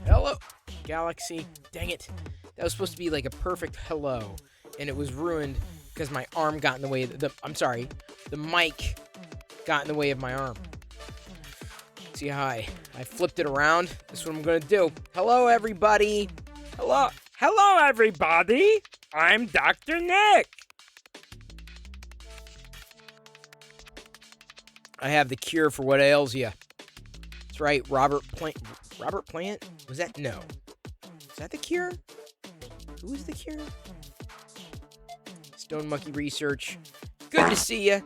Hello, Galaxy. Dang it. That was supposed to be like a perfect hello, and it was ruined because my arm got in the way of the mic got in the way of my arm. See how I flipped it around? This is what I'm going to do. Hello, everybody. Hello, everybody. I'm Dr. Nick. I have the cure for what ails you. That's right, Robert Plant. Robert Plant? Was that? No. Is that the cure? Who is the cure? Stone Monkey Research. Good to see you.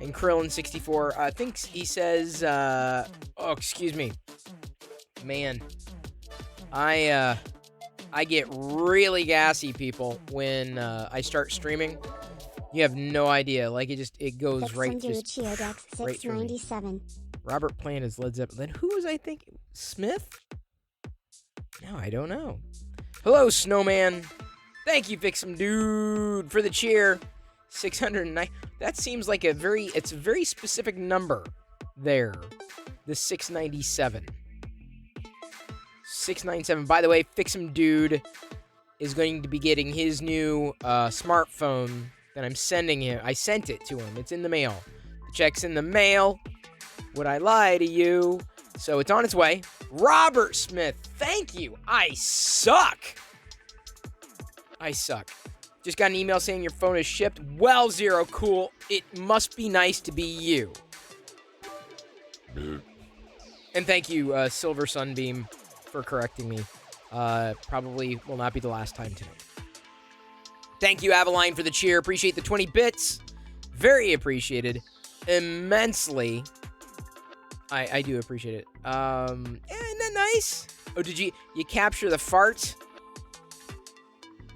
And Krillin64. I think he says, oh, excuse me. Man. I get really gassy, people, when I start streaming. You have no idea. Like, it goes right just right through me. Robert Plant is Led Zeppelin. Who was I thinking? Smith? No, I don't know. Hello, Snowman. Thank you, Fix'em Dude, for the cheer. 609. That seems like it's a very specific number there. The 697. 697. By the way, Fix'em Dude is going to be getting his new smartphone that I'm sending him. I sent it to him. It's in the mail. The check's in the mail. Would I lie to you? So it's on its way. Robert Smith, thank you. I suck. Just got an email saying your phone is shipped. Well, Zero, cool. It must be nice to be you. And thank you, Silver Sunbeam, for correcting me. Probably will not be the last time tonight. Thank you, Avaline, for the cheer. Appreciate the 20 bits. Very appreciated. Immensely. I do appreciate it. Isn't that nice? Oh, did you capture the fart?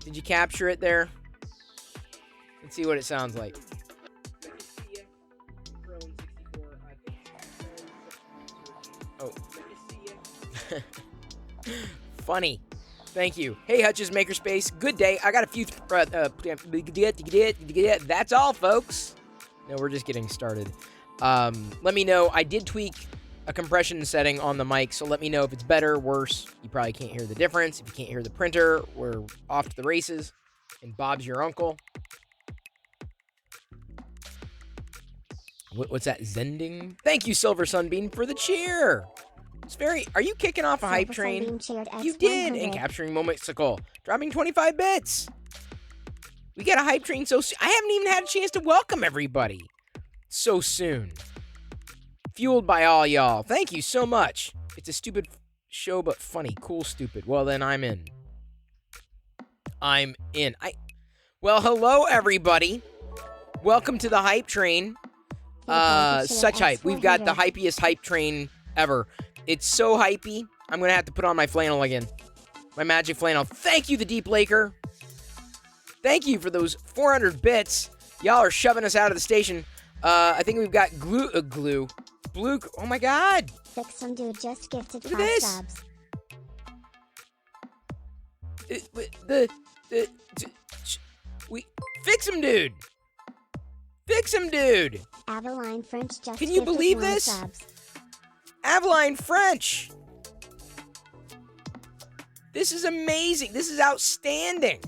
Did you capture it there? Let's see what it sounds like. Oh. Funny. Thank you. Hey, Hutch's Makerspace. Good day. I got a few... that's all, folks. No, we're just getting started. Let me know. I did tweak a compression setting on the mic, so let me know if it's better, worse. You probably can't hear the difference. If you can't hear the printer, we're off to the races. And Bob's your uncle. What's that? Zending? Thank you, Silver Sunbeam, for the cheer. It's very... Are you kicking off a hype train? You did. And capturing Momixicle. Dropping 25 bits. We got a hype train so soon. I haven't even had a chance to welcome everybody. So soon. Fueled by all y'all. Thank you so much. It's a stupid show, but funny. Cool, stupid. Well, then I'm in. Well, hello, everybody. Welcome to the hype train. Such hype. We've got the hypiest hype train ever. It's so hypey. I'm going to have to put on my flannel again. My magic flannel. Thank you, the Deep Laker. Thank you for those 400 bits. Y'all are shoving us out of the station. I think we've got Blue. Oh my God! Fix'em Dude just gifted 5 subs. Fix'em Dude. Avaline French just. Can you believe this? Subs. Avaline French. This is amazing. This is outstanding.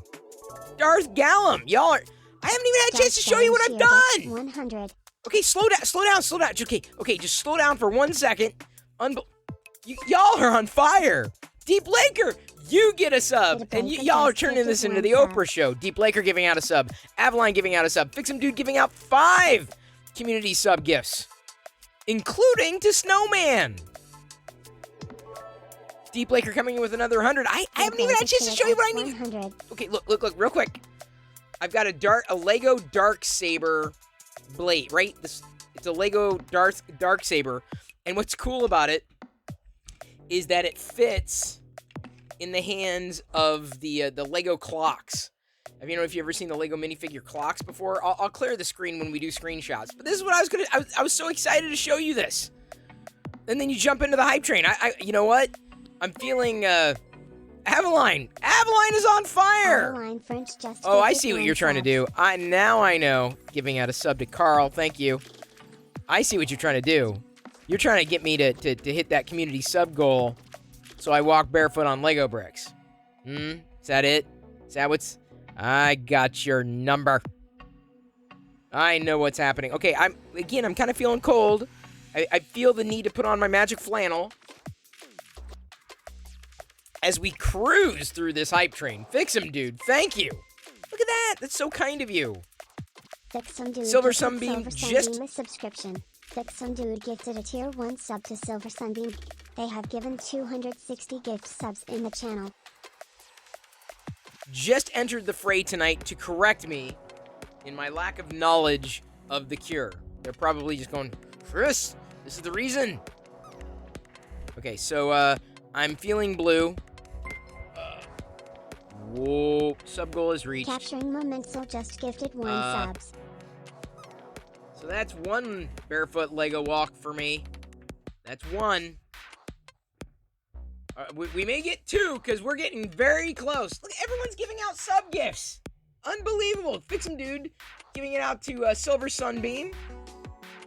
Darth Gallum, y'all are. I haven't even had a chance to show you what I've done. 100. Okay, slow down. Okay, just slow down for 1 second. Y'all are on fire. Deep Laker, you get a sub. And y'all are turning this into the Oprah show. Deep Laker giving out a sub. Avaline giving out a sub. Fix'em Dude giving out 5 community sub gifts. Including to Snowman. Deep Laker coming in with another 100. I haven't even had a chance to show you what I need. 100. Okay, look, real quick. I've got a Lego Dark Saber blade, right? It's a Lego Dark Saber, and what's cool about it is that it fits in the hands of the Lego clocks. If you've ever seen the Lego minifigure clocks before, I'll clear the screen when we do screenshots. But this is what I was so excited to show you this. And then you jump into the hype train. You know what? I'm feeling Avaline is on fire. Avaline French just. Oh, I see what you're trying to do. Now I know. Giving out a sub to Carl. Thank you. I see what you're trying to do. You're trying to get me to hit that community sub goal so I walk barefoot on Lego bricks. Is that it? Is that what's... I got your number. I know what's happening. Okay, I'm kind of feeling cold. I feel the need to put on my magic flannel as we cruise through this hype train. Fix him, dude. Thank you. Look at that. That's so kind of you. Fix him, dude. Silver Sunbeam just... a subscription. Fix him, dude gifted a tier 1 sub to Silver Sunbeam. They have given 260 gift subs in the channel. Just entered the fray tonight to correct me in my lack of knowledge of the cure. They're probably just going, Chris, this is the reason. Okay, so I'm feeling blue. Whoa, sub goal is reached. Capturing Momental just gifted 1 subs. So that's 1 barefoot Lego walk for me. That's 1. We may get 2 because we're getting very close. Look, everyone's giving out sub gifts. Unbelievable. Fix 'em, dude. Giving it out to Silver Sunbeam.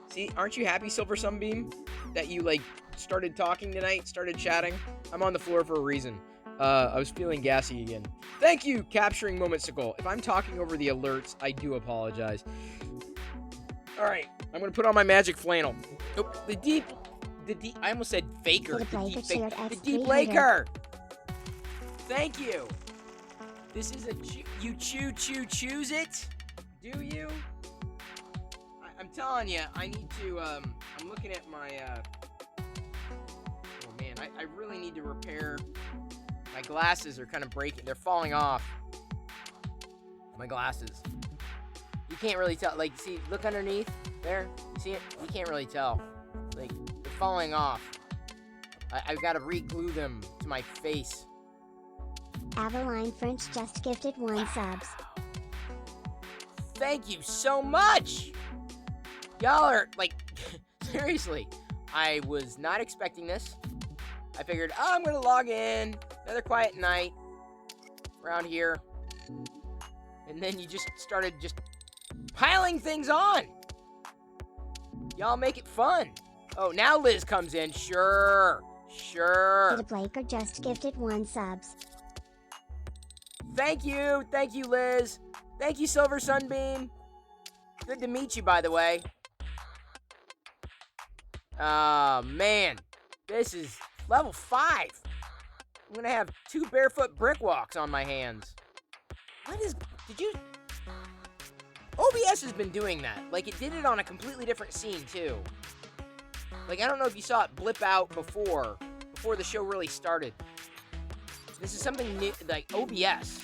See, aren't you happy, Silver Sunbeam, that you, like, started talking tonight, started chatting? I'm on the floor for a reason. I was feeling gassy again. Thank you, Capturing Momentsicle. If I'm talking over the alerts, I do apologize. All right, I'm going to put on my magic flannel. Oh, I almost said faker. The deep laker. Thank you. This is you choose it? Do you? I'm telling you, I need to, I'm looking at my, oh man, I really need to repair, my glasses are kind of breaking, they're falling off, my glasses. You can't really tell, like, see, look underneath, there, you see it? You can't really tell, like, they're falling off. I've got to re-glue them to my face. Aveline French just gifted 1 subs. Thank you so much! Y'all are, like, seriously, I was not expecting this. I figured, oh, I'm gonna log in, another quiet night around here. And then you just started just piling things on. Y'all make it fun. Oh, now Liz comes in, sure. Peter Blaker just gifted 1 subs. Thank you, Liz. Thank you, Silver Sunbeam. Good to meet you, by the way. Oh, man. This is level 5. I'm gonna have 2 barefoot brick walks on my hands. OBS has been doing that. Like, it did it on a completely different scene, too. Like, I don't know if you saw it blip out before the show really started. This is something new, like OBS.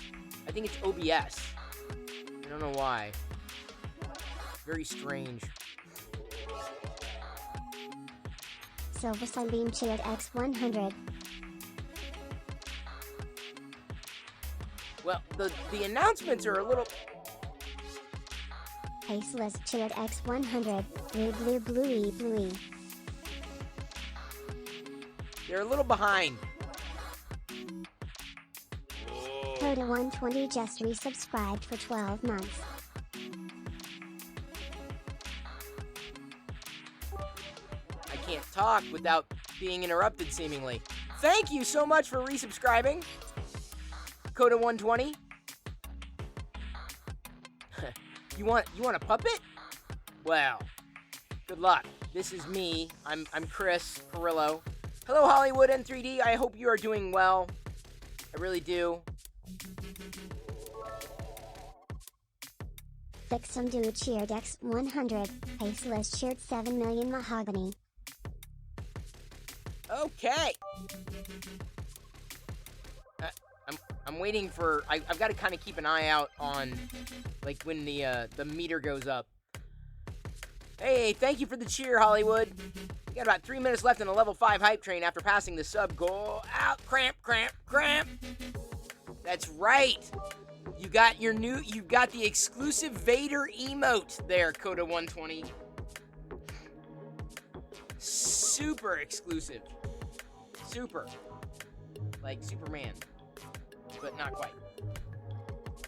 I think it's OBS. I don't know why. Very strange. Silver Sunbeam cheered X100. Well, the announcements are a little... Faceless cheered X100. Blue, bluey. They're a little behind. Coda 120 just resubscribed for 12 months. I can't talk without being interrupted, seemingly. Thank you so much for resubscribing, Coda 120. You want a puppet? Well, good luck. This is me. I'm Chris Perillo. Hello, Hollywood and 3D. I hope you are doing well. I really do. Fix some dude cheered X100. Faceless cheered 7 million mahogany. Okay. I'm waiting for... I've got to kind of keep an eye out on, like, when the meter goes up. Hey, thank you for the cheer, Hollywood. We got about 3 minutes left in the level 5 hype train after passing the sub goal. Out, cramp. That's right. You got the exclusive Vader emote there, Coda 120. Super exclusive. Super. Like Superman. But not quite.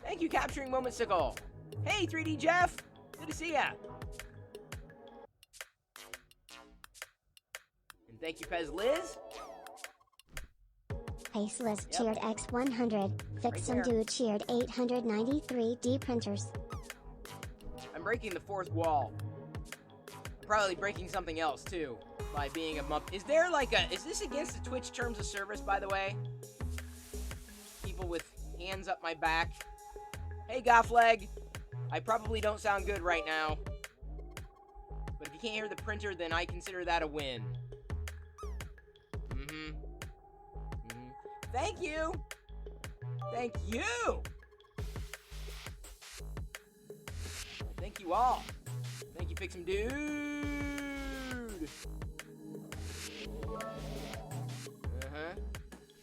Thank you, Capturing Momentsicle. Hey, 3D Jeff. Good to see ya. And thank you, Pez Liz. Paceless Yep. cheered X100. Fixum there. Dude cheered 893D printers. I'm breaking the fourth wall. I'm probably breaking something else too by being a mupp. Is there like a? Is this against the Twitch terms of service, by the way? People with hands up my back. Hey, Goffleg. I probably don't sound good right now. But if you can't hear the printer, then I consider that a win. Thank you. Thank you. Thank you all. Thank you, Fixum Dude.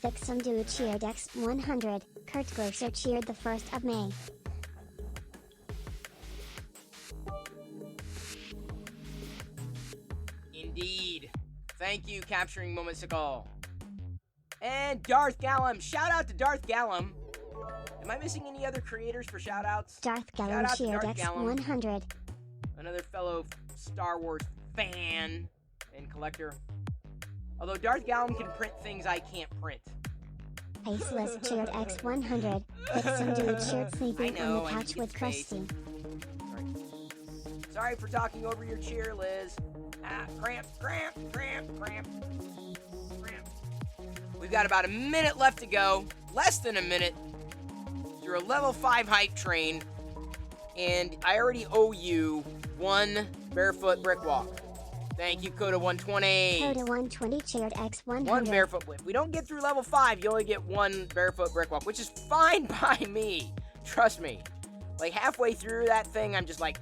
Fixum Dude cheered X100. Kurt Grosser cheered the 1st of May. Indeed. Thank you, Capturing Moments-ical. And Darth Gallum. Shout out to Darth Gallum. Am I missing any other creators for shout outs? Darth Shout Gallum out to cheered Darth Gallum. X100. Another fellow Star Wars fan and collector. Although Darth Gallum can print things I can't print. Paceless cheered X100. Fixum Dude cheered sleeping I know, on the I couch need with to get space. Krusty. Sorry for talking over your cheer, Liz. Cramp. We've got about a minute left to go. Less than a minute. You're a level 5 hype train. And I already owe you 1 barefoot brick walk. Thank you, Coda120. Coda120 cheered X100. 1 barefoot whip. We don't get through level 5, you only get 1 barefoot brick walk, which is fine by me. Trust me. Like halfway through that thing, I'm just like,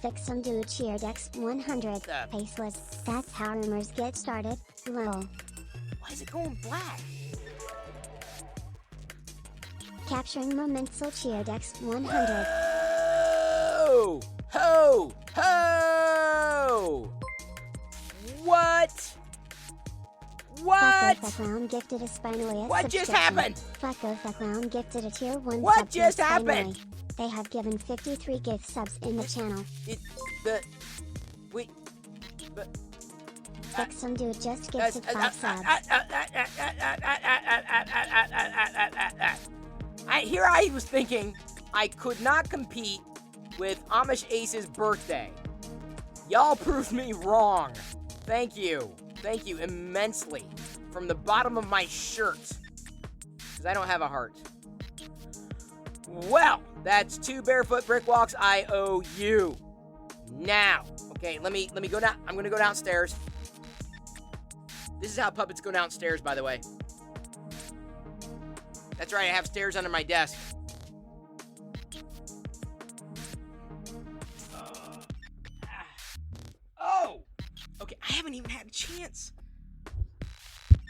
Fixum Dude cheered X100. Paceless. That's how rumors get started. Lol. Why is it going black? Capturing Momental cheered X100. Ho! Ho! Ho! What? What? Flacco the Clown gifted a Spinally. What just happened? Flacco the Clown gifted a tier 1 What sub to just Spinally. happened? They have given 53 gift subs in the channel. Fixum Dude just gifted 5 subs. Here I was thinking I could not compete with Amish Ace's birthday. Y'all proved me wrong. Thank you. Thank you immensely. From the bottom of my shirt. Because I don't have a heart. Well, that's 2 barefoot brick walks I owe you. Now, okay, let me go down. I'm gonna go downstairs. This is how puppets go downstairs, by the way. That's right, I have stairs under my desk. Oh! Okay, I haven't even had a chance.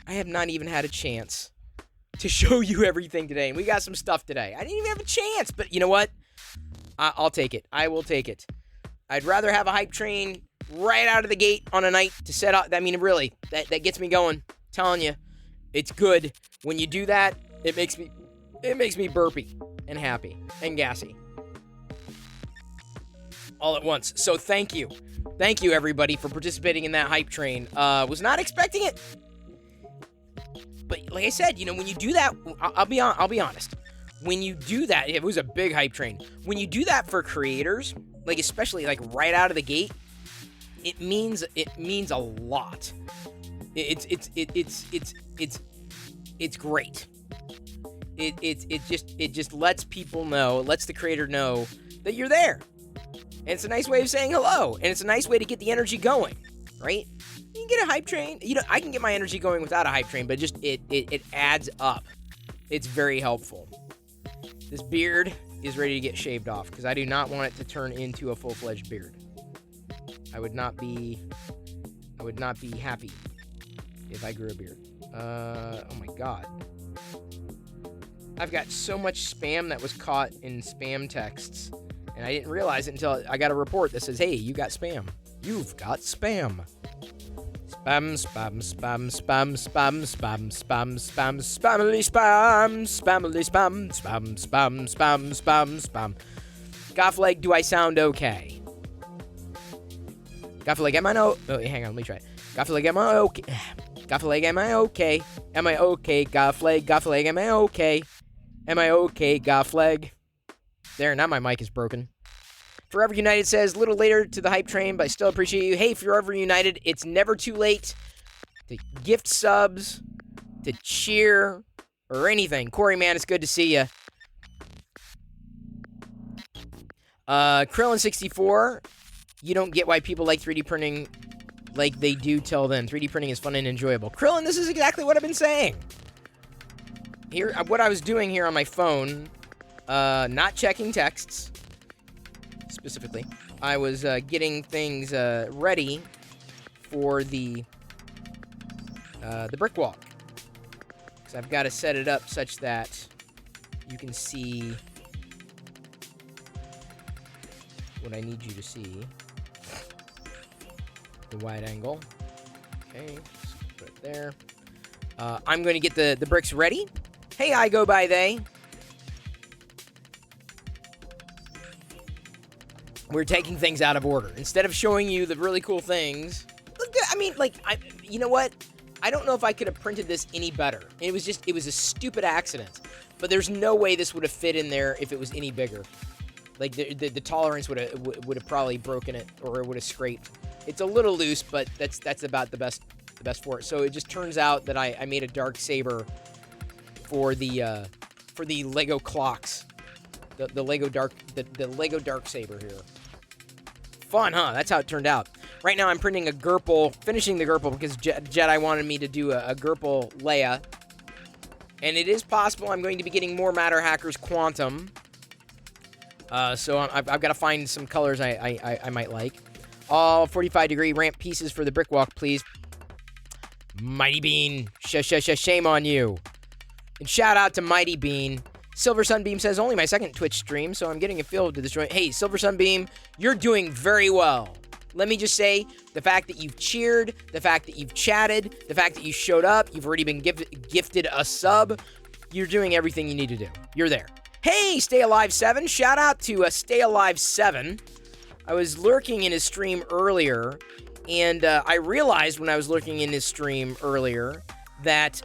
I have not even had a chance to show you everything today. And we got some stuff today. I didn't even have a chance, but you know what? I'll take it. I will take it. I'd rather have a hype train right out of the gate on a night to set up. I mean, really, that gets me going. I'm telling you, it's good. When you do that, it makes me burpy and happy and gassy all at once. So thank you. Thank you, everybody, for participating in that hype train. Was not expecting it. But like I said, you know, when you do that, I'll be honest. When you do that, it was a big hype train. When you do that for creators, like especially like right out of the gate, it means a lot. It's great. It just lets people know, it lets the creator know that you're there. And it's a nice way of saying hello, and it's a nice way to get the energy going, right? You can get a hype train. You know, I can get my energy going without a hype train, but just it adds up. It's very helpful. This beard is ready to get shaved off because I do not want it to turn into a full-fledged beard. I would not be happy if I grew a beard. Oh my god. I've got so much spam that was caught in spam texts, and I didn't realize it until I got a report that says, hey, you got spam. You've got spam. Spam, spam, spam, spam, spam, spam, spam, spam, spamily spam, spamily spam, spam, spam, spam, spam, spam. Goffleg, do I sound okay? Goffleg, am I no? Oh, hang on, let me try it. Goffleg, am I okay? Goffleg, am I okay? Am I okay? Goffleg, am I okay? Am I okay? Goffleg. There, now my mic is broken. Forever United says, little later to the hype train, but I still appreciate you. Hey, Forever United, it's never too late to gift subs, to cheer, or anything. Corey, man, it's good to see you. Krillin64, you don't get why people like 3D printing like they do till then. 3D printing is fun and enjoyable. Krillin, this is exactly what I've been saying. Here, what I was doing here on my phone, not checking texts, specifically. I was getting things ready for the brick walk. Because I've got to set it up such that you can see what I need you to see. The wide angle. Okay, just put it there. I'm going to get the bricks ready. Hey, I go by they. We're taking things out of order. Instead of showing you the really cool things, look good. I mean, like, you know what? I don't know if I could have printed this any better. It was a stupid accident. But there's no way this would have fit in there if it was any bigger. Like, the tolerance would have probably broken it, or it would have scraped. It's a little loose, but that's about the best for it. So it just turns out that I made a dark saber for the Lego clocks. The Lego dark saber here. Fun, huh? That's how it turned out. Right now I'm printing a Gerpel, finishing the Gerpel because Jedi wanted me to do a Gerpel Leia. And it is possible I'm going to be getting more Matter Hackers Quantum. So I've got to find some colors I might like. All 45-degree ramp pieces for the brick walk, please. Mighty Bean, shame on you. And shout out to Mighty Bean. Silver Sunbeam says, only my second Twitch stream, so I'm getting a feel to this joint. Hey, Silver Sunbeam, you're doing very well. Let me just say, the fact that you've cheered, the fact that you've chatted, the fact that you showed up, you've already been gifted a sub, you're doing everything you need to do. You're there. Hey, Stay Alive 7, shout out to Stay Alive 7. I was lurking in his stream earlier, and I realized when I was lurking in his stream earlier that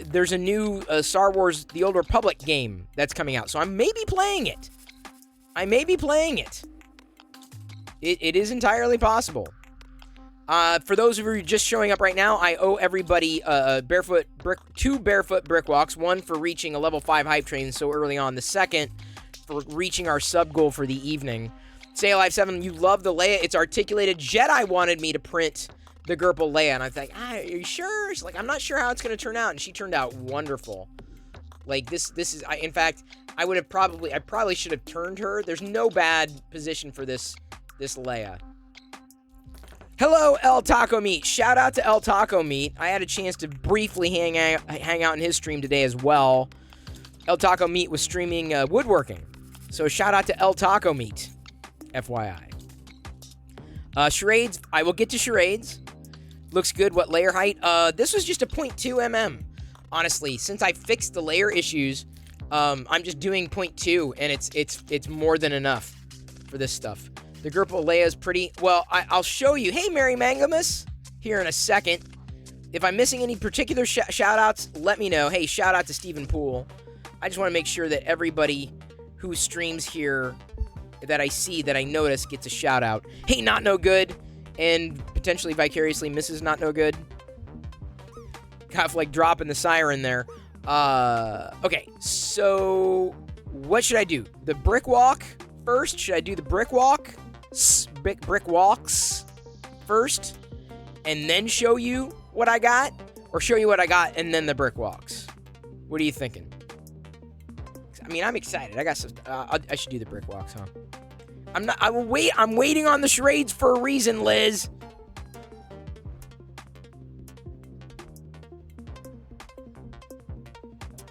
there's a new Star Wars The Old Republic game that's coming out, so I may be playing it. It is entirely possible. For those of you just showing up right now, I owe everybody two barefoot brick walks. One for reaching a level 5 hype train so early on. The second for reaching our sub goal for the evening. Stay Alive 7, you love the Leia. It's articulated. Jedi wanted me to print the Gerpel Leia, and I was like, are you sure? She's like, I'm not sure how it's going to turn out, and she turned out wonderful. Like, this is, in fact, I probably should have turned her. There's no bad position for this Leia. Hello, El Taco Meat. Shout out to El Taco Meat. I had a chance to briefly hang out in his stream today as well. El Taco Meat was streaming woodworking. So shout out to El Taco Meat. FYI. Charades. I will get to charades. Looks good. What layer height? This was just a 0.2 mm. Honestly, since I fixed the layer issues, I'm just doing 0.2, and it's more than enough for this stuff. The Gerpel Leia is pretty. Well, I'll show you. Hey, Mary Mangamus, here in a second. If I'm missing any particular shout-outs, let me know. Hey, shout out to Stephen Poole. I just want to make sure that everybody who streams here that I see, that I notice, gets a shout-out. Hey, Not No Good, and potentially vicariously Mrs. Not No Good. Kind of like dropping the siren there. Okay, so what should I do? The brick walk first? Should I do the brick walk? Brick walks first, and then show you what I got? Or show you what I got and then the brick walks? What are you thinking? I mean, I'm excited. I got some. I should do the brick walks, huh? I'm waiting on the charades for a reason, Liz.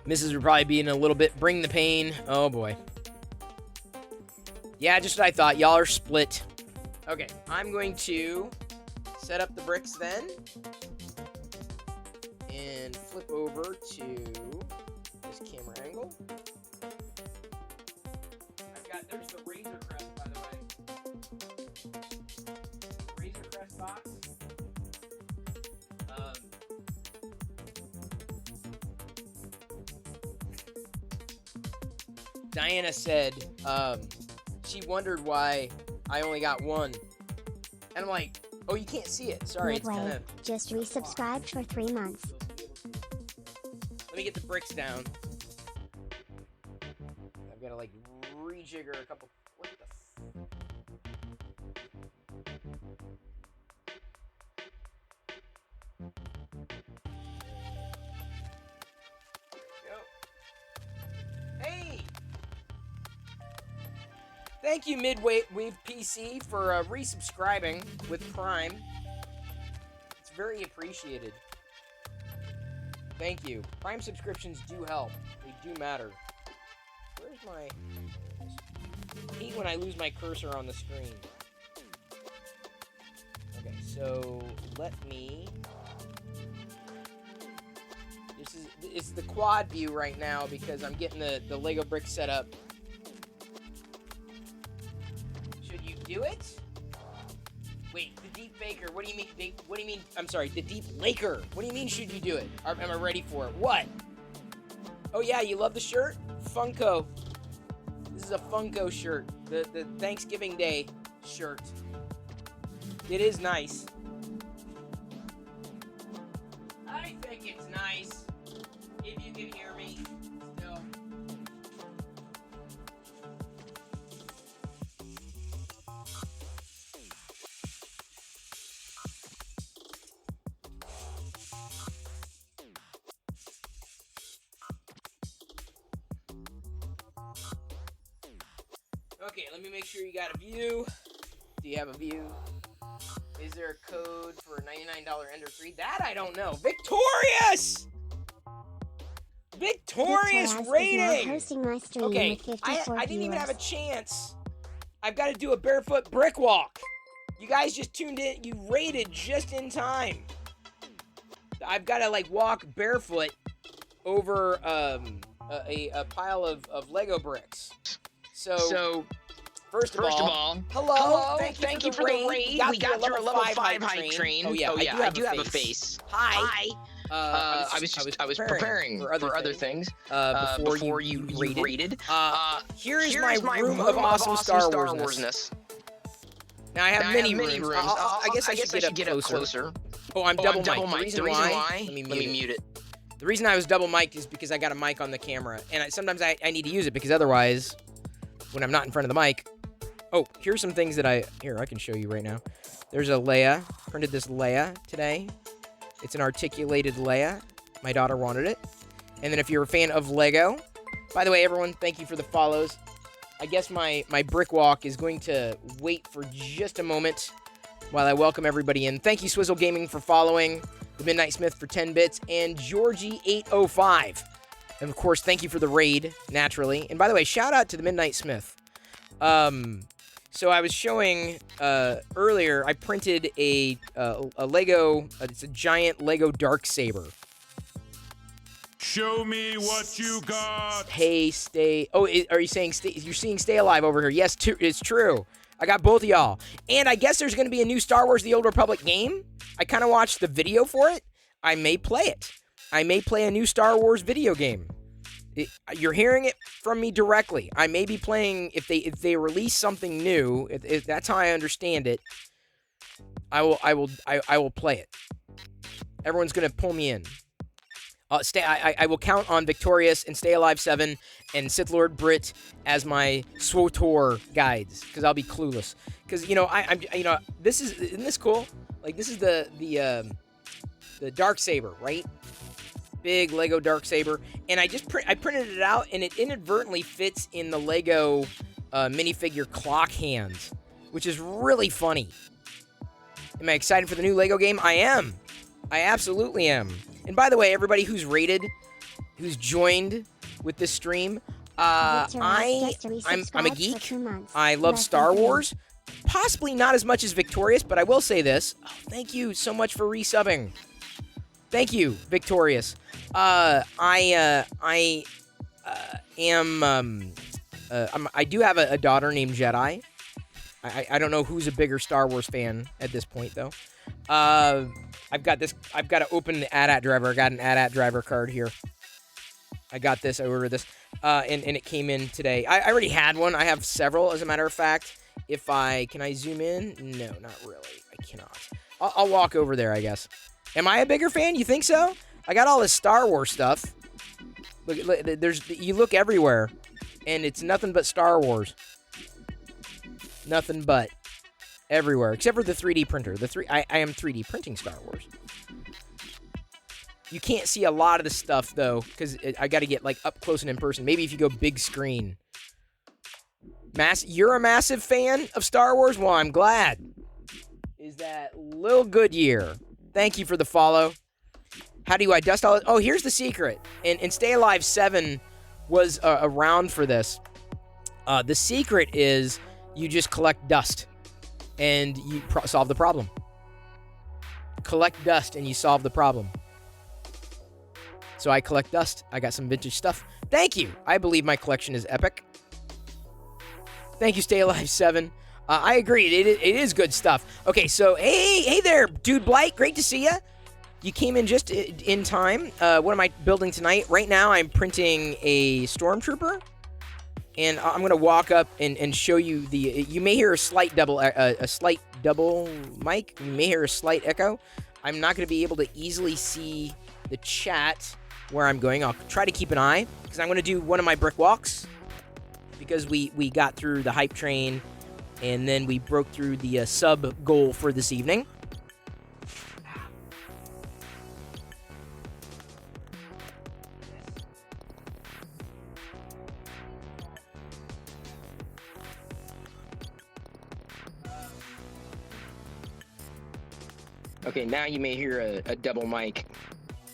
Mrs. would probably be in a little bit. Bring the pain. Oh boy. Yeah, just what I thought. Y'all are split. Okay, I'm going to set up the bricks then. And flip over to this camera angle. There's the Razor Crest, by the way. Razor Crest box. Diana said she wondered why I only got one. And I'm like, oh, you can't see it. Sorry, it's kind of... Just resubscribed for 3 months. Let me get the bricks down. I've got to, like, rejigger a couple... What the... Hey! Thank you, Midwave PC, for resubscribing with Prime. It's very appreciated. Thank you. Prime subscriptions do help. They do matter. Where's my... I hate when I lose my cursor on the screen. Okay, so let me... It's the quad view right now because I'm getting the Lego brick set up. Should you do it? Wait, the Deep Faker. What do you mean? What do you mean? I'm sorry, the Deep Laker. What do you mean? Should you do it? Am I ready for it? What? Oh yeah, you love the shirt? Funko. This is a Funko shirt. The Thanksgiving Day shirt. It is nice. I think it's nice. If you can hear me still. Okay, let me make sure you got a view. Do you have a view? Is there a code for $99 Ender 3? That I don't know. Victorious! Victorious rating! Okay, I didn't even have a chance. I've got to do a barefoot brick walk. You guys just tuned in. You rated just in time. I've got to, like, walk barefoot over a pile of Lego bricks. So first of all, hello. Thank you for the raid. We got through a level 5 hype train. Oh yeah, I do have a face. Hi. I was preparing for other things before you raided. Here's my room of awesome Star Warsness. Now I have many rooms. I guess I should get up closer. Oh, I'm double mic'd. The reason why? Let me mute it. The reason I was double mic'd is because I got a mic on the camera, and sometimes I need to use it because otherwise, when I'm not in front of the mic. Oh, here's some things that I can show you right now. There's a Leia. Printed this Leia today. It's an articulated Leia. My daughter wanted it. And then if you're a fan of Lego, by the way, everyone, thank you for the follows. I guess my brick walk is going to wait for just a moment while I welcome everybody in. Thank you, Swizzle Gaming, for following, the Midnight Smith for 10 bits, and Georgie805. And of course, thank you for the raid, naturally. And by the way, shout out to the Midnight Smith. So I was showing earlier, I printed a Lego, it's a giant Lego Dark Saber. Show me what you got. Hey, stay. Oh, are you saying stay? You're seeing Stay Alive over here? Yes, it's true. I got both of y'all. And I guess there's going to be a new Star Wars: The Old Republic game. I kind of watched the video for it. I may play it. I may play a new Star Wars video game. You're hearing it from me directly. I may be playing if they release something new. If that's how I understand it, I will play it. Everyone's gonna pull me in. I will count on Victorious and Stay Alive 7 and Sith Lord Brit as my SWTOR guides because I'll be clueless. Because I'm this isn't this cool? Like this is the Dark Saber, right? Big Lego Dark Saber, and I printed it out, and it inadvertently fits in the Lego minifigure clock hands, which is really funny. Am I excited for the new Lego game? I am. I absolutely am. And by the way, everybody who's who's joined with this stream, I'm a geek. I love Star Wars. Possibly not as much as Victorious, but I will say this. Oh, thank you so much for resubbing. Thank you, Victorious. I do have a daughter named Jedi. I don't know who's a bigger Star Wars fan at this point, though. I've got to open the AT-AT driver. I got an AT-AT driver card here. I got this. I ordered this, and it came in today. I already had one. I have several, as a matter of fact. Can I zoom in? No, not really. I cannot. I'll walk over there, I guess. Am I a bigger fan? You think so? I got all this Star Wars stuff. Look, you look everywhere, and it's nothing but Star Wars. Nothing but everywhere, except for the 3D printer. I am 3D printing Star Wars. You can't see a lot of the stuff though, because I got to get like up close and in person. Maybe if you go big screen. You're a massive fan of Star Wars? Well, I'm glad. Is that Lil Goodyear? Thank you for the follow. How do I dust all? Oh, here's the secret. And Stay Alive 7 was around for this. The secret is you just collect dust, and you solve the problem. Collect dust, and you solve the problem. So I collect dust. I got some vintage stuff. Thank you. I believe my collection is epic. Thank you, Stay Alive 7. I agree. It is good stuff. Okay, so hey there, Dude Blight. Great to see you. You came in just in time. What am I building tonight? Right now, I'm printing a Stormtrooper. And I'm going to walk up and show you the... You may hear a slight double mic. You may hear a slight echo. I'm not going to be able to easily see the chat where I'm going. I'll try to keep an eye, because I'm going to do one of my brick walks, because we got through the hype train, and then we broke through the sub goal for this evening. Okay, now you may hear a double mic,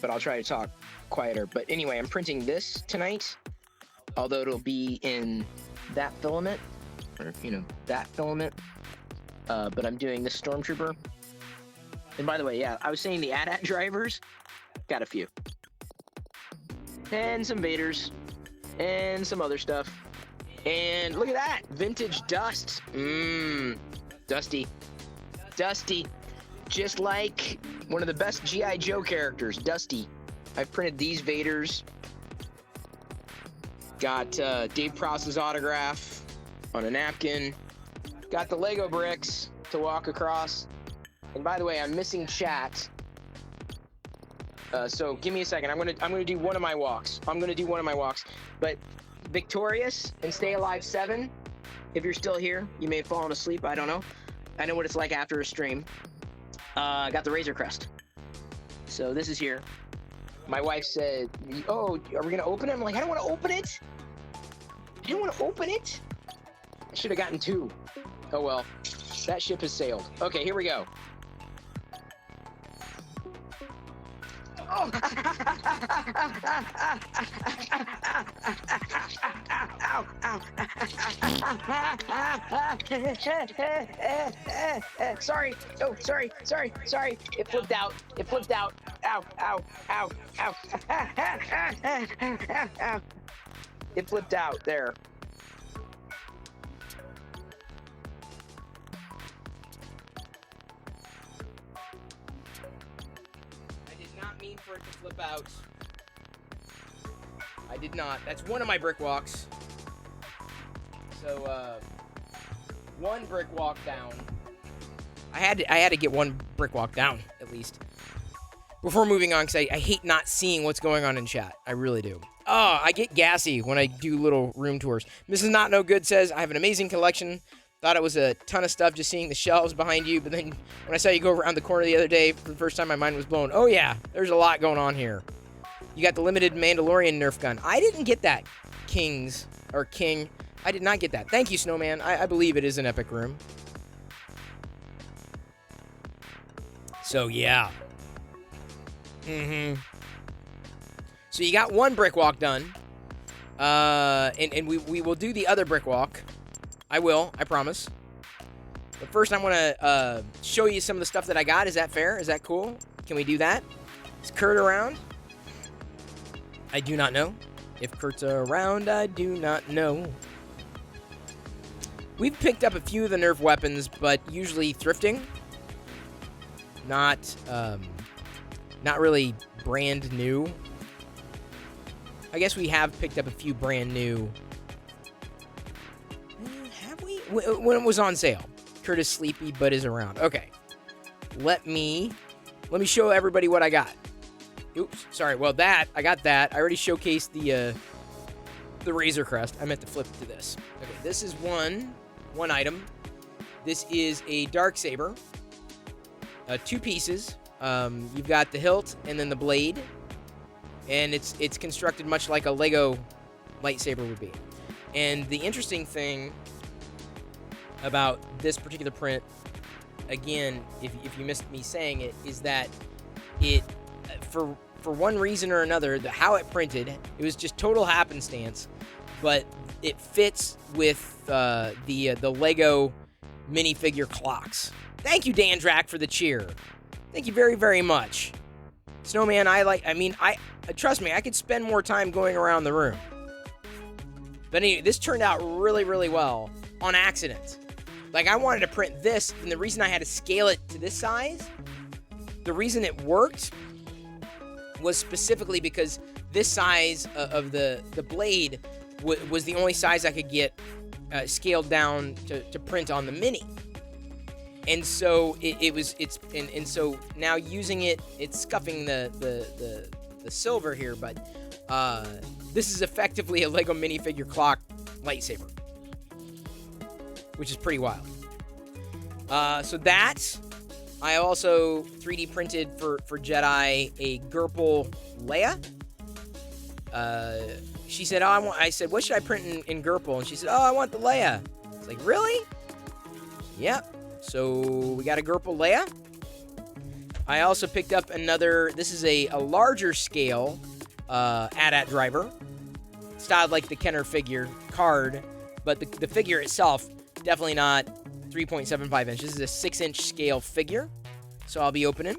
but I'll try to talk quieter. But anyway, I'm printing this tonight, although it'll be in that filament, or, that filament. But I'm doing this Stormtrooper. And by the way, yeah, I was saying the AT-AT drivers, got a few. And some Vaders, and some other stuff. And look at that, vintage dust. Dusty. Dusty. Just like one of the best G.I. Joe characters, Dusty. I've printed these Vaders. Got Dave Prowse's autograph on a napkin. Got the Lego bricks to walk across. And by the way, I'm missing chat. So give me a second. I'm gonna do one of my walks. But Victorious and Stay Alive 7, if you're still here, you may have fallen asleep. I don't know. I know what it's like after a stream. I got the Razor Crest. So this is here. My wife said, "Oh, are we gonna open it?" I'm like, "I don't want to open it. I should have gotten 2. Oh well, that ship has sailed. Okay, here we go. Oh. Ow, ow. Sorry. Oh, sorry. It flipped out. Ow, ow, ow, ow. Ow. It flipped out there. Mean for it to flip out. I did not. That's one of my brick walks. So, one brick walk down. I had to get one brick walk down, at least. Before moving on, because I hate not seeing what's going on in chat. I really do. Oh, I get gassy when I do little room tours. Mrs. Not No Good says, I have an amazing collection. Thought it was a ton of stuff just seeing the shelves behind you, but then when I saw you go around the corner the other day, for the first time my mind was blown. Oh yeah, there's a lot going on here. You got the limited Mandalorian Nerf gun. I didn't get that, King. I did not get that. Thank you, Snowman. I believe it is an epic room. So yeah. So you got one brick walk done. And we will do the other brick walk. I will, I promise. But first I want to show you some of the stuff that I got. Is that fair? Is that cool? Can we do that? Is Kurt around? I do not know. If Kurt's around, I do not know. We've picked up a few of the Nerf weapons, but usually thrifting. Not really brand new. I guess we have picked up a few brand new. Have we? When it was on sale. Kurt is sleepy but is around. Okay. Let me show everybody what I got. Oops, sorry. Well, I got that. I already showcased the Razor Crest. I meant to flip to this. Okay, this is one item. This is a dark saber. 2 pieces. You've got the hilt and then the blade, and it's constructed much like a Lego lightsaber would be. And the interesting thing about this particular print, again, if you missed me saying it, is that it, for one reason or another, how it printed, it was just total happenstance, but it fits with the Lego minifigure clocks. Thank you, Dan Drac, for the cheer. Thank you very, very much. Snowman, trust me, I could spend more time going around the room. But anyway, this turned out really, really well on accident. Like, I wanted to print this, and the reason I had to scale it to this size, the reason it worked was specifically because this size of the blade was the only size I could get scaled down to print on the Mini. And so so now using it's scuffing the silver here, but this is effectively a Lego minifigure clock lightsaber, which is pretty wild. So that, I also 3D printed for Jedi a Gerpel Leia. She said, I said, what should I print in Gerpel? And she said, I want the Leia. It's like, really? Yep. So we got a Gerpel Leia. I also picked up another, this is a larger scale AT-AT driver. Styled like the Kenner figure card, but the figure itself, definitely not 3.75 inches. This is a 6-inch scale figure, so I'll be opening.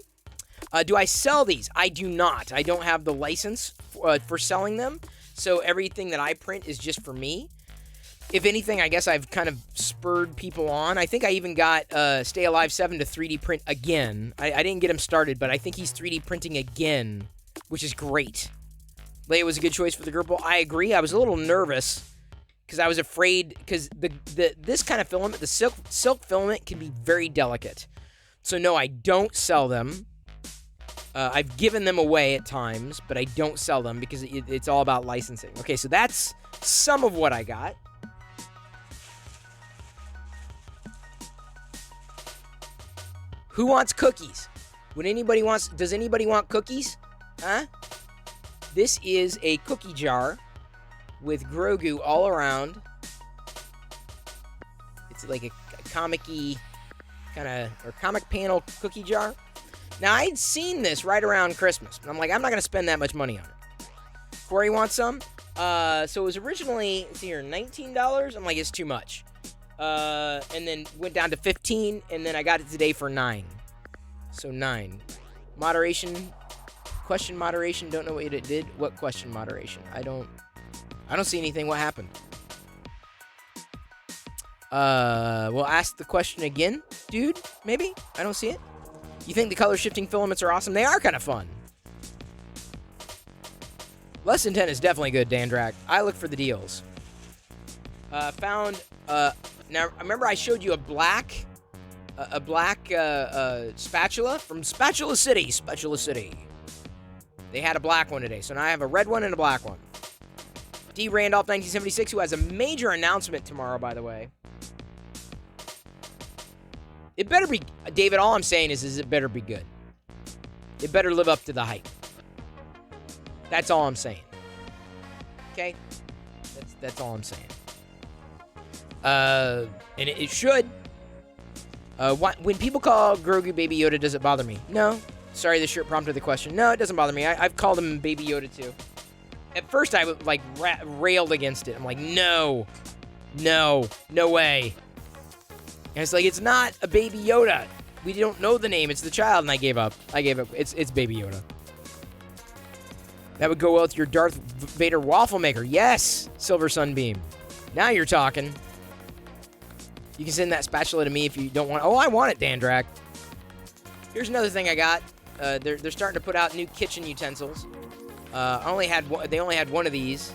Do I sell these? I do not. I don't have the license for selling them, so everything that I print is just for me. If anything, I guess I've kind of spurred people on. I think I even got Stay Alive 7 to 3D print again. I didn't get him started, but I think he's 3D printing again, which is great. Leia was a good choice for the Gerpel. I agree. I was a little nervous because I was afraid, because this kind of filament, the silk filament, can be very delicate. So no, I don't sell them. I've given them away at times, but I don't sell them because it's all about licensing. Okay, so that's some of what I got. Who wants cookies? Does anybody want cookies? Huh? This is a cookie jar with Grogu all around. It's like a comic-y or comic panel cookie jar. Now, I'd seen this right around Christmas, but I'm like, I'm not going to spend that much money on it. Corey wants some? So it was originally, let's see here, $19. I'm like, it's too much. And then went down to $15, and then I got it today for $9. So $9. Moderation. Question moderation. Don't know what it did. What question moderation? I don't see anything. What happened? We'll ask the question again, dude. Maybe? I don't see it. You think the color shifting filaments are awesome? They are kind of fun. Less than 10 is definitely good, Dandrak. I look for the deals. Found, now remember I showed you a black spatula from Spatula City. They had a black one today, so now I have a red one and a black one. D. Randolph 1976, who has a major announcement tomorrow, by the way. It better be, David, all I'm saying is it better be good. It better live up to the hype. That's all I'm saying. Okay? That's all I'm saying. And it should. When people call Grogu Baby Yoda, does it bother me? No. Sorry, the shirt prompted the question. No, it doesn't bother me. I've called him Baby Yoda too. At first, I would railed against it. I'm like, no way. And it's like, it's not a Baby Yoda. We don't know the name. It's the child, and I gave up. It's Baby Yoda. That would go well with your Darth Vader waffle maker. Yes, Silver Sunbeam. Now you're talking. You can send that spatula to me if you don't want. Oh, I want it, Dandrak. Here's another thing I got. They're starting to put out new kitchen utensils. They only had one of these.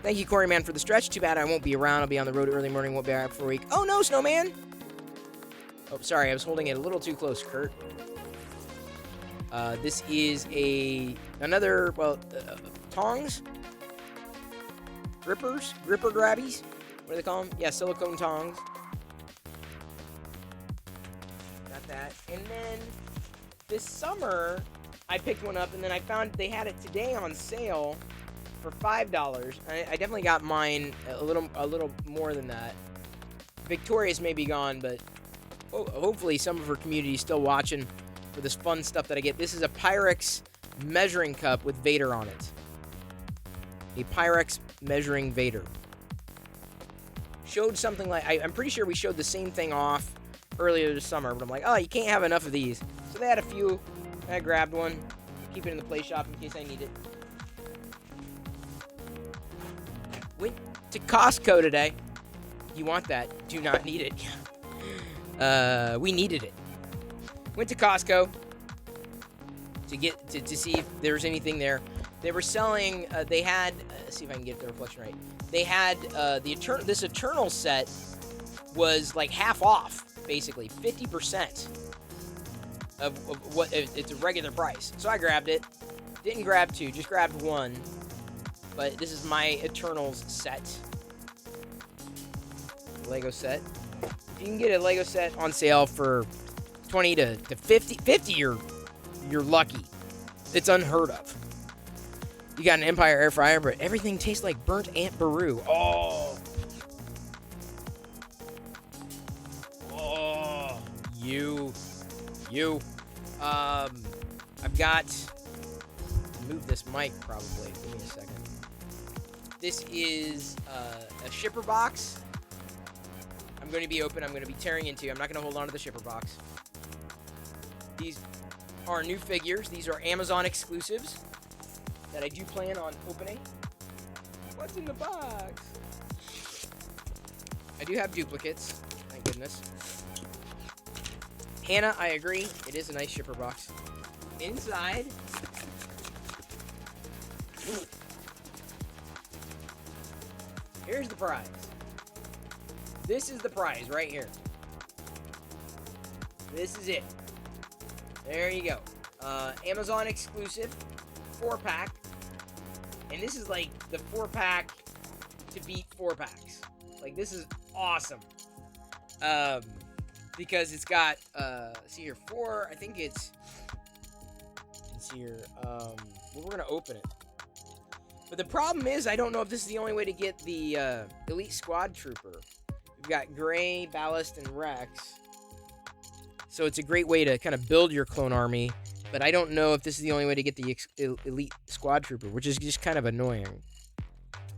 Thank you, Corey Man, for the stretch. Too bad I won't be around. I'll be on the road early morning. Won't be back for a week. Oh no, Snowman. Oh, sorry, I was holding it a little too close, Kurt. This is another tongs, gripper grabbies. What do they call them? Yeah, silicone tongs. Got that. And then this summer, I picked one up, and then I found they had it today on sale for $5. I definitely got mine a little more than that. Victoria's may be gone, but hopefully some of her community is still watching for this fun stuff that I get. This is a Pyrex measuring cup with Vader on it. A Pyrex measuring Vader. Showed something like, I'm pretty sure we showed the same thing off earlier this summer, but I'm like, oh, you can't have enough of these. So they had a few. I grabbed one. Keep it in the play shop in case I need it. Went to Costco today. You want that? Do not need it. We needed it. Went to Costco to see if there was anything there. They were selling. They had. Let's see if I can get the reflection right. They had this Eternal set was like half off, basically 50% of what it's a regular price. So I grabbed it. Didn't grab two, just grabbed one. But this is my Eternals set. Lego set. If you can get a Lego set on sale for 20 to 50, you're lucky. It's unheard of. You got an Empire air fryer, but everything tastes like burnt Aunt Beru. Oh. You. I've got to move this mic probably. Give me a second. This is a shipper box. I'm going to be open. I'm going to be tearing into. I'm not going to hold on to the shipper box. These are new figures. These are Amazon exclusives that I do plan on opening. What's in the box? I do have duplicates. Thank goodness. Hannah, I agree. It is a nice shipper box. Inside. Here's the prize. This is the prize right here. This is it. There you go. Amazon exclusive 4-pack. And this is like the 4-pack to beat 4-packs. Like, this is awesome. Because it's got, see here, 4, I think it's here, well, we're going to open it. But the problem is, I don't know if this is the only way to get the Elite Squad Trooper. We've got Gray, Ballast, and Rex. So it's a great way to kind of build your clone army. But I don't know if this is the only way to get the Elite Squad Trooper, which is just kind of annoying.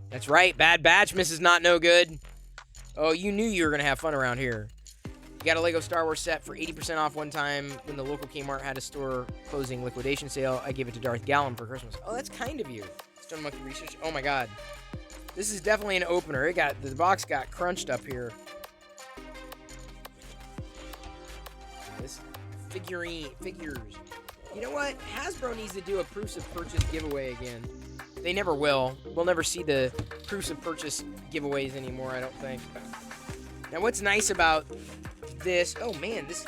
That's right, Bad Batch, Mrs. Not No Good. Oh, you knew you were going to have fun around here. You got a Lego Star Wars set for 80% off one time when the local Kmart had a store closing liquidation sale. I gave it to Darth Gallum for Christmas. Oh, that's kind of you. Stone Monkey Research. Oh my god. This is definitely an opener. The box got crunched up here. This figures. You know what? Hasbro needs to do a proofs of purchase giveaway again. They never will. We'll never see the proofs of purchase giveaways anymore, I don't think. Now, what's nice about this... Oh, man, this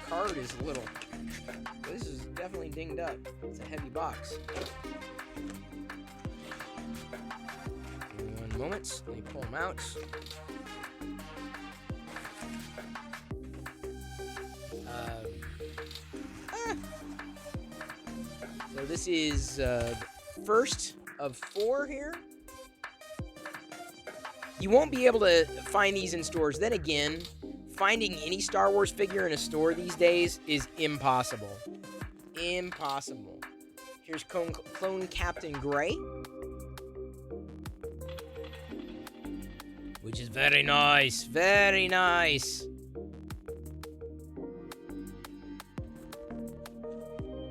card is a little... This is definitely dinged up. It's a heavy box. Give me 1 moment. Let me pull them out. So this is first of 4 here. You won't be able to find these in stores. Then again, finding any Star Wars figure in a store these days is impossible. Impossible. Here's Clone Captain Gray, which is very nice. Very nice.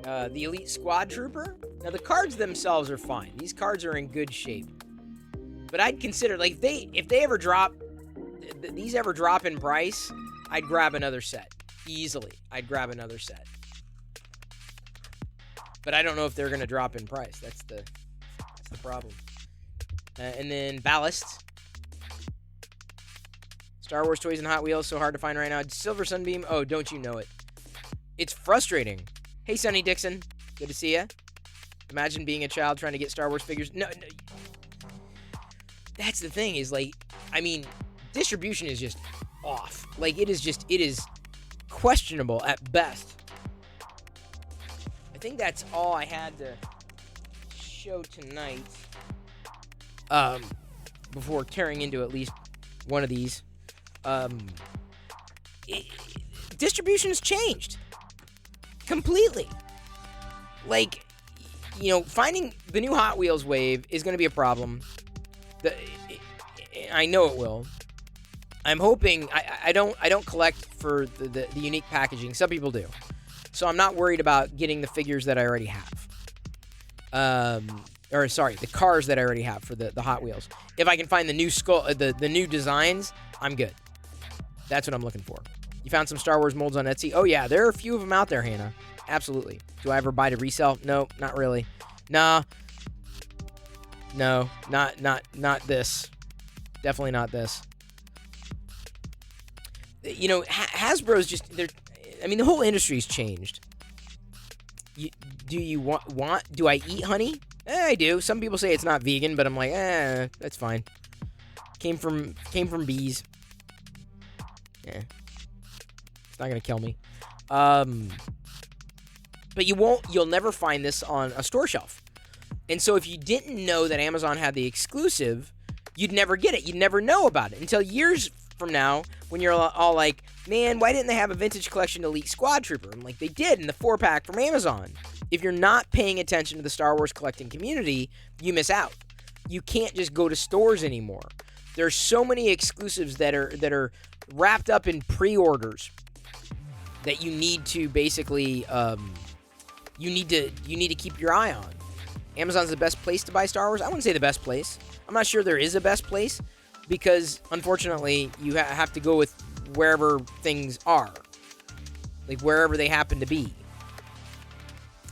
The Elite Squad Trooper. Now, the cards themselves are fine. These cards are in good shape. But I'd consider, like, if they ever drop, these ever drop in price, I'd grab another set. Easily. I'd grab another set. But I don't know if they're going to drop in price. That's That's the problem. And then ballast. Star Wars toys and Hot Wheels, so hard to find right now. Silver Sunbeam, oh, don't you know it. It's frustrating. Hey, Sonny Dixon. Good to see ya. Imagine being a child trying to get Star Wars figures. No. That's the thing is, like, I mean, distribution is just off. Like, it is questionable at best. I think that's all I had to show tonight. Before tearing into at least one of these. Distribution has changed. Completely. Like, you know, finding the new Hot Wheels wave is going to be a problem. I know it will. I'm hoping I don't collect for the unique packaging. Some people do, so I'm not worried about getting the figures that I already have. The cars that I already have for the Hot Wheels. If I can find the new skull, the new designs, I'm good. That's what I'm looking for. You found some Star Wars molds on Etsy? Oh yeah, there are a few of them out there, Hannah. Absolutely. Do I ever buy to resell? No, not really. Nah. No, not this. Definitely not this. You know, Hasbro's just, I mean, the whole industry's changed. Do you want, do I eat honey? I do. Some people say it's not vegan, but I'm like, that's fine. Came from bees. Yeah. It's not gonna kill me. But you'll never find this on a store shelf. And so if you didn't know that Amazon had the exclusive, you'd never get it. You'd never know about it until years from now when you're all like, man, why didn't they have a vintage collection Elite Squad Trooper? I'm like, they did in the 4-pack from Amazon. If you're not paying attention to the Star Wars collecting community, you miss out. You can't just go to stores anymore. There's so many exclusives that are wrapped up in pre-orders that you need to basically you need to keep your eye on. Amazon's the best place to buy Star Wars. I wouldn't say the best place. I'm not sure there is a best place because unfortunately you have to go with wherever things are, like wherever they happen to be.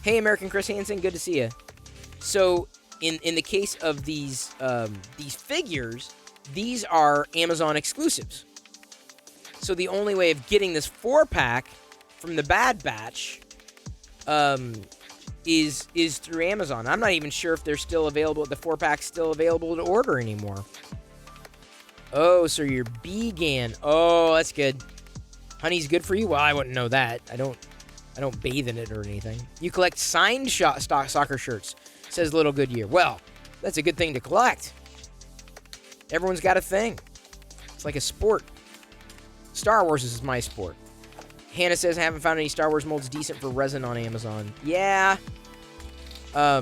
Hey, American Chris Hansen, good to see you. So in the case of these figures, these are Amazon exclusives. So the only way of getting this 4-pack from the Bad Batch is through Amazon. I'm not even sure if they're still available. The 4-pack's still available to order anymore. Oh, so you're vegan. Oh, that's good. Honey's good for you? Well, I wouldn't know that. I don't bathe in it or anything. You collect signed soccer shirts, says Little Goodyear. Well, that's a good thing to collect. Everyone's got a thing. It's like a sport. Star Wars is my sport. Hannah says, I haven't found any Star Wars molds decent for resin on Amazon. Yeah. I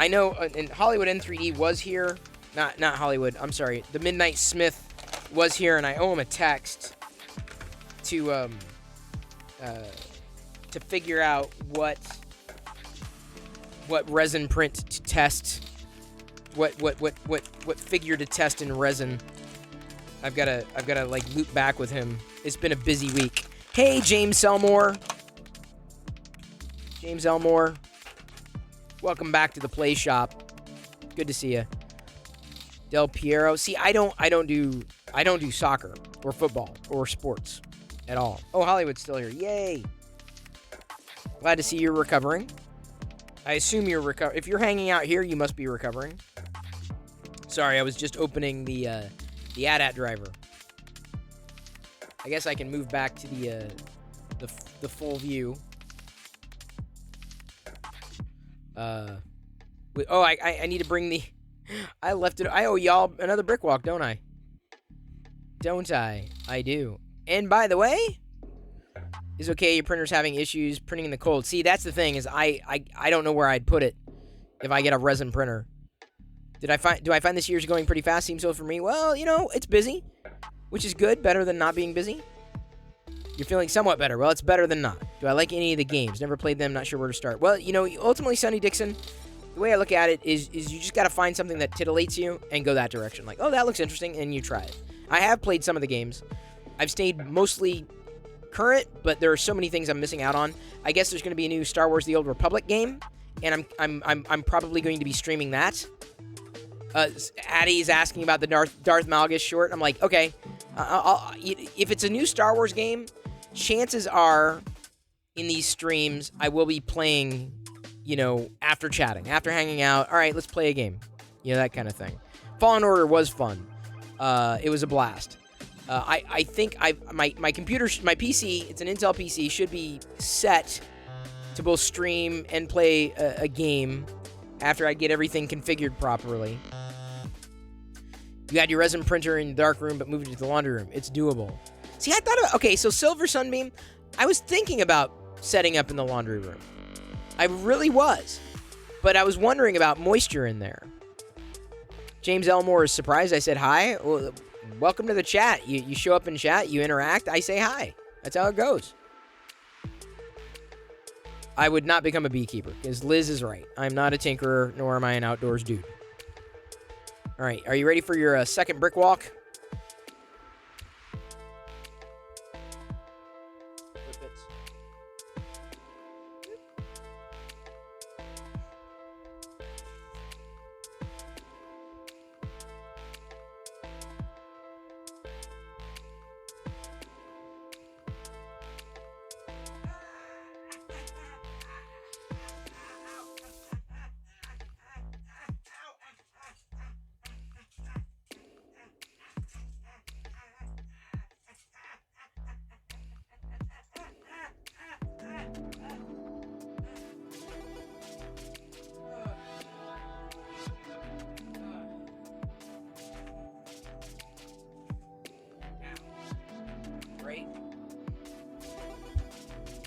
know, and Hollywood N3D was here. Not Hollywood. I'm sorry. The Midnight Smith was here, and I owe him a text to figure out what resin print to test. What figure to test in resin. I've gotta like loop back with him. It's been a busy week. Hey, James Elmore. James Elmore. Welcome back to the Play Shop. Good to see you. Del Piero. See, I don't do soccer or football or sports at all. Oh, Hollywood's still here. Yay. Glad to see you're recovering. I assume you're recovering. If you're hanging out here, you must be recovering. Sorry, I was just opening the AT-AT driver. I guess I can move back to the full view. I need to bring the. I left it. I owe y'all another brick walk, don't I? Don't I? I do. And by the way, is okay. Your printer's having issues printing in the cold. See, that's the thing is I don't know where I'd put it if I get a resin printer. Do I find this year's going pretty fast? Seems so for me. Well, you know, it's busy, which is good. Better than not being busy. You're feeling somewhat better. Well, it's better than not. Do I like any of the games? Never played them. Not sure where to start. Well, you know, ultimately, Sonny Dixon, the way I look at it is you just got to find something that titillates you and go that direction. Like, oh, that looks interesting, and you try it. I have played some of the games. I've stayed mostly current, but there are so many things I'm missing out on. I guess there's going to be a new Star Wars: The Old Republic game, and I'm probably going to be streaming that. Addie's asking about the Darth Malgus short. I'm like, okay, if it's a new Star Wars game, chances are in these streams I will be playing, after chatting, after hanging out. All right, let's play a game. That kind of thing. Fallen Order was fun. It was a blast. I think my computer, my PC, it's an Intel PC, should be set to both stream and play a game after I get everything configured properly. You had your resin printer in the dark room, but moved it to the laundry room. It's doable. See, I thought about, okay, so Silver Sunbeam, I was thinking about setting up in the laundry room. I really was. But I was wondering about moisture in there. James Elmore is surprised I said hi. Well, welcome to the chat. You show up in chat, you interact, I say hi. That's how it goes. I would not become a beekeeper, because Liz is right. I'm not a tinkerer, nor am I an outdoors dude. All right, are you ready for your second brick walk?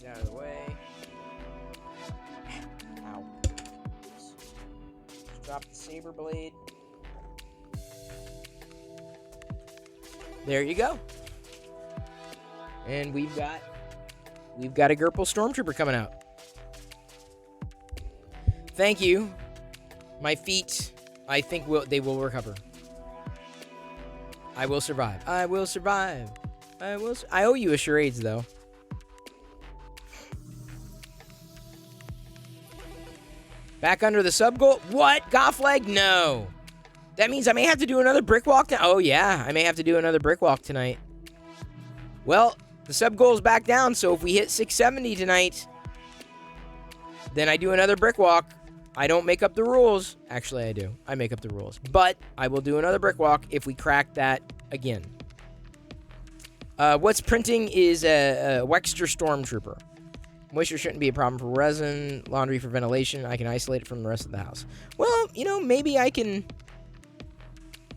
Out of the way. Ow. Oops. Just drop the saber blade. There you go. And we've got a Gerpel Stormtrooper coming out. Thank you. My feet, I think they will recover. I will survive. I will survive. I owe you a charades though. Back under the sub goal? What? Goffleg? No. That means I may have to do another brick walk. Oh, yeah. I may have to do another brick walk tonight. Well, the sub goal's back down, so if we hit 670 tonight, then I do another brick walk. I don't make up the rules. Actually, I do. I make up the rules. But I will do another brick walk if we crack that again. What's printing is a Wexter Stormtrooper. Moisture shouldn't be a problem for resin, laundry for ventilation. I can isolate it from the rest of the house. Well, maybe I can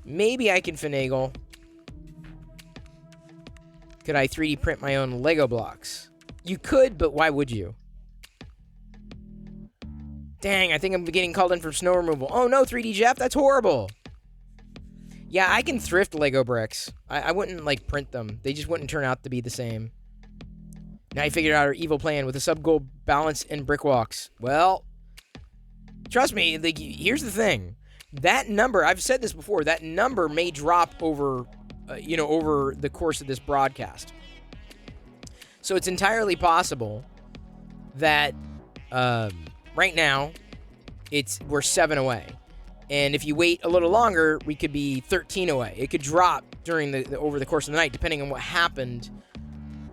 finagle. Could I 3D print my own Lego blocks? You could, but why would you? Dang, I think I'm getting called in for snow removal. Oh no, 3D Jeff, that's horrible. Yeah, I can thrift Lego bricks. I wouldn't, print them. They just wouldn't turn out to be the same. Now I figured out our evil plan with a sub-goal balance and brick walks. Well, trust me, here's the thing. That number, I've said this before, that number may drop over, over the course of this broadcast. So it's entirely possible that right now we're 7 away. And if you wait a little longer, we could be 13 away. It could drop during over the course of the night, depending on what happened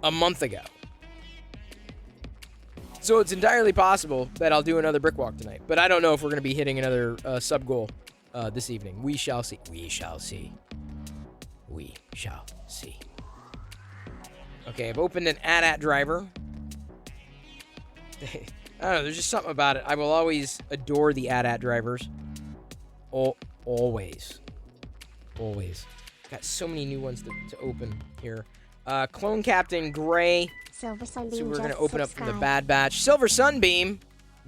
a month ago. So it's entirely possible that I'll do another brick walk tonight. But I don't know if we're going to be hitting another sub-goal this evening. We shall see. We shall see. We shall see. Okay, I've opened an AT-AT driver. I don't know, there's just something about it. I will always adore the AT-AT drivers. Always. Always. Got so many new ones to open here. Clone Captain Gray. Silver Sunbeam. So we're going to open up from the Bad Batch. Silver Sunbeam.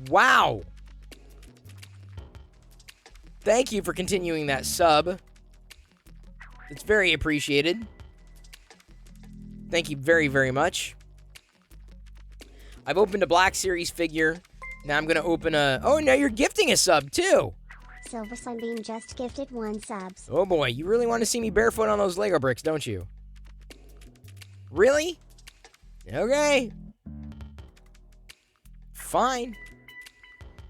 Wow. Thank you for continuing that sub. It's very appreciated. Thank you very, very much. I've opened a Black Series figure. Now I'm going to open a... Oh, now you're gifting a sub, too. Silver Sunbeam just gifted 1 subs. Oh, boy. You really want to see me barefoot on those Lego bricks, don't you? Really? Okay. Fine.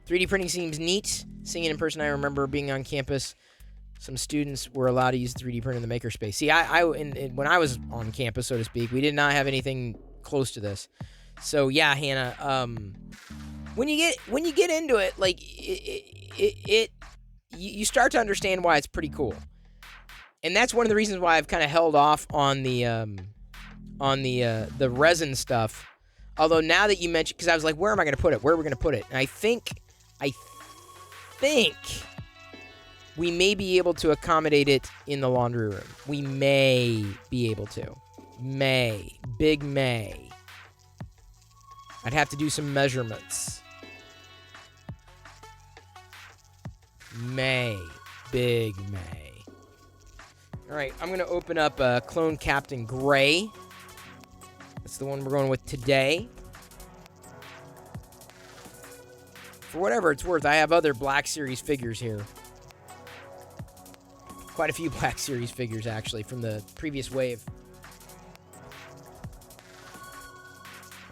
3D printing seems neat. Seeing it in person, I remember being on campus some students were allowed to use 3D print in the makerspace. See, when I was on campus, so to speak, we did not have anything close to this. So yeah, Hannah, when you get into it, like you start to understand why it's pretty cool. And that's one of the reasons why I've kind of held off on the resin stuff. Although now that you mentioned, because I was like, where am I going to put it? Where are we going to put it? And I think we may be able to accommodate it in the laundry room. We may be able to. Big may. I'd have to do some measurements. Big may. All right, I'm going to open up Clone Captain Gray. That's the one we're going with today. For whatever it's worth, I have other Black Series figures here. Quite a few Black Series figures, actually, from the previous wave.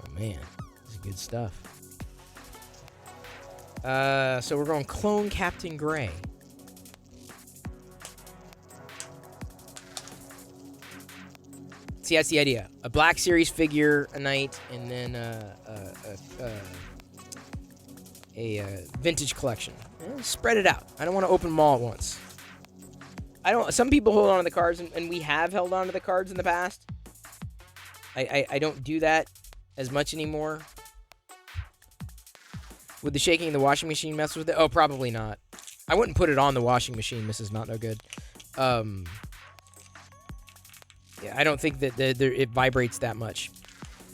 Oh, man. This is good stuff. So we're going Clone Captain Gray. See, that's the idea. A Black Series figure a night, and then a vintage collection. Spread it out. I don't want to open them all at once. Some people hold on to the cards, and we have held on to the cards in the past. I don't do that as much anymore. Would the shaking in the washing machine mess with it? Oh, probably not. I wouldn't put it on the washing machine, Mrs. Not No Good. Yeah, I don't think that it vibrates that much.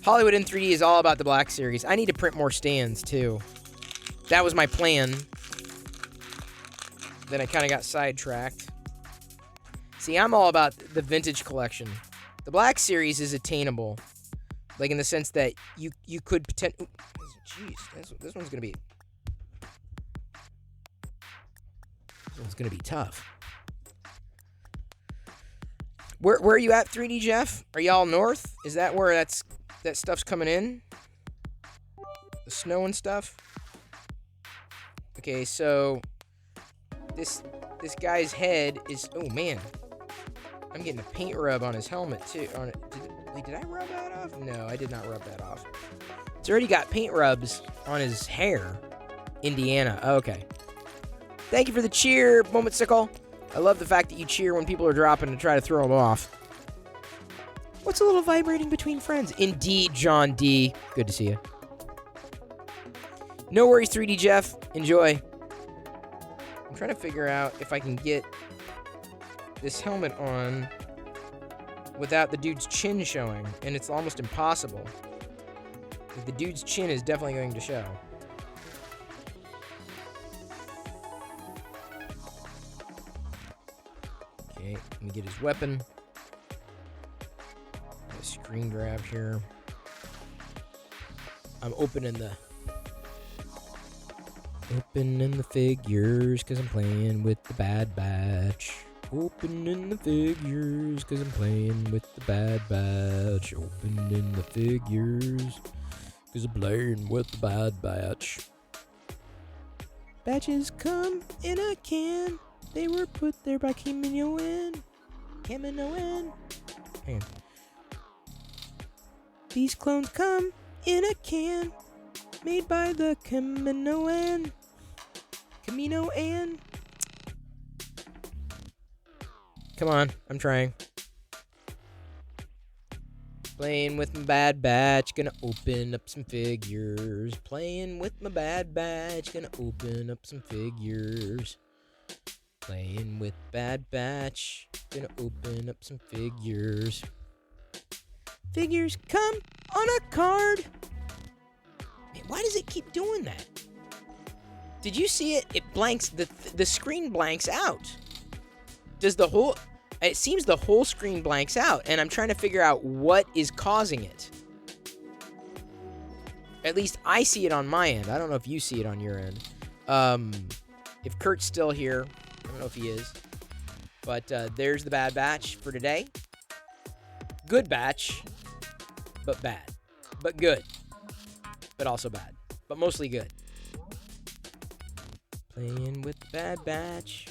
Hollywood in 3D is all about the Black Series. I need to print more stands, too. That was my plan. Then I kind of got sidetracked. See, I'm all about the vintage collection. The Black Series is attainable. Like, in the sense that you could potentially... Jeez, this one's going to be... This one's going to be tough. Where are you at, 3D Jeff? Are y'all north? Is that where that stuff's coming in? The snow and stuff? Okay, so this guy's head is... Oh, man. I'm getting a paint rub on his helmet, too. Did I rub that off? No, I did not rub that off. It's already got paint rubs on his hair. Indiana. Okay. Thank you for the cheer, Moment Sickle. I love the fact that you cheer when people are dropping to try to throw them off. What's a little vibrating between friends? Indeed, John D. Good to see you. No worries, 3D Jeff. Enjoy. I'm trying to figure out if I can get this helmet on without the dude's chin showing, and it's almost impossible. The dude's chin is definitely going to show. Okay, let me get his weapon. A screen grab here. I'm opening the figures because I'm playing with the Bad Batch. Opening the figures because I'm playing with the Bad Batch. Opening the figures because I'm playing with the Bad Batch. Batches come in a can. They were put there by Kaminoan. Hang on. These clones come in a can. Made by the Kaminoan. Come on, I'm trying. Playing with my Bad Batch, gonna open up some figures. Playing with my Bad Batch, gonna open up some figures. Playing with Bad Batch, gonna open up some figures. Figures come on a card. Man, why does it keep doing that? Did you see it? It blanks, the screen blanks out. It seems the whole screen blanks out, and I'm trying to figure out what is causing it. At least I see it on my end. I don't know if you see it on your end. If Kurt's still here, I don't know if he is. But there's the Bad Batch for today. Good batch, but bad. But good. But also bad. But mostly good. Playing with the Bad Batch.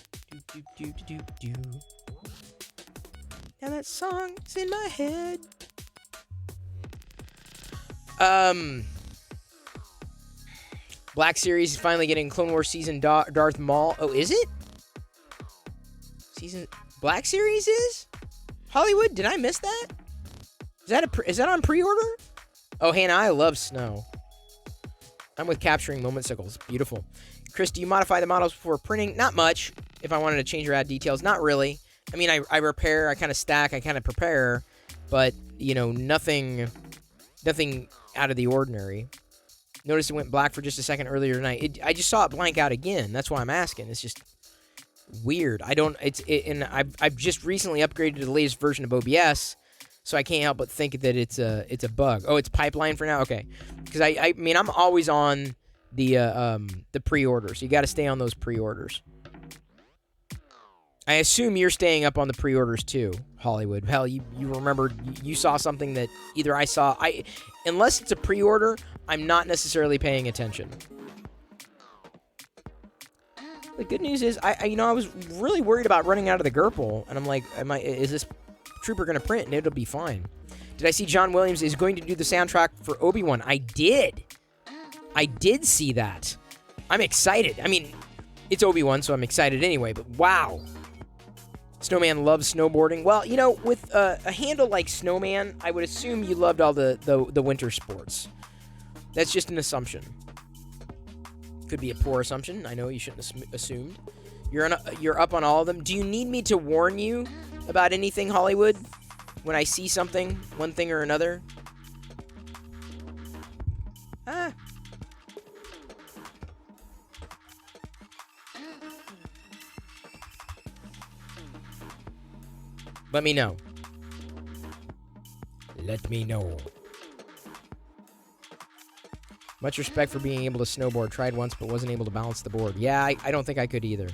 Now that song is in my head. Black Series is finally getting Clone Wars season Darth Maul. Oh, is it? Season Black Series is? Hollywood? Did I miss that? Is that on pre-order? Oh, Hannah, I love snow. I'm with capturing momentsicles. Beautiful. Chris, do you modify the models before printing? Not much. If I wanted to change or add details, not really. I mean, I repair, I kind of stack, I kind of prepare, but you know, nothing out of the ordinary. Notice it went black for just a second earlier tonight. I just saw it blank out again. That's why I'm asking. It's just weird. And I've just recently upgraded to the latest version of OBS, so I can't help but think that it's a bug. Oh, it's pipeline for now. Okay, because I mean I'm always on the pre-orders. You got to stay on those pre-orders. I assume you're staying up on the pre-orders too, Hollywood. Hell, you remember you saw something that either I saw. Unless it's a pre-order, I'm not necessarily paying attention. The good news is, I was really worried about running out of the Gerpel, and I'm like, is this trooper gonna print? And it'll be fine. Did I see John Williams is going to do the soundtrack for Obi-Wan? I did see that. I'm excited. I mean, it's Obi-Wan, so I'm excited anyway. But wow. Snowman loves snowboarding. Well, you know, with a handle like Snowman, I would assume you loved all the winter sports. That's just an assumption. Could be a poor assumption. I know you shouldn't have assumed. You're up on all of them. Do you need me to warn you about anything, Hollywood? When I see something, one thing or another? Let me know. Let me know. Much respect for being able to snowboard. Tried once, but wasn't able to balance the board. Yeah, I don't think I could either.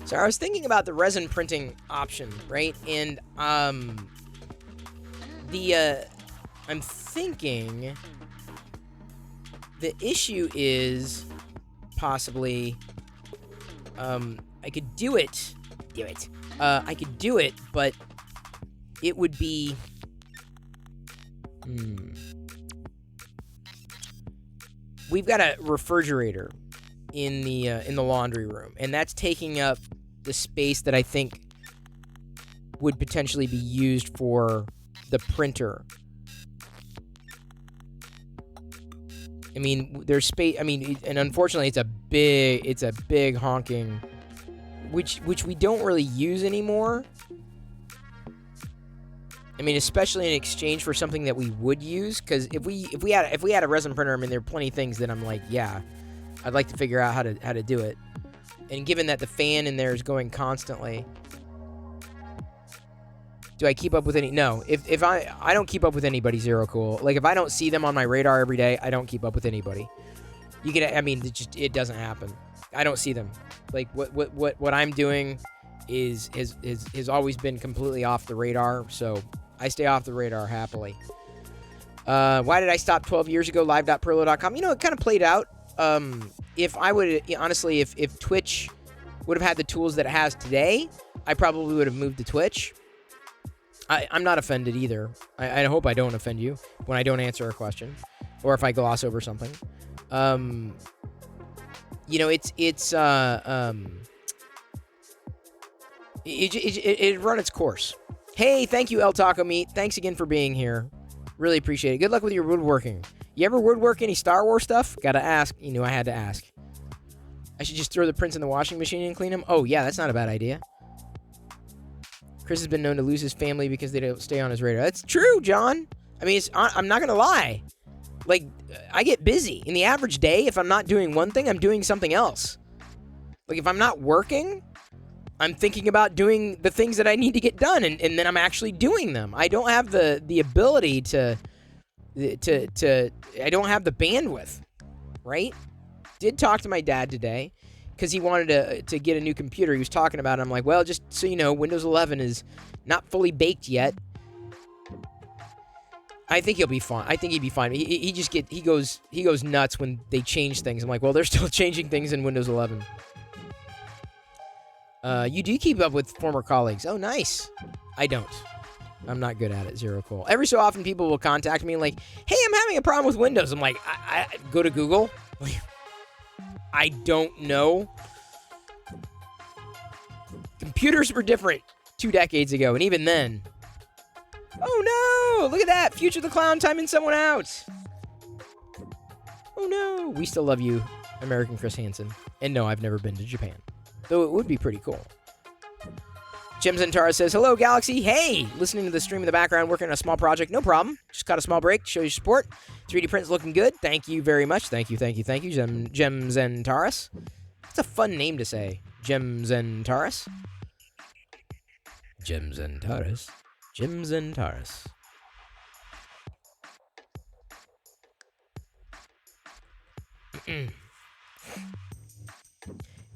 So I was thinking about the resin printing option, right? And I'm thinking the issue is possibly I could do it. I could do it, but it would be we've got a refrigerator in the laundry room, and that's taking up the space that I think would potentially be used for the printer. I mean, there's space. I mean, and unfortunately, it's a big honking, which we don't really use anymore. I mean, especially in exchange for something that we would use, because if we had a resin printer, I mean, there are plenty of things that I'm like, yeah, I'd like to figure out how to do it. And given that the fan in there is going constantly, do I keep up with any? No. If I don't keep up with anybody, Zero Cool. Like, if I don't see them on my radar every day, I don't keep up with anybody. I mean, it doesn't happen. I don't see them. Like, what I'm doing has always been completely off the radar, so I stay off the radar happily. Why did I stop 12 years ago? Live.perlo.com. You know, it kind of played out. If I would, honestly, if Twitch would have had the tools that it has today, I probably would have moved to Twitch. I'm not offended either. I hope I don't offend you when I don't answer a question, or if I gloss over something. You know, it run its course. Hey, thank you, El Taco Meat. Thanks again for being here. Really appreciate it. Good luck with your woodworking. You ever woodwork any Star Wars stuff? Gotta ask. You know, I had to ask. I should just throw the prints in the washing machine and clean them? Oh, yeah, that's not a bad idea. Chris has been known to lose his family because they don't stay on his radar. That's true, John. I mean, I'm not gonna lie. Like, I get busy. In the average day, if I'm not doing one thing, I'm doing something else. Like, if I'm not working, I'm thinking about doing the things that I need to get done, and then I'm actually doing them. I don't have the ability to I don't have the bandwidth, right? Did talk to my dad today because he wanted to get a new computer. He was talking about it. I'm like, well, just so you know, Windows 11 is not fully baked yet. I think he'll be fine. I think he'd be fine. He goes nuts when they change things. I'm like, well, they're still changing things in Windows 11. You do keep up with former colleagues. Oh, nice. I don't. I'm not good at it. Zero cool. Every so often, people will contact me like, hey, I'm having a problem with Windows. I'm like, I go to Google. I don't know. Computers were different 2 decades ago, and even then. Oh, no. Look at that. Future the Clown timing someone out. Oh, no. We still love you, American Chris Hansen. And no, I've never been to Japan. Though it would be pretty cool. Jim Zentara says, hello, Galaxy. Hey, listening to the stream in the background, working on a small project. No problem. Just got a small break. Show your support. 3D print's looking good. Thank you very much. Thank you, Jim Zentaris. That's a fun name to say. Jim Zentaris. Jim Zentaris. Jim Zentaris.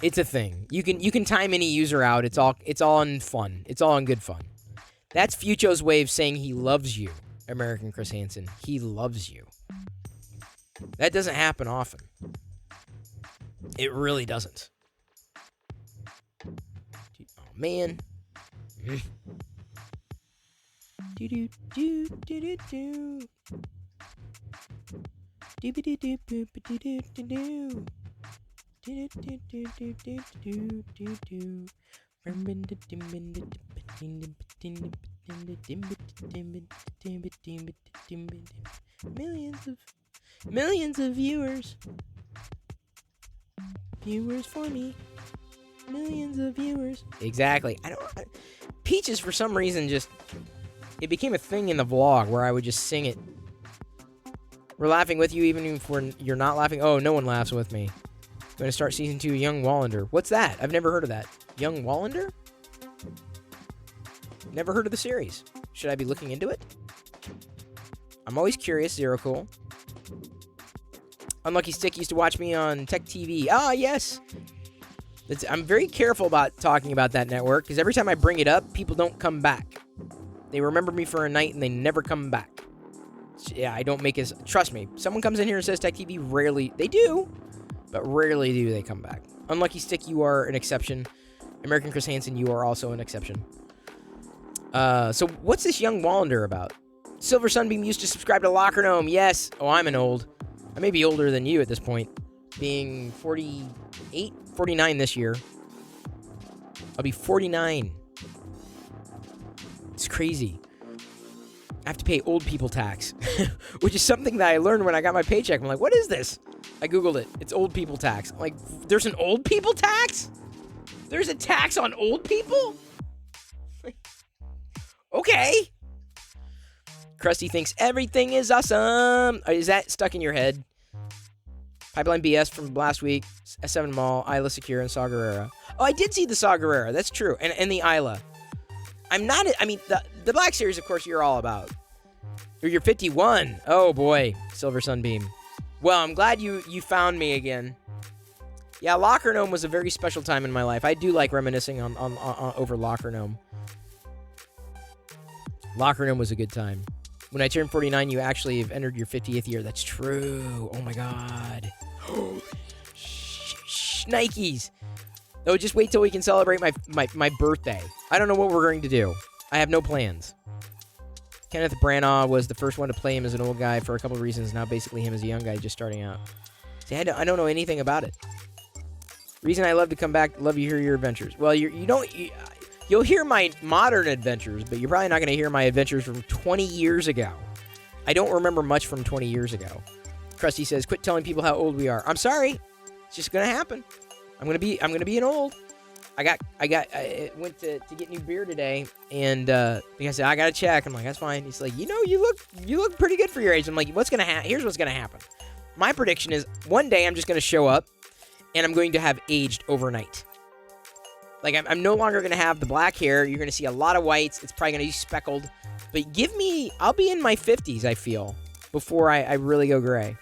It's a thing. You can time any user out. It's all in fun. It's all in good fun. That's Fucho's way of saying he loves you, American Chris Hansen. He loves you. That doesn't happen often. It really doesn't. Oh man. Do do do do do do. Do do do do do do do do. Millions of viewers for me. Millions of viewers. Exactly. Peaches for some reason it became a thing in the vlog where I would just sing it. We're laughing with you even if you're not laughing. Oh, no one laughs with me. Going to start season 2, Young Wallander. What's that? I've never heard of that. Young Wallander? Never heard of the series. Should I be looking into it? I'm always curious. Zero cool. Unlucky Stick used to watch me on Tech TV. Ah, yes. I'm very careful about talking about that network because every time I bring it up, people don't come back. They remember me for a night and they never come back. So, yeah, I don't make it. Trust me. Someone comes in here and says Tech TV. Rarely. They do. But rarely do they come back. Unlucky Stick, you are an exception. American Chris Hansen, you are also an exception. So what's this Young Wallander about? Silver Sunbeam used to subscribe to Locker Gnome. Yes. Oh, I'm an old. I may be older than you at this point. Being 48, 49 this year. I'll be 49. It's crazy. I have to pay old people tax. Which is something that I learned when I got my paycheck. I'm like, what is this? I googled it. It's old people tax. I'm like, there's an old people tax? There's a tax on old people? Okay. Krusty thinks everything is awesome. Is that stuck in your head? Pipeline BS from last week. S7 Mall, Isla Secure, and Saw Gerrera. Oh, I did see the Saw Gerrera. That's true. And the Isla. The Black Series, of course, you're all about. Or you're 51. Oh, boy. Silver Sunbeam. Well, I'm glad you found me again. Yeah, Locker Gnome was a very special time in my life. I do like reminiscing on over Locker Gnome. Locker Gnome was a good time. When I turned 49, you actually have entered your 50th year. That's true. Oh, my God. Nikes. Oh, just wait till we can celebrate my birthday. I don't know what we're going to do. I have no plans. Kenneth Branagh was the first one to play him as an old guy for a couple of reasons. Now basically him as a young guy just starting out. See, I don't know anything about it. Reason I love to come back, love to hear your adventures. Well, you'll hear my modern adventures, but you're probably not going to hear my adventures from 20 years ago. I don't remember much from 20 years ago. Krusty says, quit telling people how old we are. I'm sorry. It's just going to happen. I'm going to be an old. I went to get new beer today, and the guy said, I got to check. I'm like, that's fine. He's like, you look pretty good for your age. I'm like, here's what's going to happen. My prediction is one day I'm just going to show up, and I'm going to have aged overnight. Like, I'm no longer going to have the black hair. You're going to see a lot of whites. It's probably going to be speckled. But I'll be in my 50s, I feel, before I really go gray.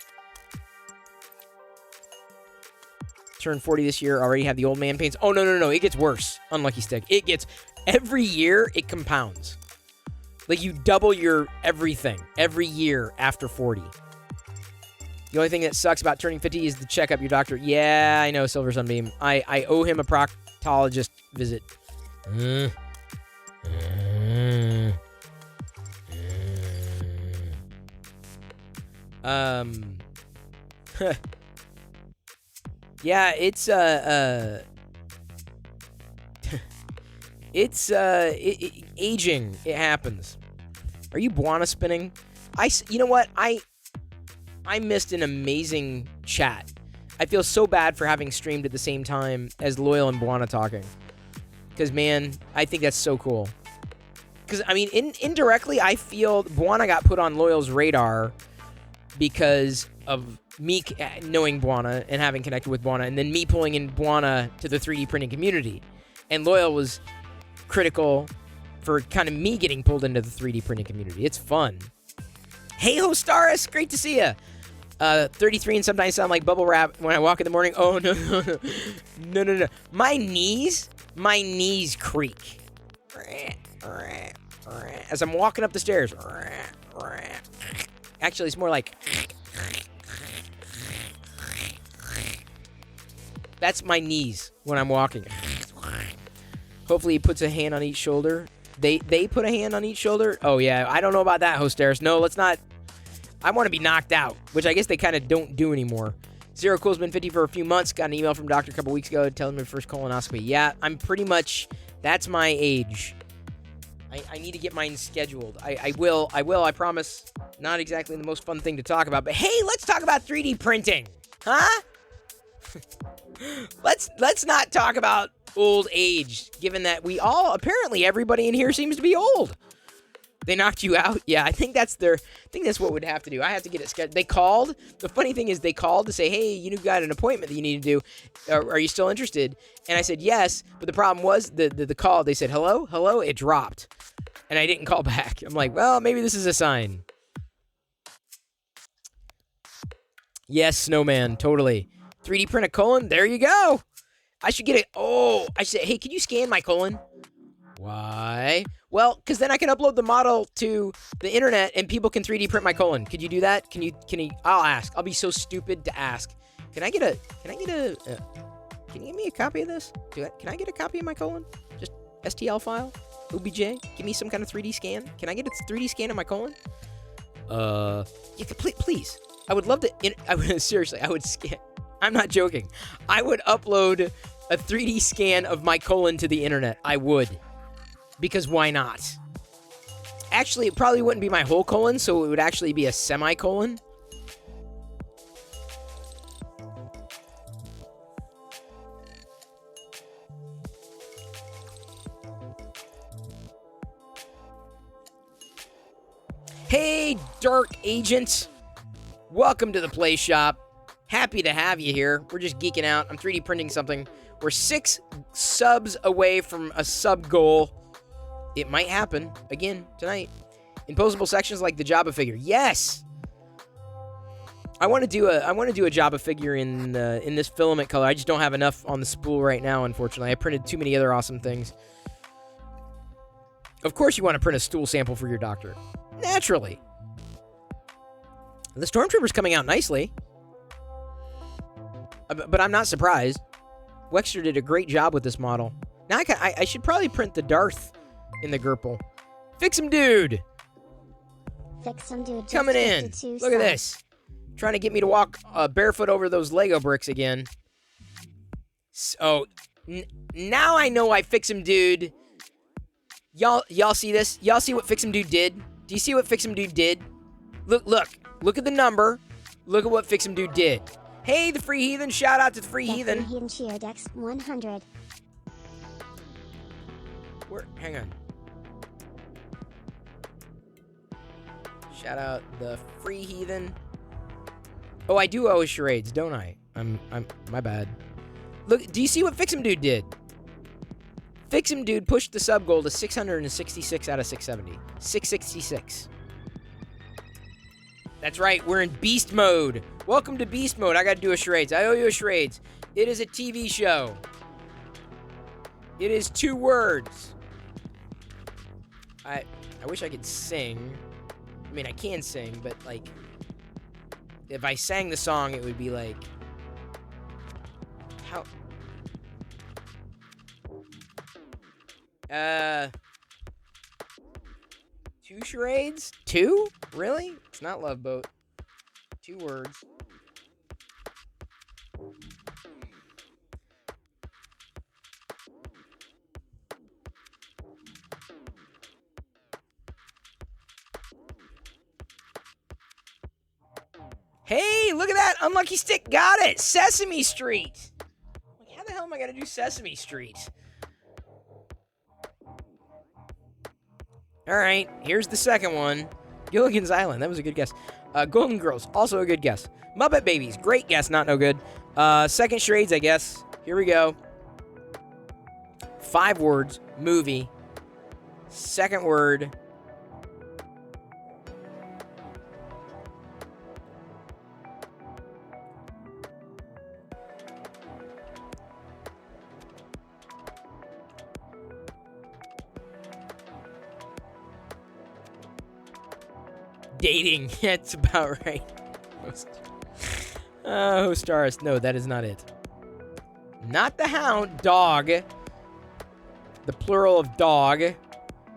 Turned 40 this year, already have the old man pains. Oh, no. It gets worse. Unlucky Stick. Every year, it compounds. Like, you double your everything every year after 40. The only thing that sucks about turning 50 is to check up your doctor. Yeah, I know, Silver Sunbeam. I owe him a proctologist visit. Yeah, it's aging. It happens. Are you Buana spinning? You know what? I missed an amazing chat. I feel so bad for having streamed at the same time as Loyal and Buana talking. Because, man, I think that's so cool. Because, I mean, indirectly, I feel Buana got put on Loyal's radar because of me knowing Buana and having connected with Buana, and then me pulling in Buana to the 3D printing community. And Loyal was critical for kind of me getting pulled into the 3D printing community. It's fun. Hey, Hostaris, great to see you. 33 and sometimes sound like bubble wrap when I walk in the morning. Oh, no. No. My knees creak. As I'm walking up the stairs. Actually, it's more like... That's my knees when I'm walking. Hopefully he puts a hand on each shoulder. They put a hand on each shoulder? Oh, yeah. I don't know about that, Hostaris. No, let's not... I want to be knocked out, which I guess they kind of don't do anymore. Zero Cool's been 50 for a few months. Got an email from doctor a couple weeks ago telling me first colonoscopy. Yeah, I'm pretty much... That's my age. I need to get mine scheduled. I will, I promise. Not exactly the most fun thing to talk about, but hey, let's talk about 3D printing. Huh? Let's not talk about old age, given that we all, apparently everybody in here seems to be old. They knocked you out? Yeah, I think that's what would have to do. I have to get it scheduled. They called. The funny thing is they called to say, hey, you got an appointment that you need to do. Are you still interested? And I said, yes. But the problem was the call. They said, hello. It dropped. And I didn't call back. I'm like, well, maybe this is a sign. Yes, Snowman. Totally. 3D print a colon. There you go. I should get it. Oh, I said, hey, can you scan my colon? Why? Well, because then I can upload the model to the internet and people can 3D print my colon. Could you do that? Can you, I'll ask. I'll be so stupid to ask. Can you give me a copy of this? Can I get a copy of my colon? Just STL file? OBJ? Give me some kind of 3D scan? Can I get a 3D scan of my colon? You can, please. I would love to, seriously, I would scan. I'm not joking. I would upload a 3D scan of my colon to the internet. I would. Because why not? Actually, it probably wouldn't be my whole colon, so it would actually be a semicolon. Hey, Dark Agent. Welcome to the Play Shop. Happy to have you here. We're just geeking out. I'm 3D printing something. We're 6 subs away from a sub goal. It might happen again tonight. Imposable sections like the Jabba figure. Yes. I want to do a Jabba figure in this filament color. I just don't have enough on the spool right now, unfortunately. I printed too many other awesome things. Of course you want to print a stool sample for your doctor. Naturally. The Stormtrooper's coming out nicely. But I'm not surprised. Wexter did a great job with this model. Now I should probably print the Darth in the Gurple. Fix him, dude. Fix him, dude. Coming in. Look at this. Trying to get me to walk barefoot over those Lego bricks again. So now I know why Fix him, dude. Y'all see this? Y'all see what Fix him, dude did? Do you see what Fix him, dude did? Look at the number. Look at what Fix him, dude did. Hey, the Free Heathen. Shout out to the Free Heathen. Free Heathen cheer Dex 100. Hang on. Shout out the Free Heathen. Oh, I do owe charades, don't I? I'm my bad. Look, do you see what Fix him, dude did? Fix him, dude pushed the sub goal to 666 out of 670. 666. That's right, we're in beast mode. Welcome to beast mode. I gotta do a charades. I owe you a charades. It is a TV show. It is 2 words. I wish I could sing. I mean, I can sing, but, like, if I sang the song, it would be, like, how... 2 charades? 2? Really? It's not Love Boat. 2 words. Hey, look at that! Unlucky Stick got it! Sesame Street! Like, how the hell am I gonna do Sesame Street? Alright, here's the second one. Gilligan's Island, that was a good guess. Golden Girls, also a good guess. Muppet Babies, great guess, not no good. Second charades, I guess. Here we go. 5 words, movie. Second word. Dating. That's about right. Stars. No, that is not it. Not the hound. Dog. The plural of dog.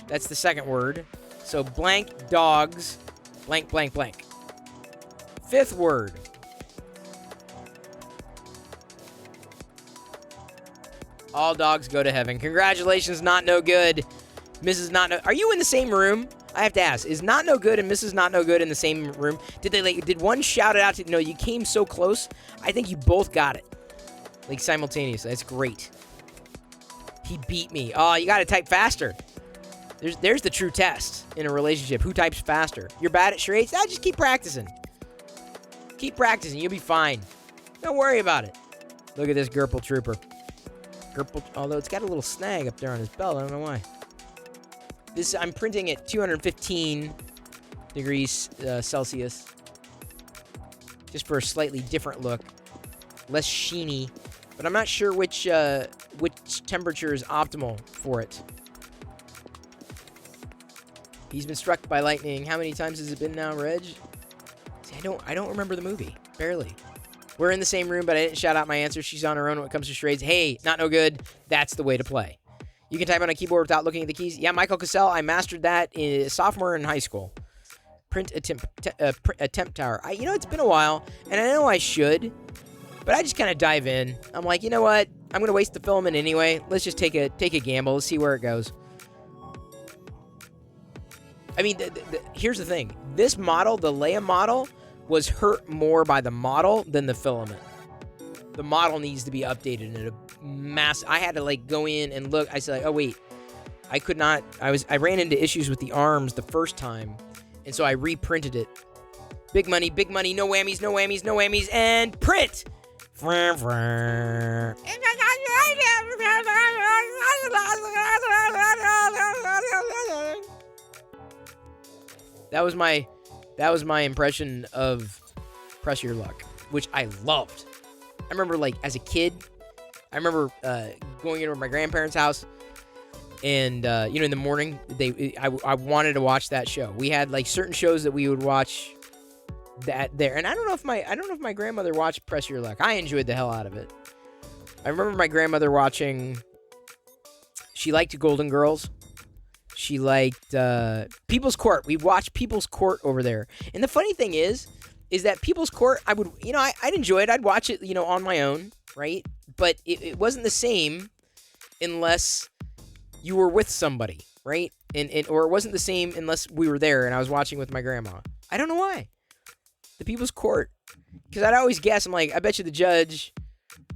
That's the second word. So blank dogs. Blank, blank, blank. 5th word. All dogs go to heaven. Congratulations, Not No Good. Mrs. Not No... Are you in the same room? I have to ask, is Not No Good and Mrs. Not No Good in the same room? Did one shout it out to, you came so close? I think you both got it. Like, simultaneously. That's great. He beat me. Oh, you gotta type faster. There's the true test in a relationship. Who types faster? You're bad at charades? Just keep practicing. Keep practicing, you'll be fine. Don't worry about it. Look at this Gerpel Trooper. Although it's got a little snag up there on his belt, I don't know why. I'm printing at 215 degrees Celsius. Just for a slightly different look. Less sheeny. But I'm not sure which temperature is optimal for it. He's been struck by lightning. How many times has it been now, Reg? See, I don't remember the movie. Barely. We're in the same room, but I didn't shout out my answer. She's on her own when it comes to charades. Hey, Not No Good. That's the way to play. You can type on a keyboard without looking at the keys. Yeah, Michael Cassell, I mastered that in sophomore in high school. Print attempt tower. It's been a while, and I know I should, but I just kind of dive in. I'm like, you know what? I'm going to waste the filament anyway. Let's just take a gamble. Let's see where it goes. I mean, here's the thing. This model, the Leia model, was hurt more by the model than the filament. The model needs to be updated in a I had to go in and look. I said, oh wait, I could not. I ran into issues with the arms the first time, and so I reprinted it. Big money, no whammies, no whammies, no whammies, and print. That was my impression of Press Your Luck, which I loved. I remember, as a kid, going into my grandparents' house, and in the morning, I wanted to watch that show. We had certain shows that we would watch that there, and I don't know if my grandmother watched Press Your Luck. I enjoyed the hell out of it. I remember my grandmother watching. She liked Golden Girls. She liked People's Court. We watched People's Court over there, and the funny thing is that People's Court, I would, I'd enjoy it. I'd watch it, on my own, right? But it wasn't the same unless you were with somebody, right? Or it wasn't the same unless we were there and I was watching with my grandma. I don't know why. The People's Court. Because I'd always guess, I'm like, I bet you the judge,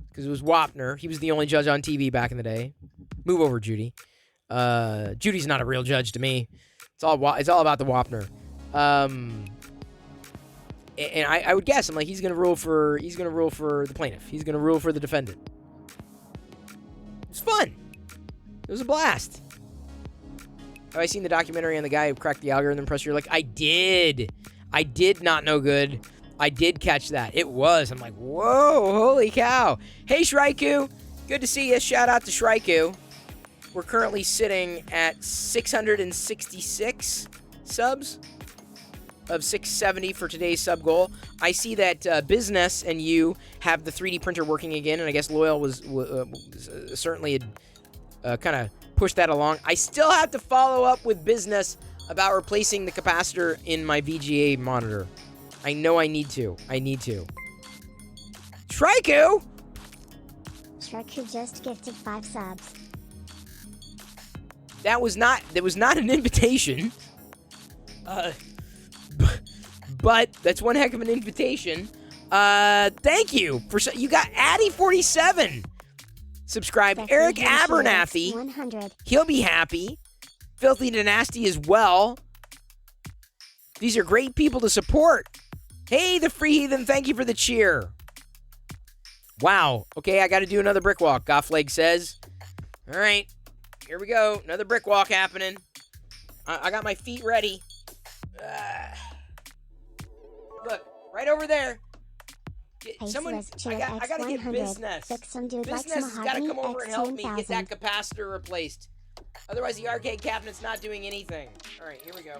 because it was Wapner. He was the only judge on TV back in the day. Move over, Judy. Judy's not a real judge to me. It's all about the Wapner. And I would guess, I'm like, he's gonna rule for the plaintiff. He's gonna rule for the defendant. It's fun. It was a blast. Have I seen the documentary on the guy who cracked the algorithm? Press Your Luck? I did. Not No Good. I did catch that. It was. I'm like, whoa, holy cow. Hey, Shraiku. Good to see you. Shout out to Shraiku. We're currently sitting at 666 subs of 670 for today's sub goal. I see that Business and you have the 3D printer working again, and I guess Loyal was certainly kind of push that along. I still have to follow up with business about replacing the capacitor in my VGA monitor. I know I need to. Shraiku! Shraiku just gifted 5 subs. That was not an invitation. But that's one heck of an invitation. Thank you you got Addy47 subscribed. Eric Abernathy, 100. he'll be happy. Filthy to Nasty as well. These are great people to support. Hey, the Free Heathen, thank you for the cheer. Wow. Okay, I got to do another brick walk, Goffleg says. All right, here we go. Another brick walk happening. I got my feet ready. Look, right over there. Someone, I gotta get business. Business has gotta come over and help me get that capacitor replaced. Otherwise, the arcade cabinet's not doing anything. All right, here we go.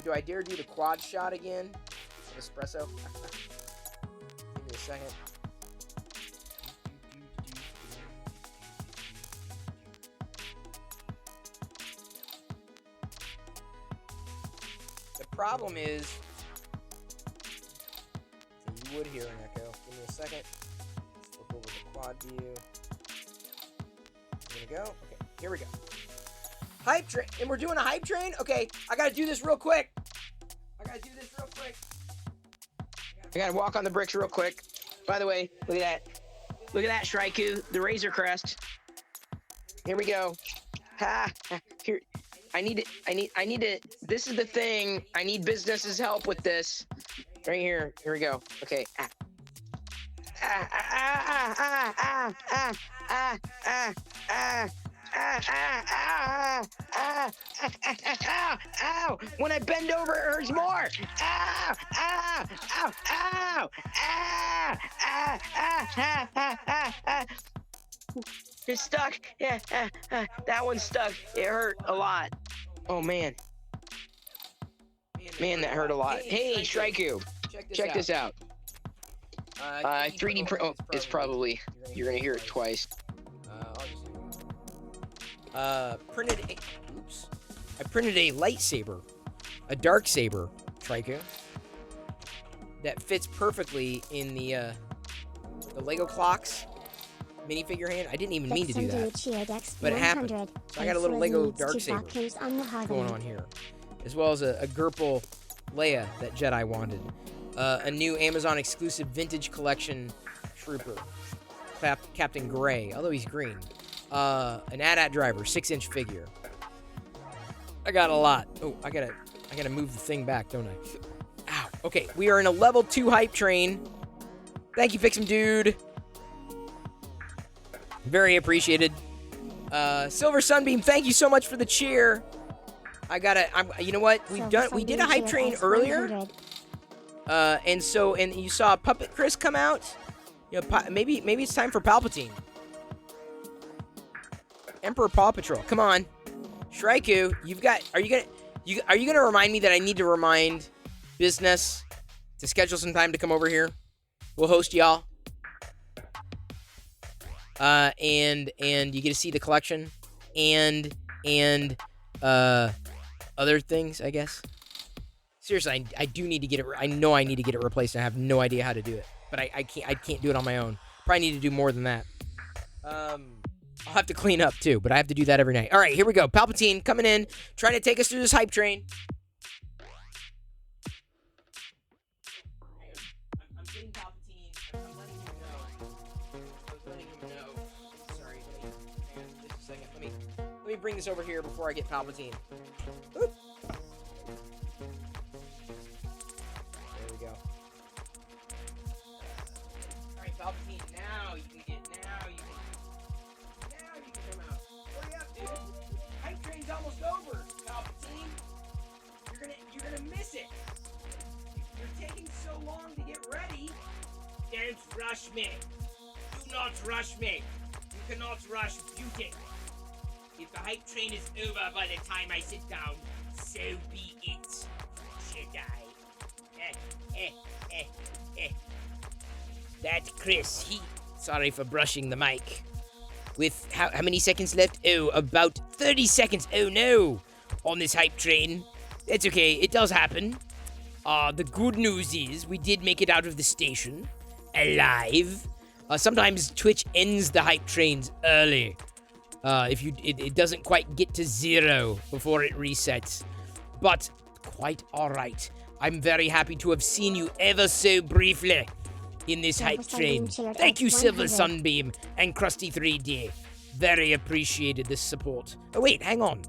Do I dare do the quad shot again? Espresso. Give me a second. The problem is, you would hear an echo. Give me a second. Let's flip over the quad view. Here we go. Okay, here we go. Hype train, and we're doing a hype train? Okay, I gotta do this real quick. I gotta walk on the bricks real quick. By the way, look at that. Look at that, Shraiku, the Razor Crest. Here we go. Here, I need it. This is the thing. I need business's help with this. Right here. Here we go. Okay. Ow! When I bend over, it hurts more. Ow! Ow! Ow! Ow! Ow! It's stuck. Yeah, that one's stuck. It hurt a lot. Oh man. Man, that hurt a lot. Hey, Shraiku, check this out. 3D print. Oh, it's probably. You're gonna hear it twice. I printed a lightsaber, a dark saber, Shraiku, that fits perfectly in the Lego Clocks minifigure hand. I didn't even mean to do that, but it happened. So I got a little Lego dark saber going on here, as well as a Gerpel Leia that Jedi wanted, a new Amazon exclusive vintage collection trooper, Captain Gray, although he's green. An AT-AT driver, 6-inch figure. I got a lot. Oh, I gotta move the thing back, don't I? Ow. Okay, we are in a level 2 hype train. Thank you, Fix'em Dude. Very appreciated. Silver Sunbeam, thank you so much for the cheer. You know what? We did a hype train earlier. And you saw Puppet Chris come out. You know, maybe it's time for Palpatine. Emperor Paw Patrol, come on, Shraiku, are you gonna remind me that I need to remind business to schedule some time to come over here? We'll host y'all, and you get to see the collection and other things, I guess. Seriously, I do need to get it. I know I need to get it replaced. I have no idea how to do it, but I can't do it on my own. Probably need to do more than that. I'll have to clean up, too, but I have to do that every night. All right, here we go. Palpatine coming in, trying to take us through this hype train. I'm getting Palpatine. I'm letting him know. Sorry, hang on just a second. Let me bring this over here before I get Palpatine. Oop. There we go. All right, Palpatine, now you can come out. Hurry up, dude. Hype train's almost over, Palpatine. You're gonna miss it. You're taking so long to get ready. Don't rush me. Do not rush me. You cannot rush beauty. It the hype train is over by the time I sit down. So be it, Jedi. That Chris, sorry for brushing the mic. With how many seconds left? Oh, about 30 seconds. Oh no! On this hype train. That's okay, it does happen. The good news is we did make it out of the station alive. Sometimes Twitch ends the hype trains early. If it doesn't quite get to 0 before it resets. But quite alright. I'm very happy to have seen you ever so briefly in this hype train. Thank you, Silver Sunbeam and Krusty 3D. Very appreciated this support. Oh wait, hang on.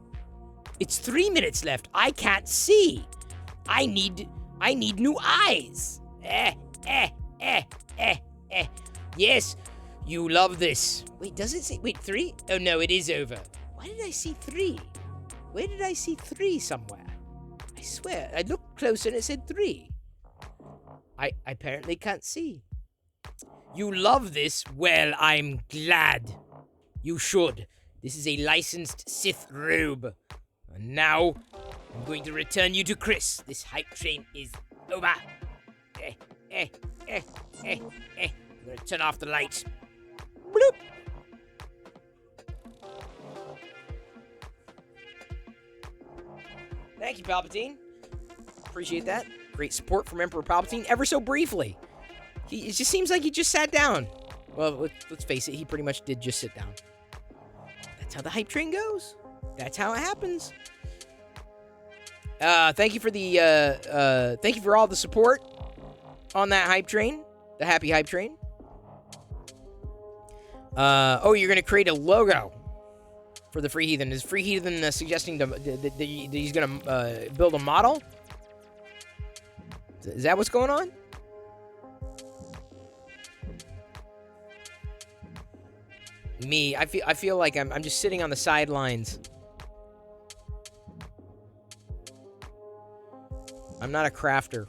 It's 3 minutes left. I can't see. I need new eyes. Yes, you love this. Wait, does it say, wait, 3? Oh no, it is over. Why did I see 3? Where did I see 3 somewhere? I swear, I looked closer and it said 3. I apparently can't see. You love this? Well, I'm glad. You should. This is a licensed Sith robe. And now, I'm going to return you to Chris. This hype train is over. I'm going to turn off the light. Bloop. Thank you, Palpatine. Appreciate that. Great support from Emperor Palpatine, ever so briefly. It just seems like he just sat down. Well, let's face it, he pretty much did just sit down. That's how the hype train goes. That's how it happens. Thank you for the, thank you for all the support on that hype train. The happy hype train. Oh, you're gonna create a logo for the Free Heathen. Is Free Heathen suggesting that he's gonna build a model? Is that what's going on? Me, I feel like I'm just sitting on the sidelines. I'm not a crafter.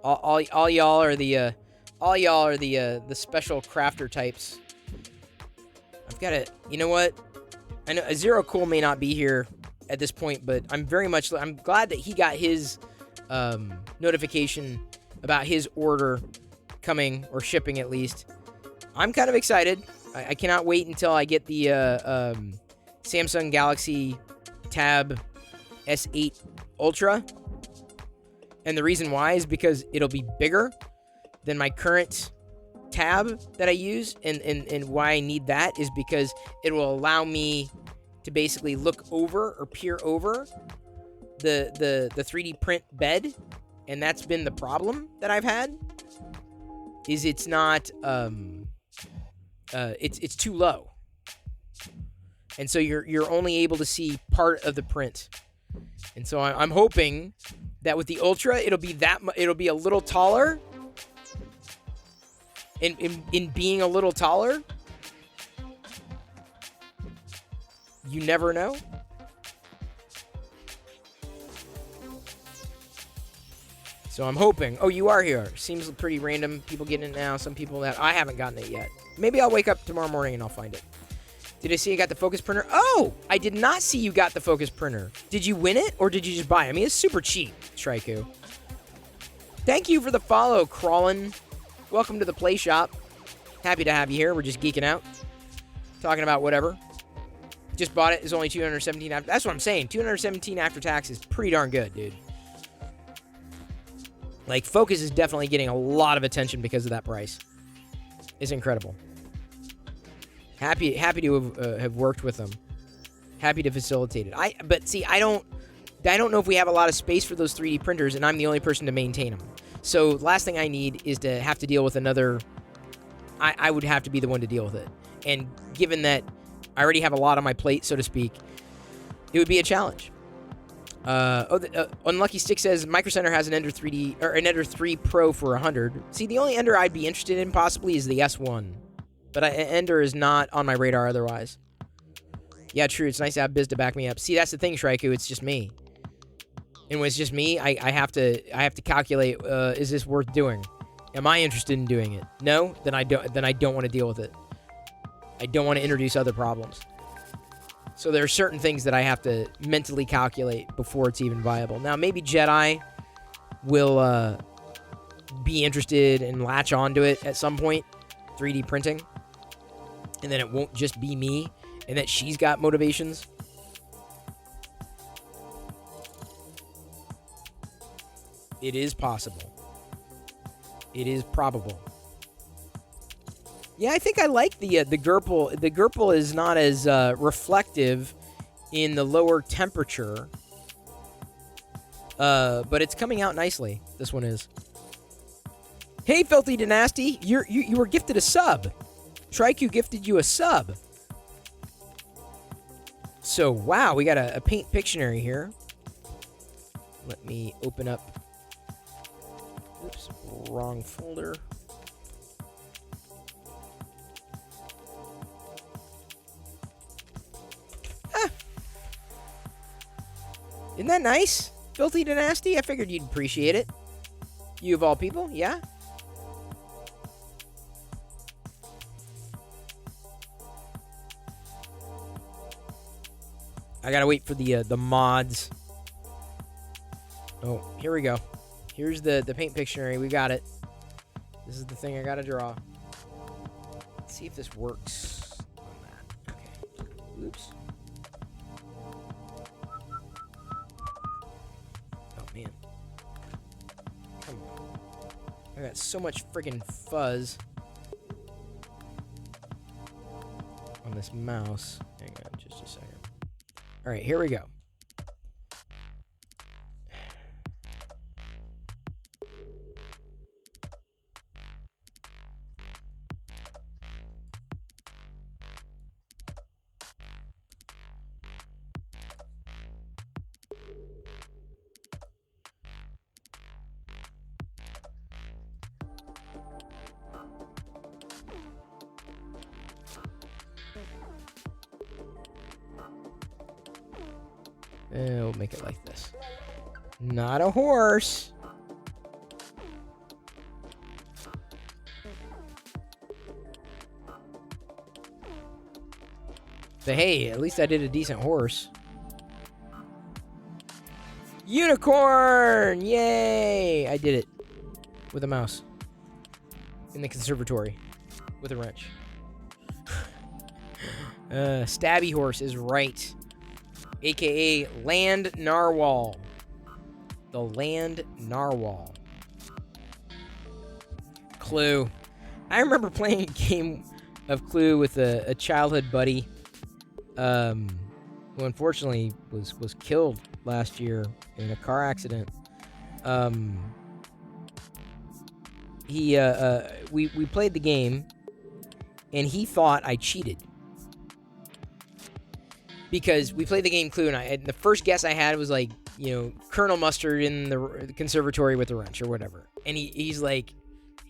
All y'all are the special crafter types. I've got to, you know what? I know Zero Cool may not be here at this point, but I'm glad that he got his notification about his order coming, or shipping at least. I'm kind of excited. I cannot wait until I get the Samsung Galaxy Tab S8 Ultra. And the reason why is because it'll be bigger than my current tab that I use. And why I need that is because it will allow me to basically look over or peer over the 3D print bed. And that's been the problem that I've had. Is it's not it's too low. And so you're only able to see part of the print. And so I'm hoping that with the Ultra, it'll be a little taller. In being a little taller, you never know. So I'm hoping. Oh, you are here. Seems pretty random. People getting it now. Some people that I haven't gotten it yet. Maybe I'll wake up tomorrow morning and I'll find it. Did I see you got the focus printer? Oh, I did not see you got the focus printer. Did you win it or did you just buy it? I mean, it's super cheap, Shraiku. Thank you for the follow, Crawlin. Welcome to the play shop. Happy to have you here. We're just geeking out. Talking about whatever. Just bought it. It's only $217 after. That's what I'm saying. $217 after tax is pretty darn good, dude. Like, Focus is definitely getting a lot of attention because of that price. It's incredible. Happy to have worked with them. Happy to facilitate it. But see, I don't know if we have a lot of space for those 3D printers, and I'm the only person to maintain them. So last thing I need is to have to deal with another. I would have to be the one to deal with it. And given that I already have a lot on my plate, so to speak, it would be a challenge. Unlucky Stick says Micro Center has an Ender 3D or an Ender 3 Pro for 100. See, the only Ender I'd be interested in possibly is the S1, but Ender is not on my radar otherwise. Yeah, true. It's nice to have Biz to back me up. See, that's the thing, Shraiku. It's just me, and when it's just me, I have to calculate. Is this worth doing? Am I interested in doing it? No, then I don't want to deal with it. I don't want to introduce other problems. So there are certain things that I have to mentally calculate before it's even viable. Now, maybe Jedi will be interested and latch onto it at some point, 3D printing, and then it won't just be me, and that she's got motivations. It is possible. It is probable. Yeah, I think I like the Gerpel. The Gerpel is not as reflective in the lower temperature, but it's coming out nicely. This one is. Hey, Filthy Dynasty, you were gifted a sub. TriQ gifted you a sub. So wow, we got a paint Pictionary here. Let me open up. Oops, wrong folder. Isn't that nice? Filthy Dynasty? I figured you'd appreciate it. You of all people, yeah? I gotta wait for the mods. Oh, here we go. Here's the paint Pictionary. We got it. This is the thing I gotta draw. Let's see if this works on that. Okay. Oops. Oh, man. Come on. I got so much friggin' fuzz on this mouse. Hang on just a second. All right, here we go. We'll make it like this. Not a horse. But hey, at least I did a decent horse. Unicorn! Yay! I did it. With a mouse. In the conservatory. With a wrench. Stabby horse is right. AKA Land Narwhal. The Land Narwhal. Clue. I remember playing a game of Clue with a childhood buddy who unfortunately was killed last year in a car accident. We played the game and he thought I cheated. Because we played the game Clue, and the first guess I had was like, Colonel Mustard in the conservatory with the wrench or whatever. And he's like,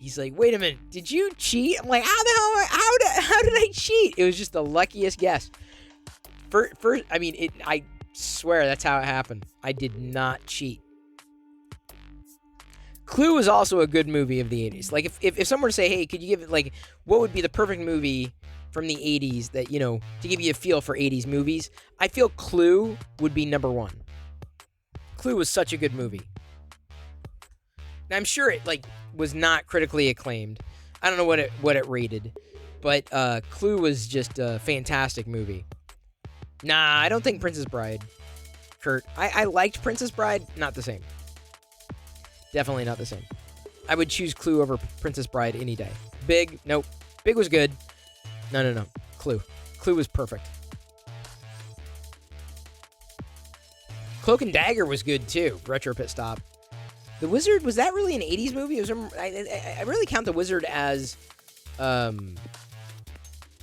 wait a minute, did you cheat? I'm like, how did I cheat? It was just the luckiest guess. First, I swear that's how it happened. I did not cheat. Clue was also a good movie of the 80s. Like, if someone were to say, hey, could you give it, like, what would be the perfect movie from the 80s that, to give you a feel for 80s movies, I feel Clue would be number one. Clue was such a good movie. Now, I'm sure it, was not critically acclaimed. I don't know what it rated, but Clue was just a fantastic movie. Nah, I don't think Princess Bride, Kurt. I liked Princess Bride, not the same. Definitely not the same. I would choose Clue over Princess Bride any day. Big, nope. Big was good. No. Clue. Clue was perfect. Cloak and Dagger was good too. Retro Pit Stop. The Wizard, was that really an 80s movie? I really count The Wizard as,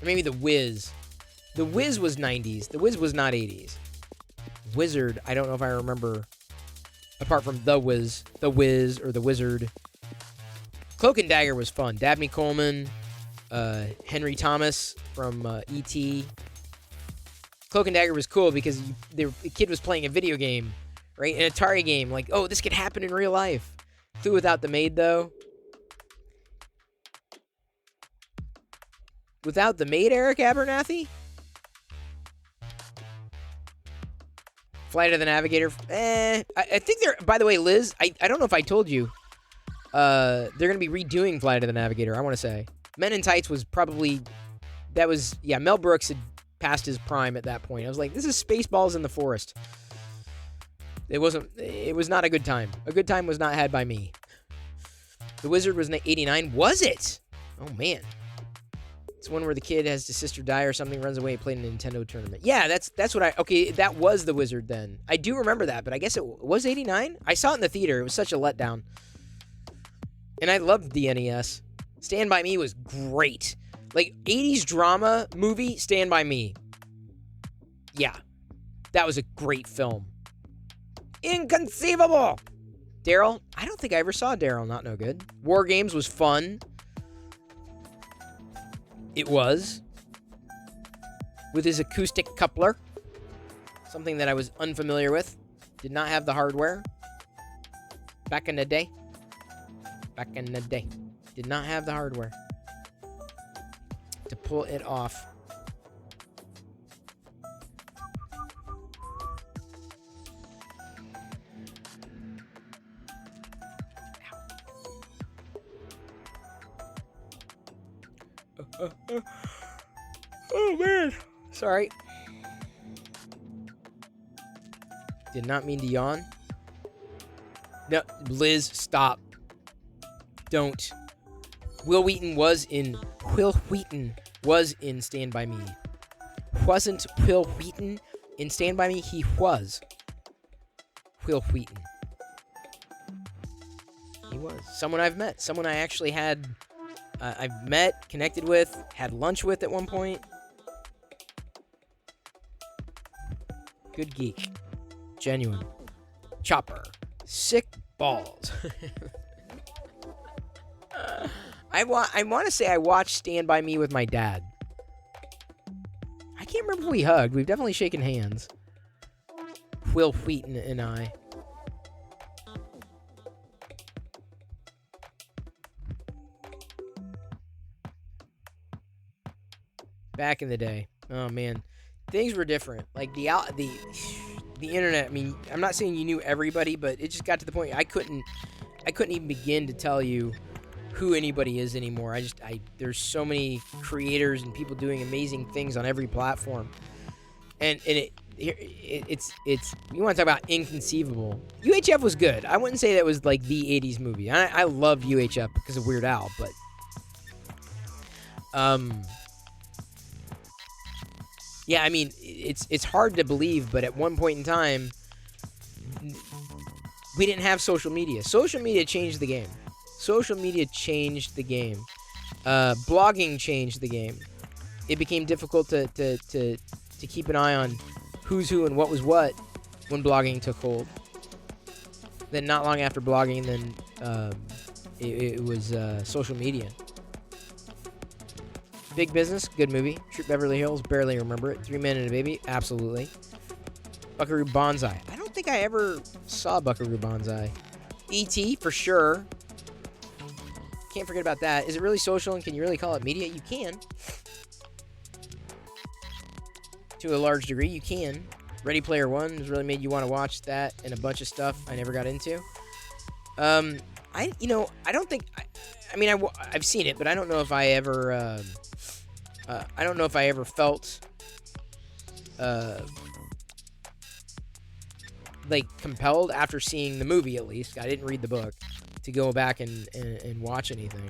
maybe The Wiz. The Wiz was 90s. The Wiz was not 80s. Wizard, I don't know if I remember, apart from The Wiz, or The Wizard. Cloak and Dagger was fun. Dabney Coleman, Henry Thomas from E.T. Cloak and Dagger was cool because the kid was playing a video game, right? An Atari game. Like, oh, this could happen in real life. Clue Without the Maid, though. Without the Maid, Eric Abernathy? Flight of the Navigator. I think they're. By the way, Liz, I don't know if I told you. They're gonna be redoing Flight of the Navigator. I want to say Men in Tights was probably. That was Mel Brooks had passed his prime at that point. I was like, this is Spaceballs in the Forest. It wasn't. It was not a good time. A good time was not had by me. The Wizard was in 89. Was it? Oh man. It's one where the kid has his sister die or something, runs away, played in a Nintendo tournament. Yeah, that's what I... Okay, that was The Wizard then. I do remember that, but I guess it was 89? I saw it in the theater. It was such a letdown. And I loved the NES. Stand By Me was great. Like, 80s drama movie, Stand By Me. Yeah. That was a great film. Inconceivable! Daryl? I don't think I ever saw Daryl. Not no good. War Games was fun. It was. With his acoustic coupler. Something that I was unfamiliar with. Did not have the hardware. Back in the day. Back in the day. Did not have the hardware. To pull it off. Oh man, sorry. Did not mean to yawn. No, Liz, stop. Don't. Will Wheaton was in Stand By Me. Wasn't Will Wheaton in Stand By Me? He was. Will Wheaton. He was. Someone I've met. Someone I actually had... I've met, connected with, had lunch with at one point. Good geek. Genuine. Chopper. Sick balls. I want to say I watched Stand By Me with my dad. I can't remember if we hugged. We've definitely shaken hands. Will Wheaton and I. Back in the day. Oh man. Things were different. Like the internet, I mean, I'm not saying you knew everybody, but it just got to the point I couldn't even begin to tell you who anybody is anymore. There's so many creators and people doing amazing things on every platform. And it's you want to talk about inconceivable. UHF was good. I wouldn't say that was like the 80s movie. I loved UHF because of Weird Al, but yeah, I mean, it's hard to believe, but at one point in time, we didn't have social media. Social media changed the game. Social media changed the game. Blogging changed the game. It became difficult to keep an eye on who's who and what was what when blogging took hold. Then not long after blogging, then it was social media. Big Business, good movie. Troop Beverly Hills, barely remember it. 3 Men and a Baby, absolutely. Buckaroo Banzai. I don't think I ever saw Buckaroo Banzai. E.T., for sure. Can't forget about that. Is it really social and can you really call it media? You can. To a large degree, you can. Ready Player One has really made you want to watch that and a bunch of stuff I never got into. I don't think... I've seen it, but I don't know if I ever... I don't know if I ever felt like compelled after seeing the movie. At least I didn't read the book to go back and watch anything.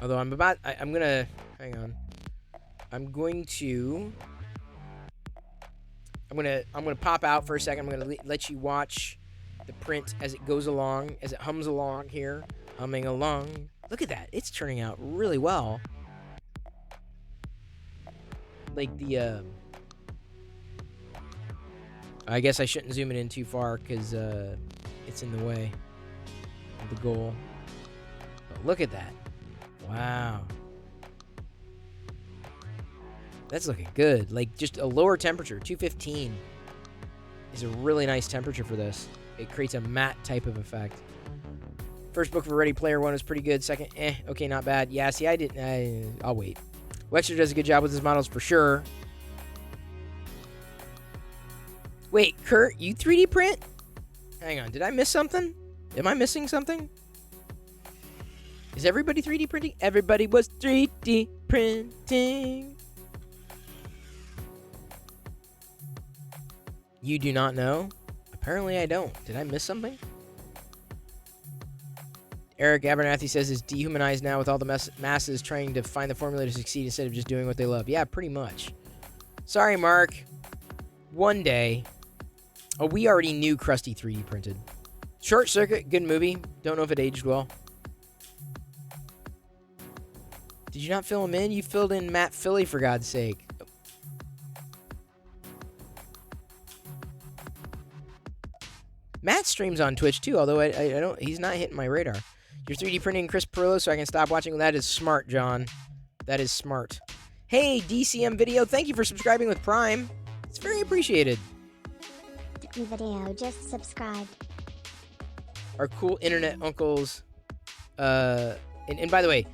Although I'm gonna hang on. I'm gonna pop out for a second. I'm gonna let you watch the print as it goes along, as it hums along here, humming along. Look at that! It's turning out really well. Like the I guess I shouldn't zoom it in too far because it's in the way of the goal. But look at that! Wow. That's looking good. Like, just a lower temperature. 215 is a really nice temperature for this. It creates a matte type of effect. First book for Ready Player One was pretty good. Second, okay, not bad. Yeah, see, I didn't... I'll wait. Wexter does a good job with his models for sure. Wait, Kurt, you 3D print? Hang on, did I miss something? Am I missing something? Is everybody 3D printing? Everybody was 3D printing. You do not know? Apparently I don't. Did I miss something? Eric Abernathy says it's dehumanized now with all the masses trying to find the formula to succeed instead of just doing what they love. Yeah, pretty much. Sorry, Mark. One day. Oh, we already knew Krusty 3D printed. Short Circuit, good movie. Don't know if it aged well. Did you not fill him in? You filled in Matt Philly, for God's sake. Matt streams on Twitch, too, although I don't. He's not hitting my radar. You're 3D printing Chris Perillo so I can stop watching. That is smart, John. That is smart. Hey, DCM Video, thank you for subscribing with Prime. It's very appreciated. Video just subscribed. Our cool internet uncles. And by the way,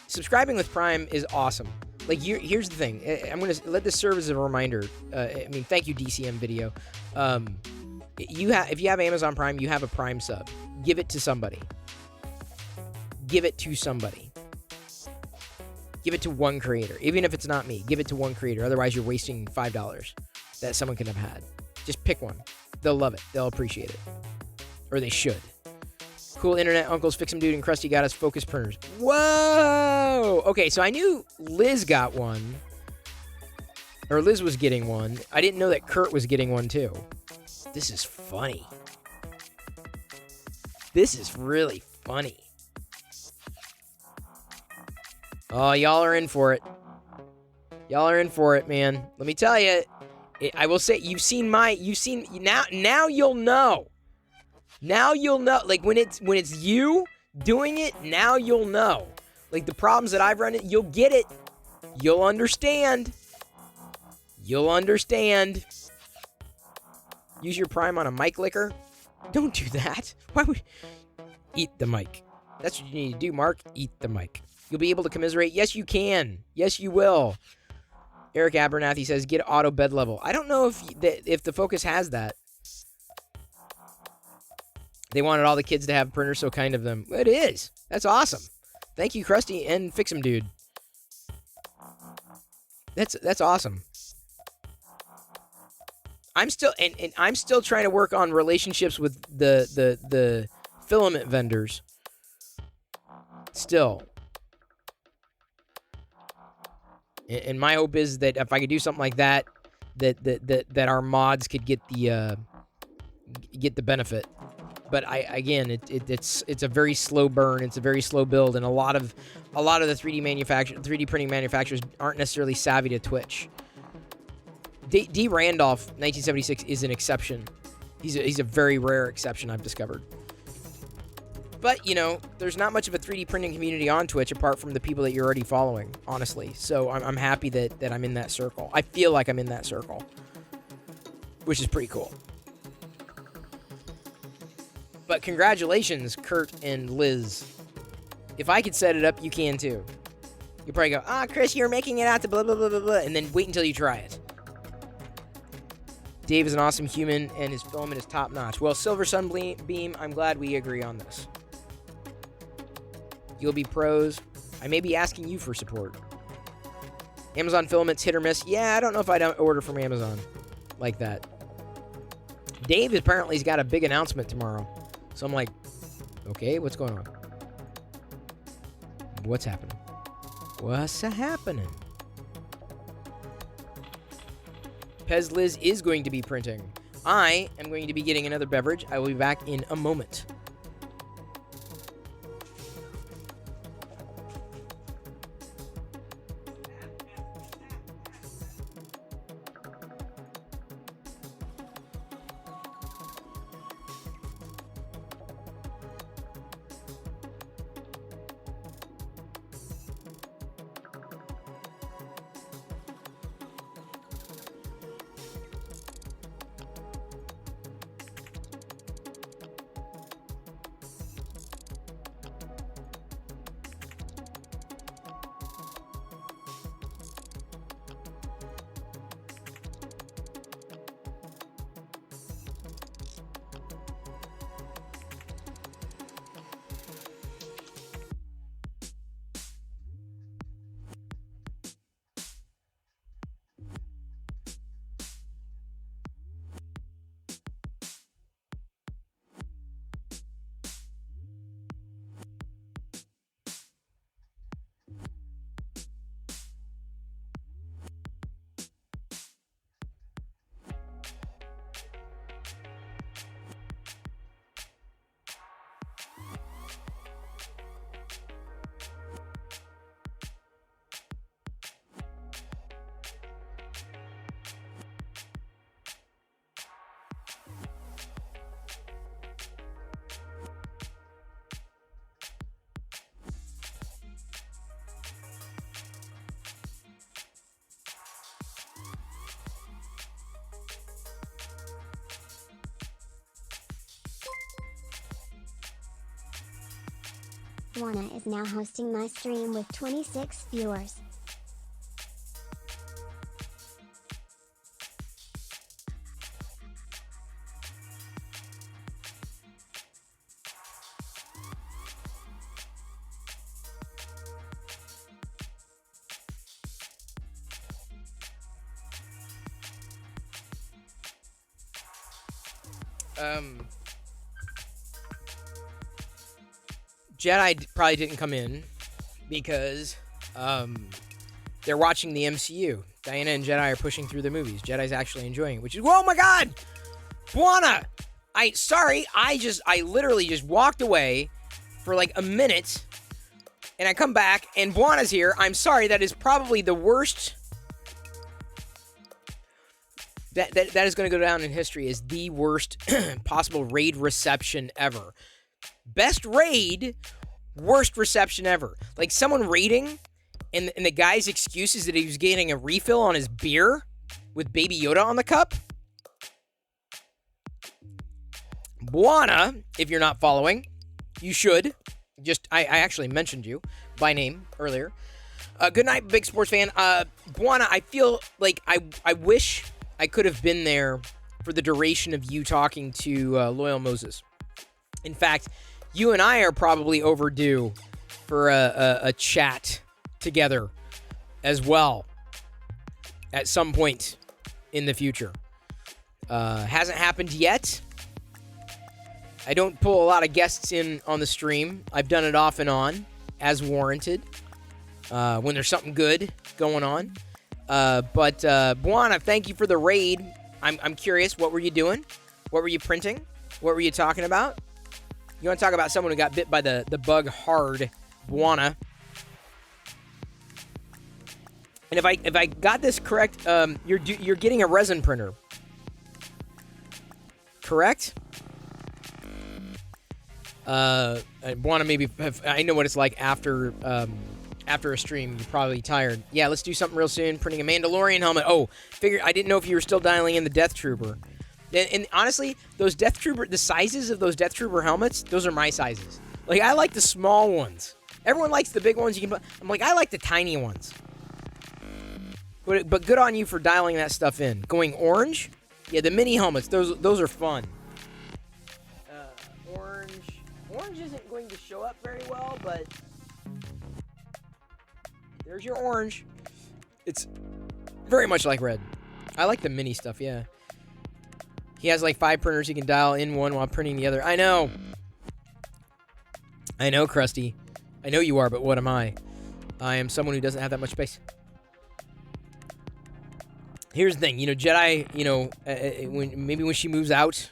subscribing with Prime is awesome. Like, here's the thing. I'm going to let this serve as a reminder. Thank you, DCM Video. If you have Amazon Prime, you have a Prime sub. Give it to somebody. Give it to somebody. Give it to one creator. Even if it's not me, give it to one creator. Otherwise, you're wasting $5 that someone could have had. Just pick one. They'll love it. They'll appreciate it. Or they should. Cool internet uncles, Fix 'em Dude, and Krusty got us focus printers. Whoa! Okay, so I knew Liz got one. Or Liz was getting one. I didn't know that Kurt was getting one, too. This is funny. This is really funny. Oh, y'all are in for it. Y'all are in for it, man. Let me tell you. I will say, now you'll know. Now you'll know. Like, when it's you doing it, now you'll know. Like, the problems that I've run into, you'll get it. You'll understand. You'll understand. Use your Prime on a mic licker? Don't do that. Why would... Eat the mic. That's what you need to do, Mark. Eat the mic. You'll be able to commiserate. Yes, you can. Yes, you will. Eric Abernathy says, get auto bed level. I don't know if the Focus has that. They wanted all the kids to have printers, so kind of them. It is. That's awesome. Thank you, Krusty, and Fix 'em Dude. That's awesome. I'm still and I'm still trying to work on relationships with the filament vendors. Still. And my hope is that if I could do something like that, that our mods could get the benefit. But it's a very slow burn. It's a very slow build, and a lot of the 3D printing manufacturers aren't necessarily savvy to Twitch. D. Randolph, 1976, is an exception. He's a very rare exception, I've discovered. But, you know, there's not much of a 3D printing community on Twitch apart from the people that you're already following, honestly. So I'm happy that I'm in that circle. I feel like I'm in that circle, which is pretty cool. But congratulations, Kurt and Liz. If I could set it up, you can too. You'll probably go, Chris, you're making it out to blah, blah, blah, blah, blah, and then wait until you try it. Dave is an awesome human, and his filament is top-notch. Well, Silver Sunbeam, I'm glad we agree on this. You'll be pros. I may be asking you for support. Amazon filaments hit or miss. Yeah, I don't know if I'd order from Amazon like that. Dave apparently has got a big announcement tomorrow. So I'm like, okay, what's going on? What's happening? What's happening? Pez Liz is going to be printing. I am going to be getting another beverage. I will be back in a moment. Juana is now hosting my stream with 26 viewers. Jedi probably didn't come in because they're watching the MCU. Diana and Jedi are pushing through the movies. Jedi's actually enjoying it, which is, oh my God, Buana! I literally just walked away for like a minute, and I come back, and Buana's here. I'm sorry, that is probably the worst. That is going to go down in history as the worst possible raid reception ever. Best raid, worst reception ever. Like someone raiding, and the guy's excuse is that he was getting a refill on his beer with Baby Yoda on the cup. Buana, if you're not following, you should. I actually mentioned you by name earlier. Good night, big sports fan. Buana, I feel like I wish I could have been there for the duration of you talking to Loyal Moses. In fact, you and I are probably overdue for a chat together as well at some point in the future. Hasn't happened yet. I don't pull a lot of guests in on the stream. I've done it off and on as warranted when there's something good going on. But Buana, thank you for the raid. I'm curious, what were you doing? What were you printing? What were you talking about? You want to talk about someone who got bit by the bug hard, Buana. And if I got this correct, you're getting a resin printer. Correct? I want to maybe I know what it's like after a stream. You're probably tired. Yeah, let's do something real soon. Printing a Mandalorian helmet. Oh, I didn't know if you were still dialing in the Death Trooper. And honestly, those Death Trooper, the sizes of those Death Trooper helmets, those are my sizes. Like, I like the small ones. Everyone likes the big ones you can put. I'm like, I like the tiny ones. But good on you for dialing that stuff in. Going orange? Yeah, the mini helmets, those are fun. Orange isn't going to show up very well, but there's your orange. It's very much like red. I like the mini stuff, yeah. He has like 5 printers. He can dial in one while printing the other. I know, Krusty. I know you are, but what am I? I am someone who doesn't have that much space. Here's the thing, Jedi, when she moves out,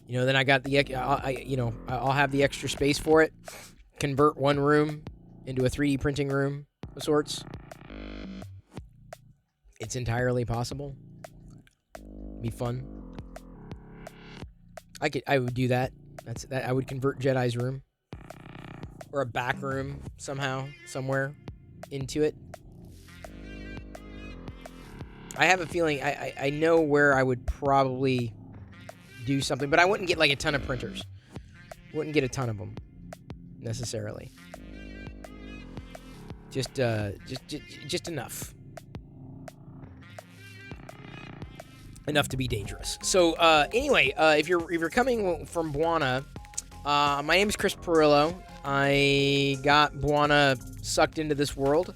then I got I'll have the extra space for it. Convert one room into a 3D printing room of sorts. It's entirely possible. Be fun. I would do that. I would convert Jedi's room or a back room somehow, somewhere into it. I have a feeling I know where I would probably do something, but I wouldn't get like a ton of printers. Wouldn't get a ton of them necessarily. Just enough. Enough to be dangerous. So anyway, if you're coming from Buana, my name is Chris Perillo. I got Buana sucked into this world.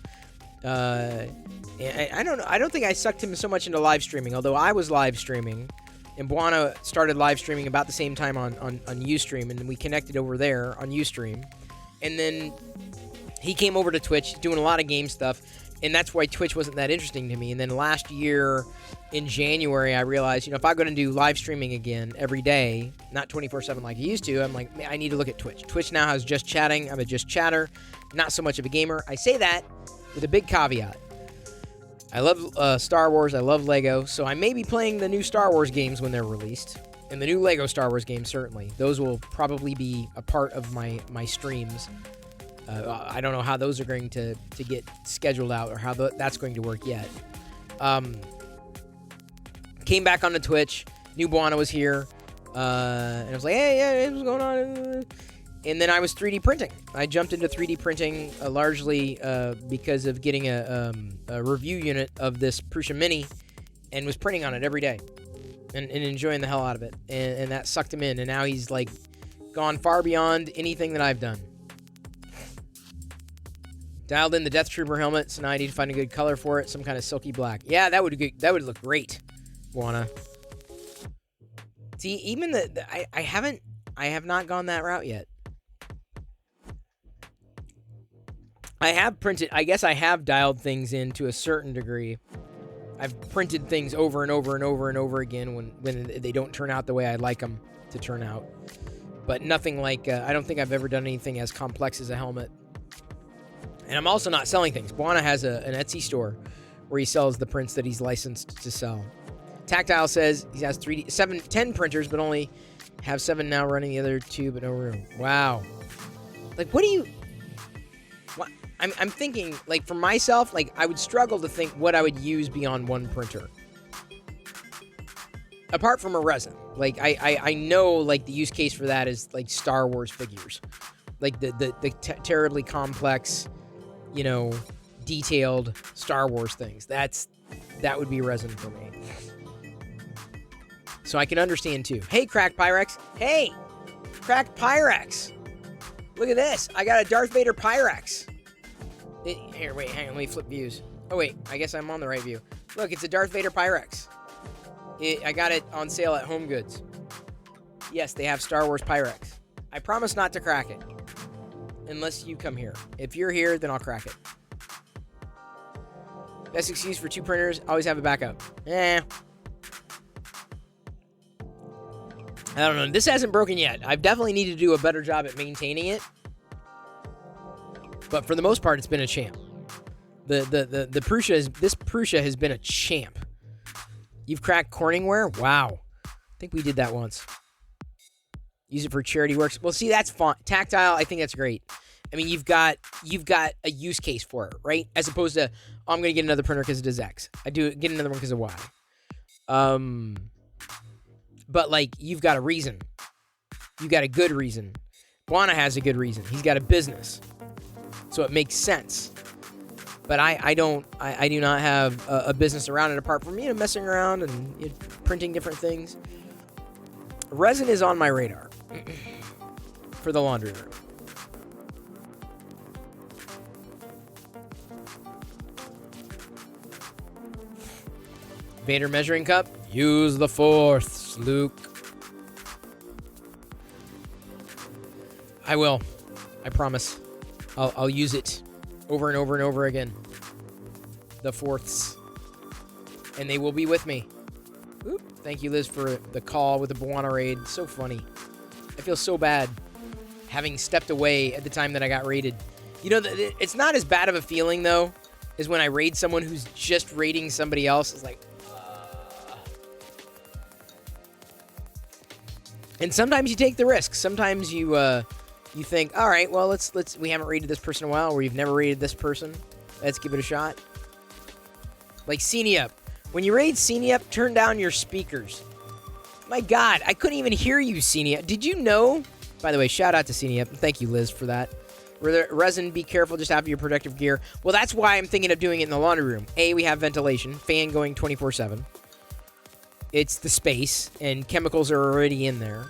And I don't know. I don't think I sucked him so much into live streaming, although I was live streaming, and Buana started live streaming about the same time on Ustream, and we connected over there on Ustream, and then he came over to Twitch doing a lot of game stuff. And that's why Twitch wasn't that interesting to me. And then last year in January, I realized, if I'm going to do live streaming again every day, not 24/7 like I used to, I'm like, I need to look at Twitch. Twitch now has just chatting. I'm a just chatter, not so much of a gamer. I say that with a big caveat. I love Star Wars. I love Lego. So I may be playing the new Star Wars games when they're released. And the new Lego Star Wars games, certainly. Those will probably be a part of my streams. I don't know how those are going to get scheduled out or how that's going to work yet. Came back onto Twitch. Knew Buana was here. And I was like, hey, what's going on? And then I was 3D printing. I jumped into 3D printing largely because of getting a review unit of this Prusa Mini and was printing on it every day and enjoying the hell out of it. And that sucked him in. And now he's like gone far beyond anything that I've done. Dialed in the Death Trooper helmet, so now I need to find a good color for it. Some kind of silky black. Yeah, that would look great, Buana. See, even I have not gone that route yet. I have printed, I guess I have dialed things in to a certain degree. I've printed things over and over and over and over again when they don't turn out the way I'd like them to turn out. But nothing like, I don't think I've ever done anything as complex as a helmet. And I'm also not selling things. Buana has an Etsy store where he sells the prints that he's licensed to sell. Tactile says he has 10 printers, but only have 7 now running, the other 2, but no room. Wow. Like, what do you... What? I'm thinking, like, for myself, like, I would struggle to think what I would use beyond one printer. Apart from a resin. Like, I know, like, the use case for that is, like, Star Wars figures. Like, the terribly complex, you know, detailed Star Wars things. That would be resin for me. So I can understand, too. Hey, Cracked Pyrex. Hey! Cracked Pyrex. Look at this. I got a Darth Vader Pyrex. Here, wait, hang on. Let me flip views. Oh, wait. I guess I'm on the right view. Look, it's a Darth Vader Pyrex. I got it on sale at Home Goods. Yes, they have Star Wars Pyrex. I promise not to crack it. Unless you come here. If you're here, then I'll crack it. Best excuse for 2 printers, always have a backup. I don't know. This hasn't broken yet. I've definitely needed to do a better job at maintaining it. But for the most part, it's been a champ. This Prusa has been a champ. You've cracked Corningware? Wow. I think we did that once. Use it for charity works. Well, see, that's fun. Tactile, I think that's great. I mean, you've got a use case for it, right? As opposed to, oh, I'm going to get another printer because it does X. I do get another one because of Y. But, like, you've got a reason. You've got a good reason. Buana has a good reason. He's got a business. So it makes sense. But I do not have a business around it apart from, messing around and printing different things. Resin is on my radar for the laundry room. Vader measuring cup. Use the Force, Luke. I will. I promise. I'll use it over and over and over again. The Forths. And they will be with me. Oop. Thank you, Liz, for the call with the Buana raid. So funny. I feel so bad having stepped away at the time that I got raided. It's not as bad of a feeling, though, as when I raid someone who's just raiding somebody else. It's like... And sometimes you take the risk. Sometimes you think, all right, well, we haven't raided this person in a while, or you've never raided this person. Let's give it a shot. Like Up. When you raid Up, turn down your speakers. My God, I couldn't even hear you, Up. Did you know? By the way, shout out to Up. Thank you, Liz, for that. Resin, be careful, just have your protective gear. Well, that's why I'm thinking of doing it in the laundry room. A, we have ventilation, fan going 24/7. It's the space, and chemicals are already in there.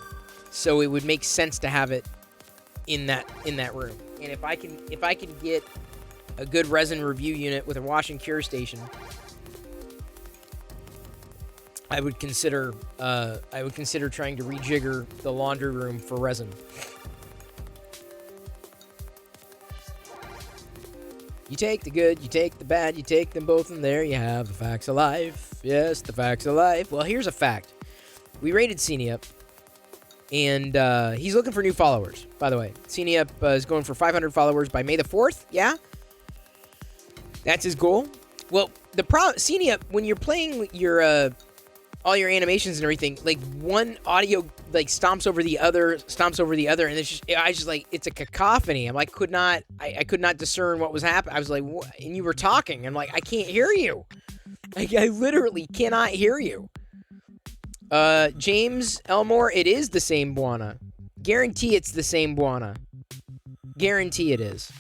So it would make sense to have it in that room. And if I can get a good resin review unit with a wash and cure station, I would consider trying to rejigger the laundry room for resin. You take the good, you take the bad, you take them both, and there you have the facts of life. Yes, the facts of life. Well, here's a fact. We rated Up, and he's looking for new followers, by the way. Up is going for 500 followers by May the 4th, yeah? That's his goal. Well, the problem, Up, when you're playing your all your animations and everything, like, one audio, like, stomps over the other, and it's a cacophony. I could not discern what was happening. I was like, what? And you were talking. I'm like, I can't hear you. I literally cannot hear you. James Elmore, it is the same Buana. Guarantee it's the same Buana. Guarantee it is.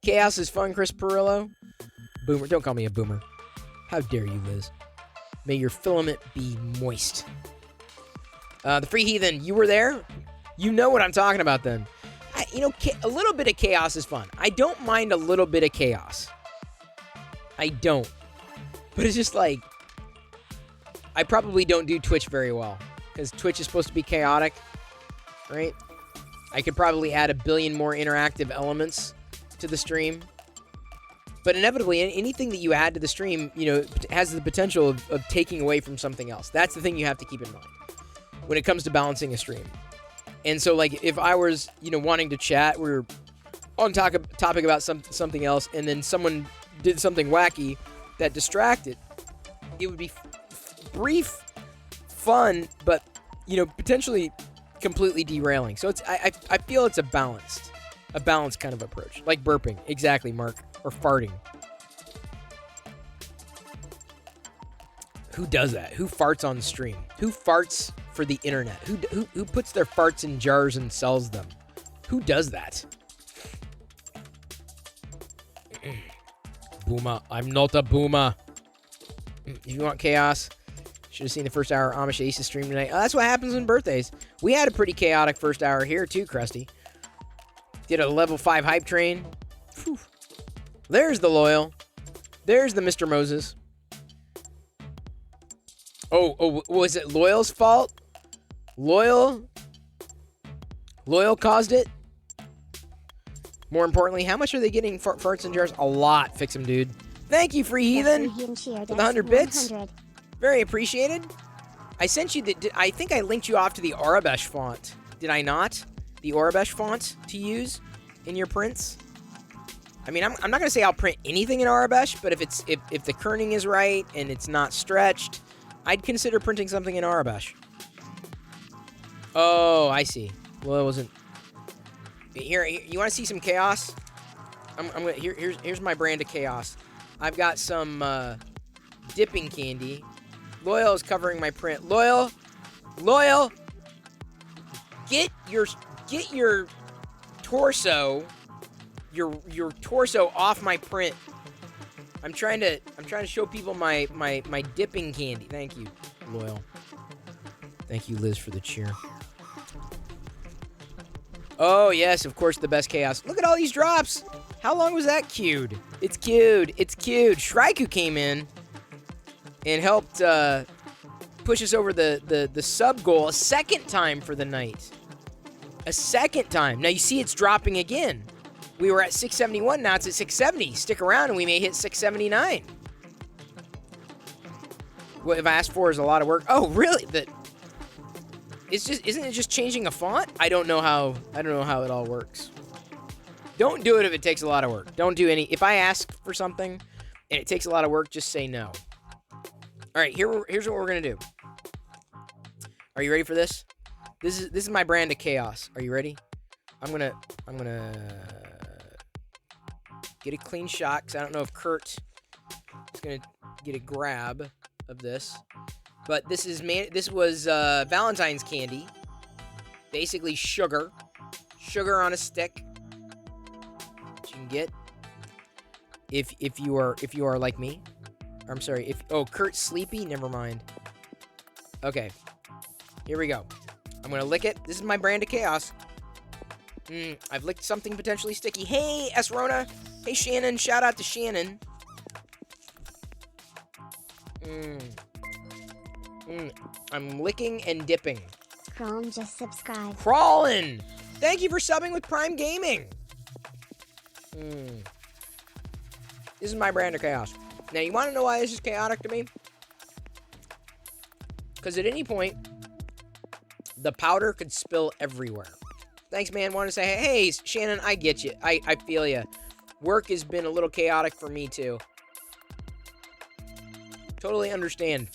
Chaos is fun, Chris Perillo. Boomer. Don't call me a boomer. How dare you, Liz. May your filament be moist. The Free Heathen, you were there? You know what I'm talking about then. A little bit of chaos is fun. I don't mind a little bit of chaos. I don't. But it's just like, I probably don't do Twitch very well. Because Twitch is supposed to be chaotic, right? I could probably add a billion more interactive elements to the stream. But inevitably, anything that you add to the stream, has the potential of taking away from something else. That's the thing you have to keep in mind when it comes to balancing a stream. And so, like, if I was, wanting to chat, we were on topic about something else, and then someone did something wacky that distracted, it would be brief, fun, but, potentially completely derailing. So I feel it's a balanced kind of approach. Like burping. Exactly, Mark. Or farting. Who does that? Who farts on stream? Who farts for the internet? Who puts their farts in jars and sells them? Who does that? Boomer. I'm not a boomer. If you want chaos, should have seen the first hour of Amish Aces stream tonight. Oh, that's what happens on birthdays. We had a pretty chaotic first hour here too, Krusty. Did a level 5 hype train. Whew. There's the Loyal. There's the Mr. Moses. Oh, was it Loyal's fault? Loyal caused it? More importantly, how much are they getting farts and jars? A lot. Fix them, dude. Thank you, Free Heathen, for the 100 bits. Very appreciated. I sent you I think I linked you off to the Arabesh font. Did I not? The Arabesh font to use in your prints? I mean, I'm not going to say I'll print anything in Arabesh, but if the kerning is right and it's not stretched, I'd consider printing something in Arabesh. Oh, I see. Well, it wasn't. Here, you want to see some chaos? Here's my brand of chaos. I've got some dipping candy. Loyal is covering my print. Loyal, get your torso. Your torso off my print. I'm trying to show people my dipping candy. Thank you, Loyal. Thank you, Liz, for the cheer. Oh yes, of course, the best chaos. Look at all these drops. How long was that queued? It's queued. Shraiku came in and helped push us over the sub goal a second time for the night. A second time. Now you see it's dropping again. We were at 671, now it's at 670. Stick around and we may hit 679. What if I asked for is a lot of work? Oh, really? Isn't it just changing a font? I don't know how it all works. Don't do it if it takes a lot of work. Don't do any. If I ask for something and it takes a lot of work, just say no. All right, here's what we're gonna do. Are you ready for this? This is my brand of chaos. Are you ready? I'm gonna get a clean shot because I don't know if Kurt is gonna get a grab of this. But this was Valentine's candy, basically sugar on a stick. Which you can get if you are like me. I'm sorry. Kurt's sleepy. Never mind. Okay, here we go. I'm gonna lick it. This is my brand of chaos. I've licked something potentially sticky. Hey, Esrona. Hey, Shannon. Shout out to Shannon. I'm licking and dipping. Chrome just subscribed. Crawlin'! Thank you for subbing with Prime Gaming. This is my brand of chaos. Now, you want to know why this is chaotic to me? Because at any point, the powder could spill everywhere. Thanks, man. Want to say, hey, Shannon, I get you. I feel you. Work has been a little chaotic for me, too. Totally understand.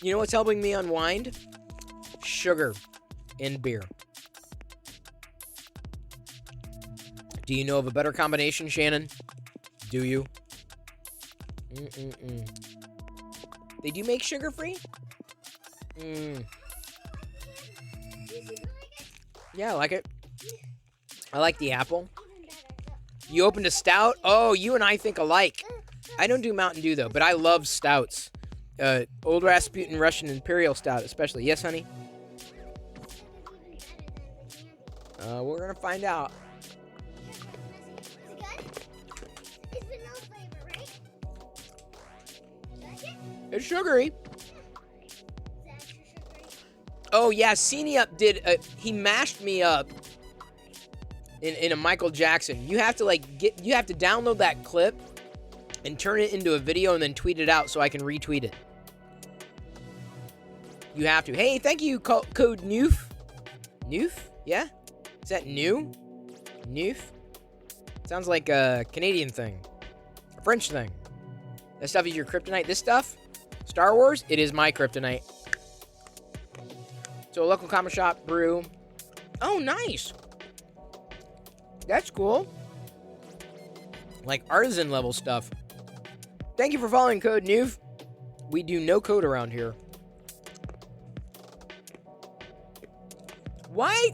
You know what's helping me unwind? Sugar and beer. Do you know of a better combination, Shannon? Do you? They do make sugar-free? Yeah, I like it. I like the apple. You opened a stout? Oh, you and I think alike. I don't do Mountain Dew, though, but I love stouts. Old Rasputin Russian Imperial Stout, especially. Yes, honey? We're going to find out. It's sugary. Oh, yeah, Seeny Up did... he mashed me up in a Michael Jackson. You have to, you have to download that clip and turn it into a video and then tweet it out so I can retweet it. You have to. Hey, thank you, code Noof. Noof? Yeah? Is that new? Noof? Sounds like a Canadian thing. A French thing. That stuff is your kryptonite. This stuff? Star Wars? It is my kryptonite. So a local comic shop, brew. Oh, nice. That's cool. Like artisan level stuff. Thank you for following Code Noof. We do no code around here. Why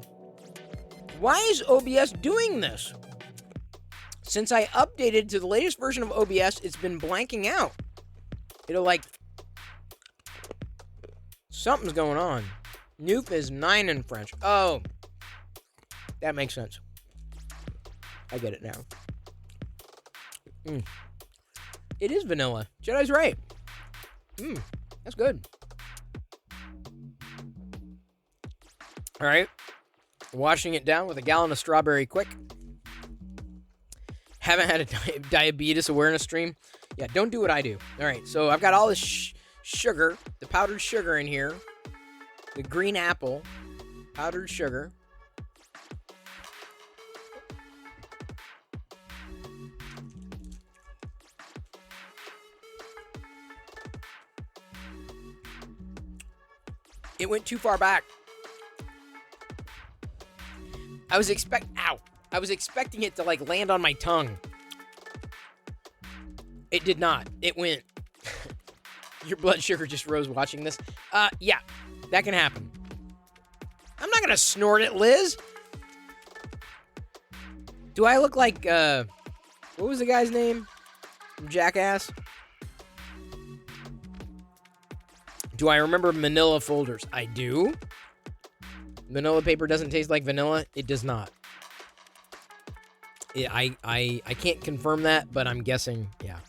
is OBS doing this? Since I updated to the latest version of OBS, it's been blanking out. It'll something's going on. Noof is 9 in French. Oh. That makes sense. I get it now. It is vanilla. Jedi's right. That's good. All right. Washing it down with a gallon of strawberry quick. Haven't had a diabetes awareness stream. Yeah, don't do what I do. All right, so I've got all this sugar, the powdered sugar in here. The green apple, powdered sugar. It went too far back. I was expecting it to land on my tongue. It did not. It went. Your blood sugar just rose watching this. Yeah, that can happen. I'm not gonna snort it, Liz. Do I look like, what was the guy's name? Jackass? Do I remember manila folders? I do. Vanilla paper doesn't taste like vanilla. It does not. I can't confirm that, but I'm guessing, yeah.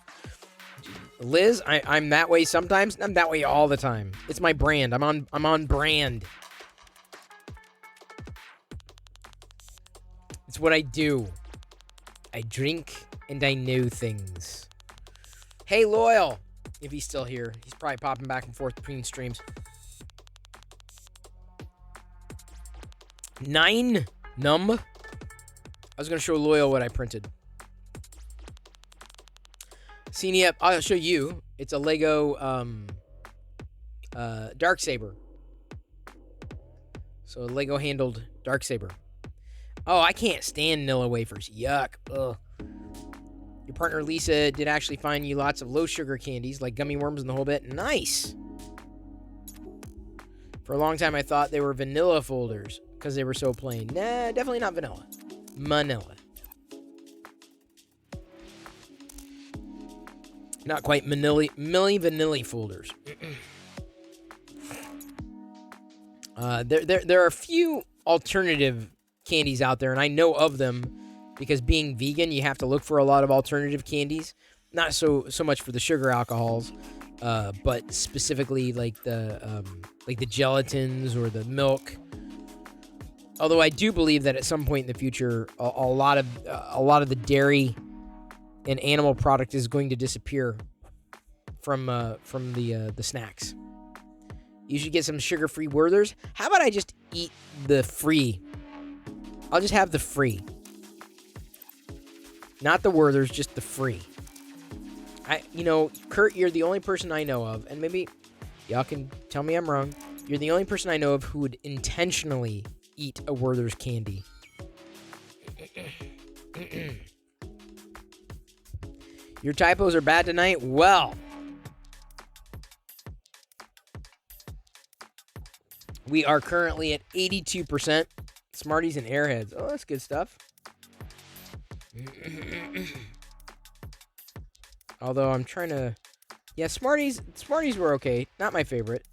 Liz, I'm that way sometimes. I'm that way all the time. It's my brand. I'm on brand. It's what I do. I drink and I know things. Hey, Loyal. If he's still here. He's probably popping back and forth between streams. 9 numb. I was going to show Loyal what I printed. Seen up. I'll show you. It's a Lego Dark Saber. So a Lego handled Dark Saber. Oh, I can't stand Nilla wafers. Yuck. Ugh. Your partner Lisa did actually find you lots of low sugar candies like gummy worms and the whole bit. Nice. For a long time I thought they were vanilla folders because they were so plain. Nah, definitely not vanilla. Manila. Not quite milli vanilli folders. There are a few alternative candies out there, and I know of them because being vegan, you have to look for a lot of alternative candies. Not so much for the sugar alcohols, but specifically like the gelatins or the milk. Although I do believe that at some point in the future, a lot of the dairy and animal product is going to disappear from the snacks. You should get some sugar-free Werthers. How about I just eat the free? I'll just have the free. Not the Werthers, just the free. Kurt, you're the only person I know of, and maybe y'all can tell me I'm wrong. You're the only person I know of who would intentionally eat a Werther's candy. Your typos are bad tonight? Well, We are currently at 82%. Smarties and Airheads. Oh, that's good stuff. Although I'm trying to... Yeah, Smarties were okay. Not my favorite.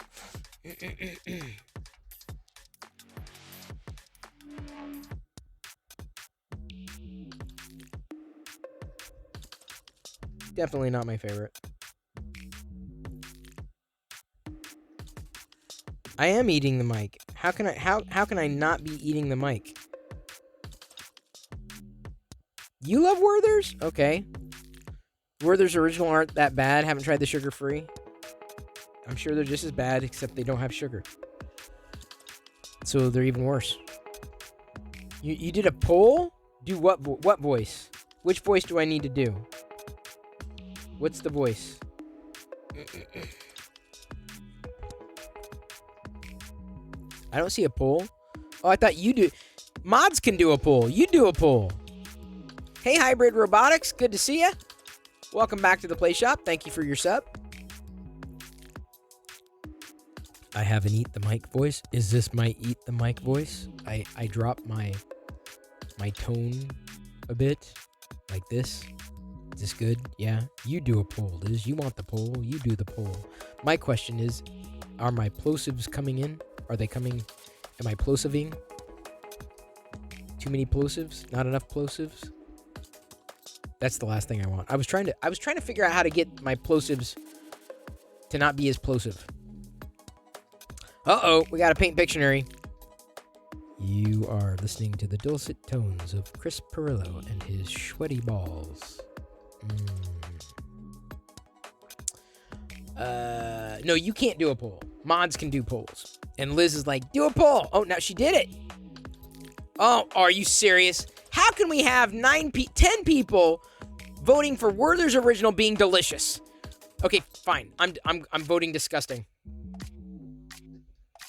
Definitely not my favorite. I am eating the mic. How can I not be eating the mic? You love Werther's? Okay. Werther's original aren't that bad. Haven't tried the sugar-free. I'm sure they're just as bad, except they don't have sugar. So they're even worse. You did a poll? Do what voice? Which voice do I need to do? What's the voice? I don't see a poll. Oh, I thought you do. Mods can do a poll. You do a poll. Hey, Hybrid Robotics. Good to see ya. Welcome back to the Play Shop. Thank you for your sub. I have an eat the mic voice. Is this my eat the mic voice? I drop my tone a bit like this. Is this good? Yeah. You do a poll, Liz. You want the poll. You do the poll. My question is, are my plosives coming in? Are they coming? Am I plosiving? Too many plosives? Not enough plosives? That's the last thing I want. I was trying to figure out how to get my plosives to not be as plosive. Uh-oh, we got a Paint Pictionary. You are listening to the dulcet tones of Chris Pirillo and his sweaty balls. No, you can't do a poll. Mods can do polls. And Liz is like, do a poll. Oh, now she did it. Oh, are you serious? How can we have 10 people voting for Werther's Original being delicious? Okay, fine. I'm voting disgusting.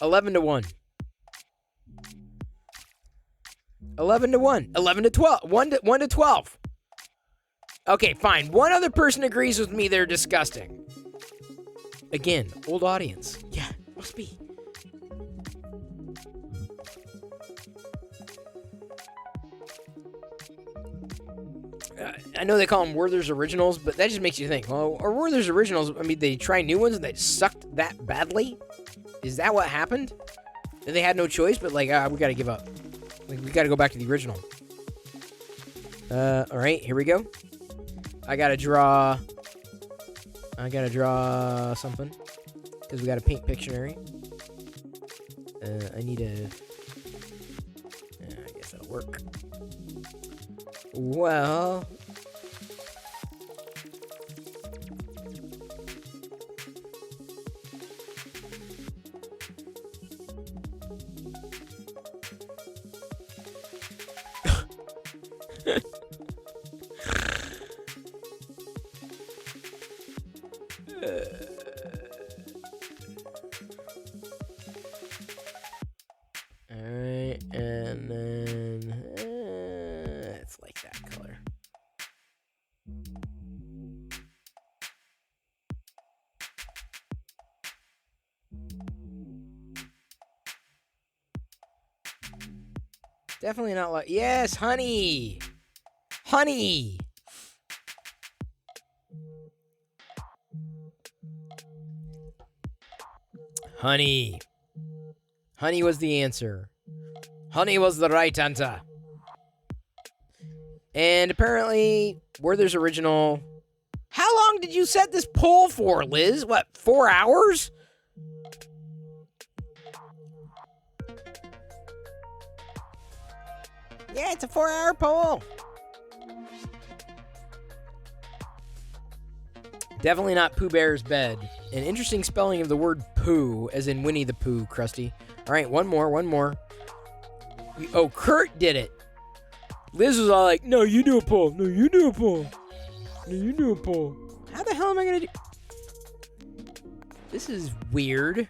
11-1. 11-1. 11-12. 1 to 12. Okay, fine. One other person agrees with me they're disgusting. Again, old audience. Yeah, must be. I know they call them Werther's Originals, but that just makes you think, well, are Werther's Originals, I mean, they try new ones and they sucked that badly? Is that what happened? And they had no choice, but like, we gotta give up. Like, we gotta go back to the original. Alright, here we go. I gotta draw something. Because we gotta Paint Pictionary. I need a... I guess that'll work. Well... Alright, and then it's like that color. Definitely not like, yes, honey! Honey! Honey. Honey was the answer. Honey was the right answer. And apparently, Werther's Original... How long did you set this poll for, Liz? What, 4 hours? Yeah, it's a 4-hour poll. Definitely not Pooh Bear's bed. An interesting spelling of the word poo, as in Winnie the Pooh, Krusty. All right, one more. Oh, Kurt did it. Liz was all like, no, you do a poll. No, you do a poll. No, you do a poll. How the hell am I going to do... This is weird.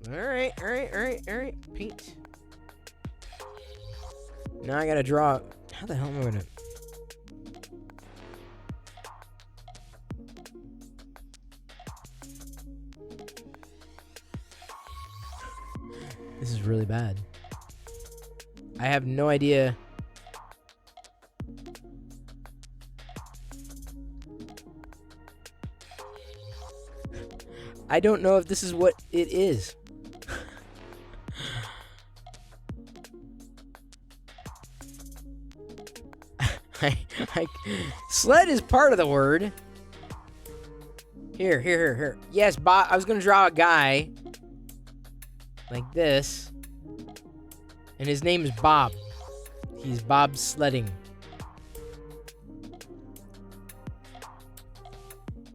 All right. Paint. Now I got to draw... How the hell am I going to... This is really bad. I have no idea. I don't know if this is what it is. Sled is part of the word. Here. Yes, Bob. I was gonna draw a guy like this, and his name is Bob. He's Bob sledding.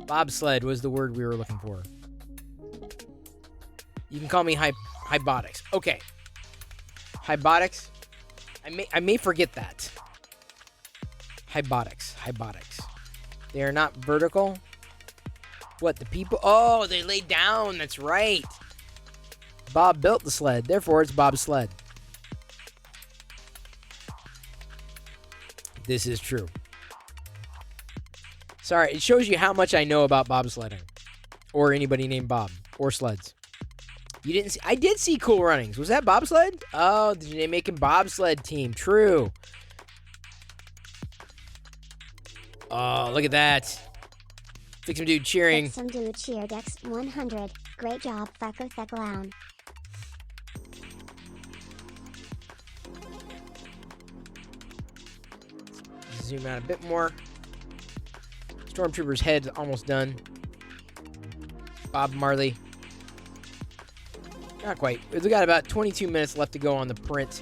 Bobsled was the word we were looking for. You can call me hybotics. Okay. Hybotics. I may forget that. Hybotics. They are not vertical. What, the people? Oh, they laid down. That's right. Bob built the sled. Therefore, it's bobsled. This is true. Sorry, it shows you how much I know about bobsledding. Or anybody named Bob. Or sleds. You didn't see... I did see Cool Runnings. Was that bobsled? Oh, they making bobsled team. True. Oh, look at that. Fix some dude cheering. Fix some dude cheer Dex 100. Great job, Fecker Theclown. Zoom out a bit more. Stormtrooper's head's almost done. Bob Marley. Not quite. We've got about 22 minutes left to go on the print.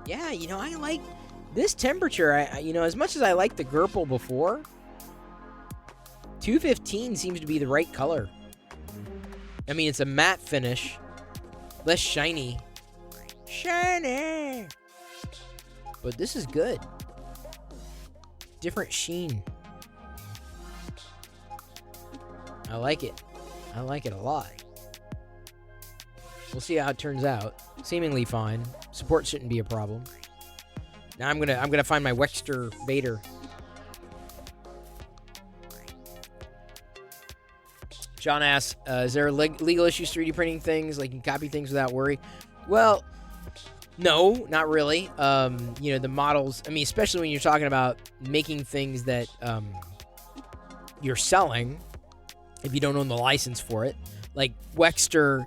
Yeah, you know, I like this temperature. As much as I liked the Gerpel before, 215 seems to be the right color. I mean, it's a matte finish, less shiny. Shiny! But this is good. Different sheen. I like it. I like it a lot. We'll see how it turns out. Seemingly fine. Support shouldn't be a problem. Now I'm gonna find my Wexter Vader. John asks, is there legal issues 3D printing things? Like you can copy things without worry? Well, no, not really. The models, I mean, especially when you're talking about making things that you're selling, if you don't own the license for it. Like Wexter,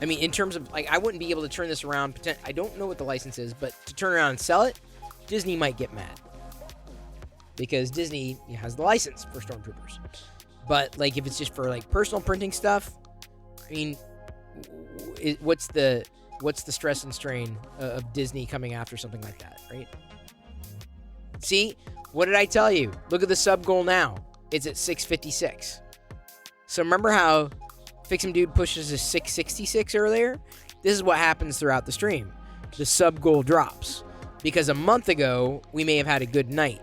I mean, in terms of, like, I wouldn't be able to turn this around. I don't know what the license is, but to turn around and sell it, Disney might get mad. Because Disney has the license for Stormtroopers. But, like, if it's just for, like, personal printing stuff, I mean, what's the stress and strain of Disney coming after something like that, right? See? What did I tell you? Look at the sub goal now. It's at 656. So remember how Fix'em Dude pushes a 666 earlier? This is what happens throughout the stream. The sub goal drops. Because a month ago, we may have had a good night.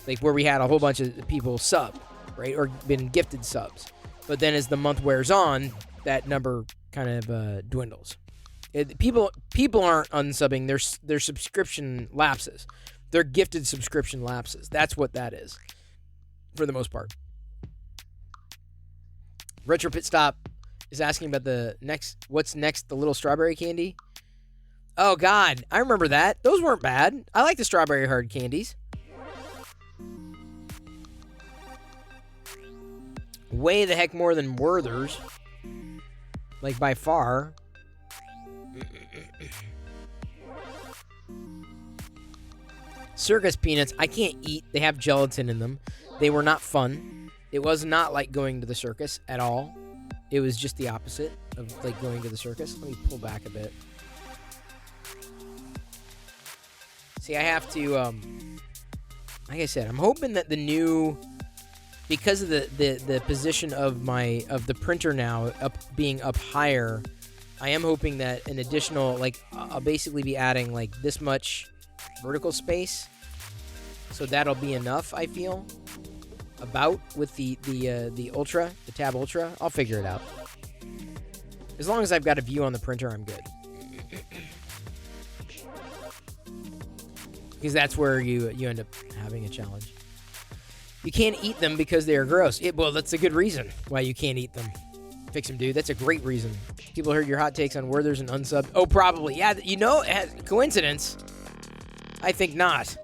Like, where we had a whole bunch of people sub. Right, or been gifted subs, but then as the month wears on, that number kind of dwindles. People aren't unsubbing; their subscription lapses. They're gifted subscription lapses. That's what that is, for the most part. Retro Pit Stop is asking about what's next. The little strawberry candy. Oh God, I remember that. Those weren't bad. I like the strawberry hard candies. Way the heck more than Werther's. Like, by far. Circus peanuts, I can't eat. They have gelatin in them. They were not fun. It was not like going to the circus at all. It was just the opposite of, like, going to the circus. Let me pull back a bit. See, I have to, like I said, I'm hoping that the new... Because of the position of the printer now being up higher, I am hoping that an additional, like, I'll basically be adding like this much vertical space, so that'll be enough. I feel about with the Ultra, the Tab Ultra. I'll figure it out. As long as I've got a view on the printer, I'm good. Because that's where you end up having a challenge. You can't eat them because they are gross. Well, that's a good reason why you can't eat them. Fix them, dude. That's a great reason. People heard your hot takes on Werther's and unsub. Oh, probably. Yeah, you know, coincidence? I think not.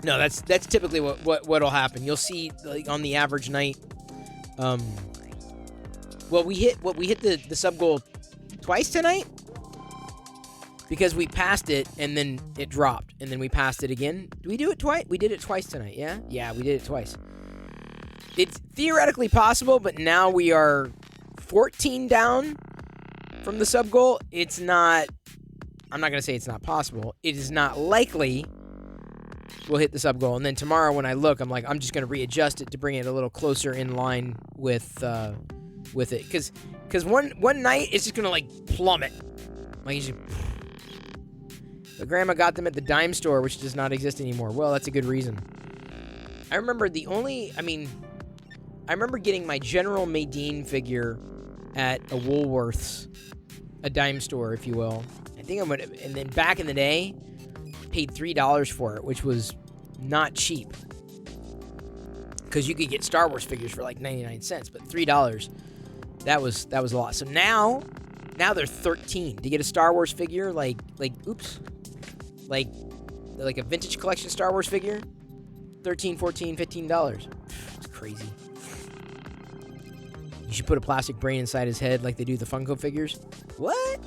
No, that's typically what'll happen. You'll see, like, on the average night. Well, we hit the sub goal twice tonight because we passed it and then it dropped and then we passed it again. Did we do it twice? We did it twice tonight. Yeah, we did it twice. It's theoretically possible, but now we are 14 down from the sub goal. It's not. I'm not gonna say it's not possible. It is not likely we'll hit the sub goal. And then tomorrow when I look, I'm like, I'm just gonna readjust it to bring it a little closer in line with it, because one night it's just gonna like plummet, like you just. But Grandma got them at the dime store, which does not exist anymore. Well, that's a good reason. I remember I remember getting my General Madine figure at a Woolworths, a dime store, if you will. I think and then back in the day, paid $3 for it, which was not cheap. Because you could get Star Wars figures for like 99 cents, but $3, that was a lot. So now they're 13 to get a Star Wars figure, like a vintage collection Star Wars figure. $13, $14, $15. It's crazy. You should put a plastic brain inside his head like they do the Funko figures. What?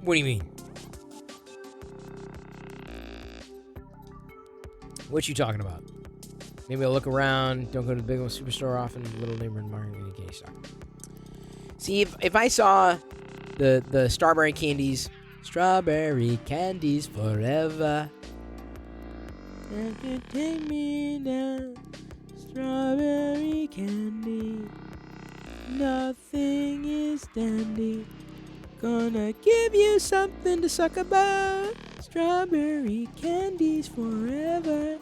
What do you mean? What you talking about? Maybe I'll look around. Don't go to the big one superstore often. Little neighborhood market in candy store. See, if I saw the strawberry candies forever. Take me down, strawberry candy. Nothing is dandy. Gonna give you something to suck about. Strawberry candies forever.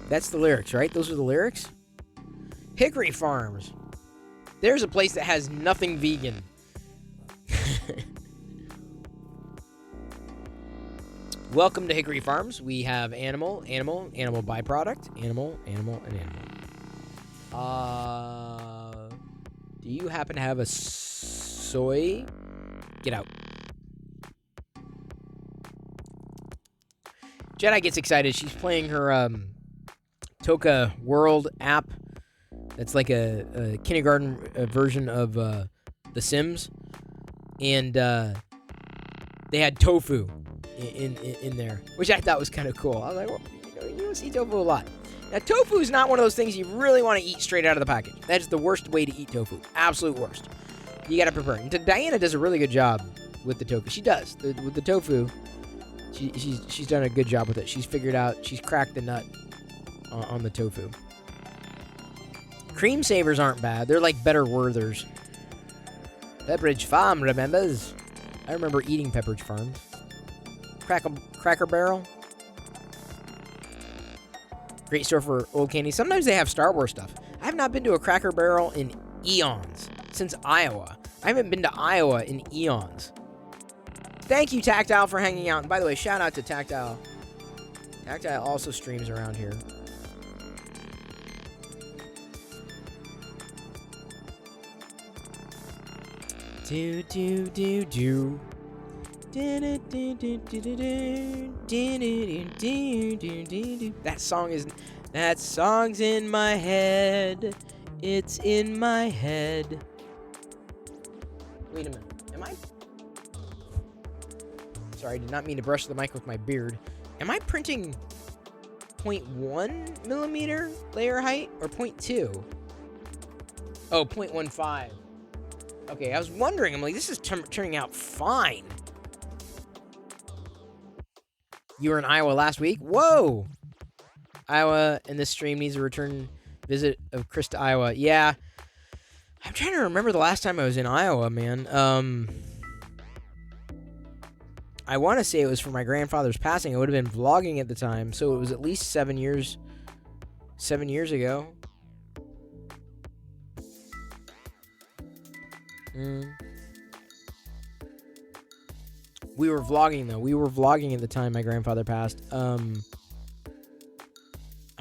That's the lyrics, right? Those are the lyrics? Hickory Farms. There's a place that has nothing vegan. Welcome to Hickory Farms. We have animal byproduct, animal, and animal. Do you happen to have a soy? Get out. Jedi gets excited. She's playing her Toka World app. That's like a kindergarten version of The Sims. And they had tofu in there, which I thought was kind of cool. I was like, well, you don't see tofu a lot. Now, tofu is not one of those things you really want to eat straight out of the package. That is the worst way to eat tofu. Absolute worst. You got to prepare it. And Diana does a really good job with the tofu. She does. With the tofu, she's done a good job with it. She's figured out, she's cracked the nut on the tofu. Cream Savers aren't bad. They're like better Werthers. Pepperidge Farm remembers. I remember eating Pepperidge Farms. Cracker Barrel. Great store for old candy. Sometimes they have Star Wars stuff. I have not been to a Cracker Barrel in eons. Since Iowa. I haven't been to Iowa in eons. Thank you, Tactile, for hanging out. And by the way, shout out to Tactile. Tactile also streams around here. Do. That song's in my head. It's in my head. Wait a minute. Am I? Sorry, I did not mean to brush the mic with my beard. Am I printing 0.1 millimeter layer height or 0.2? Oh, 0.15. Okay, I was wondering. I'm like, this is turning out fine. You were in Iowa last week? Whoa! Iowa, and this stream needs a return visit of Chris to Iowa. Yeah. I'm trying to remember the last time I was in Iowa, man. I want to say it was for my grandfather's passing. I would have been vlogging at the time, so it was at least 7 years. 7 years ago. We were vlogging though. We were vlogging at the time my grandfather passed. I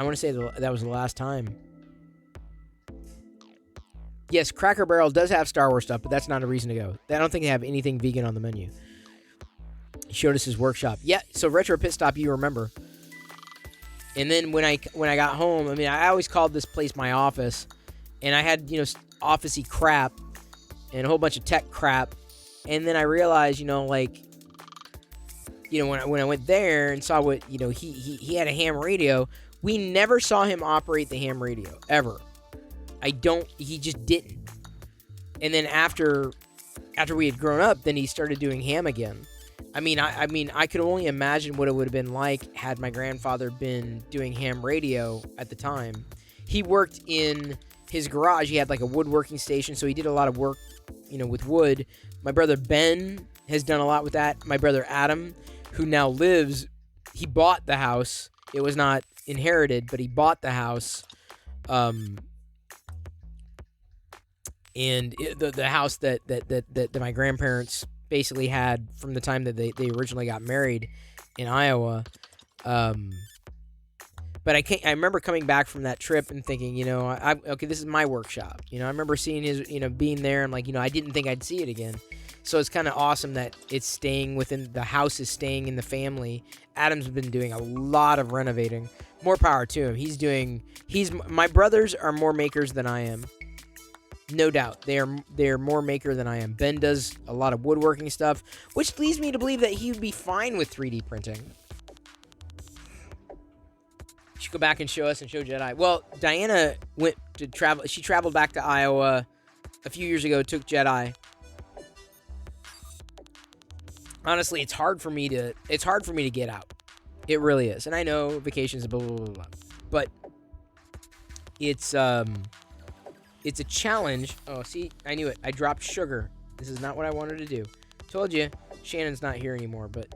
want to say that was the last time. Yes, Cracker Barrel does have Star Wars stuff, but that's not a reason to go. I don't think they have anything vegan on the menu. He showed us his workshop. Yeah, so Retro Pit Stop, you remember. And then when I got home, I mean, I always called this place my office, and I had, office-y crap and a whole bunch of tech crap. And then I realized, when I went there and saw what, he had a ham radio, we never saw him operate the ham radio ever. He just didn't. And then after we had grown up, then he started doing ham again. I mean, I could only imagine what it would have been like had my grandfather been doing ham radio at the time. He worked in his garage. He had like a woodworking station, so he did a lot of work, with wood. My brother Ben has done a lot with that. My brother Adam, who now lives, he bought the house. It was not inherited, but he bought the house. And the house that my grandparents basically had from the time that they originally got married in Iowa. But I remember coming back from that trip and thinking, okay, this is my workshop. I remember seeing his, being there, and like, I didn't think I'd see it again. So it's kind of awesome that it's staying within the house, is staying in the family. Adam's been doing a lot of renovating. More power to him. My brothers are more makers than I am. No doubt. They're more maker than I am. Ben does a lot of woodworking stuff, which leads me to believe that he would be fine with 3D printing. You should go back and show Jedi. Well, Diana went to travel. She traveled back to Iowa a few years ago, took Jedi. Honestly, it's hard for me to get out. It really is. And I know vacations, blah, blah, blah, blah. But it's a challenge. Oh, see, I knew it. I dropped sugar. This is not what I wanted to do. Told you, Shannon's not here anymore, but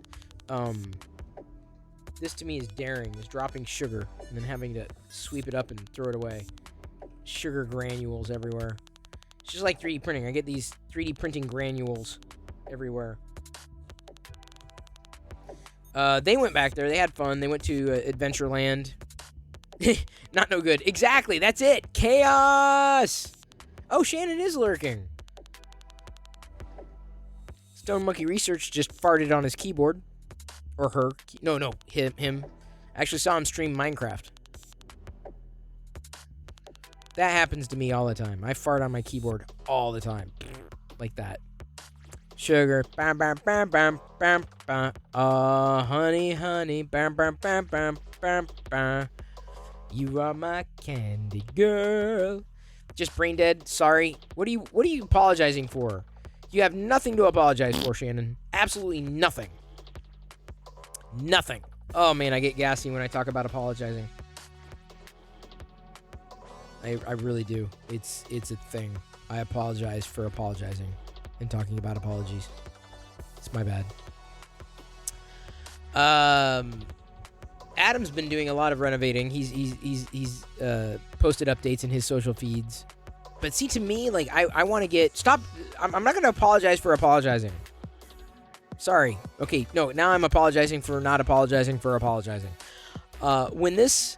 this to me is daring, is dropping sugar and then having to sweep it up and throw it away. Sugar granules everywhere. It's just like 3D printing. I get these 3D printing granules everywhere. They went back there. They had fun. They went to Adventureland. Not no good. Exactly. That's it. Chaos. Oh, Shannon is lurking. Stone Monkey Research just farted on his keyboard. Or her. No. Him. I actually saw him stream Minecraft. That happens to me all the time. I fart on my keyboard all the time. Like that. Sugar. Bam, bam, bam, bam, bam, bam. Oh, honey, honey. Bam, bam, bam, bam, bam, bam. You are my candy girl. Just brain dead. Sorry. What are you apologizing for? You have nothing to apologize for, Shannon. Absolutely nothing. Nothing. Oh man, I get gassy when I talk about apologizing. I really do. It's a thing. I apologize for apologizing and talking about apologies. It's my bad. Adam's been doing a lot of renovating. He's posted updates in his social feeds. But see, to me, like, I want to get... Stop. I'm not going to apologize for apologizing. Sorry. Okay, no, now I'm apologizing for not apologizing for apologizing. When there's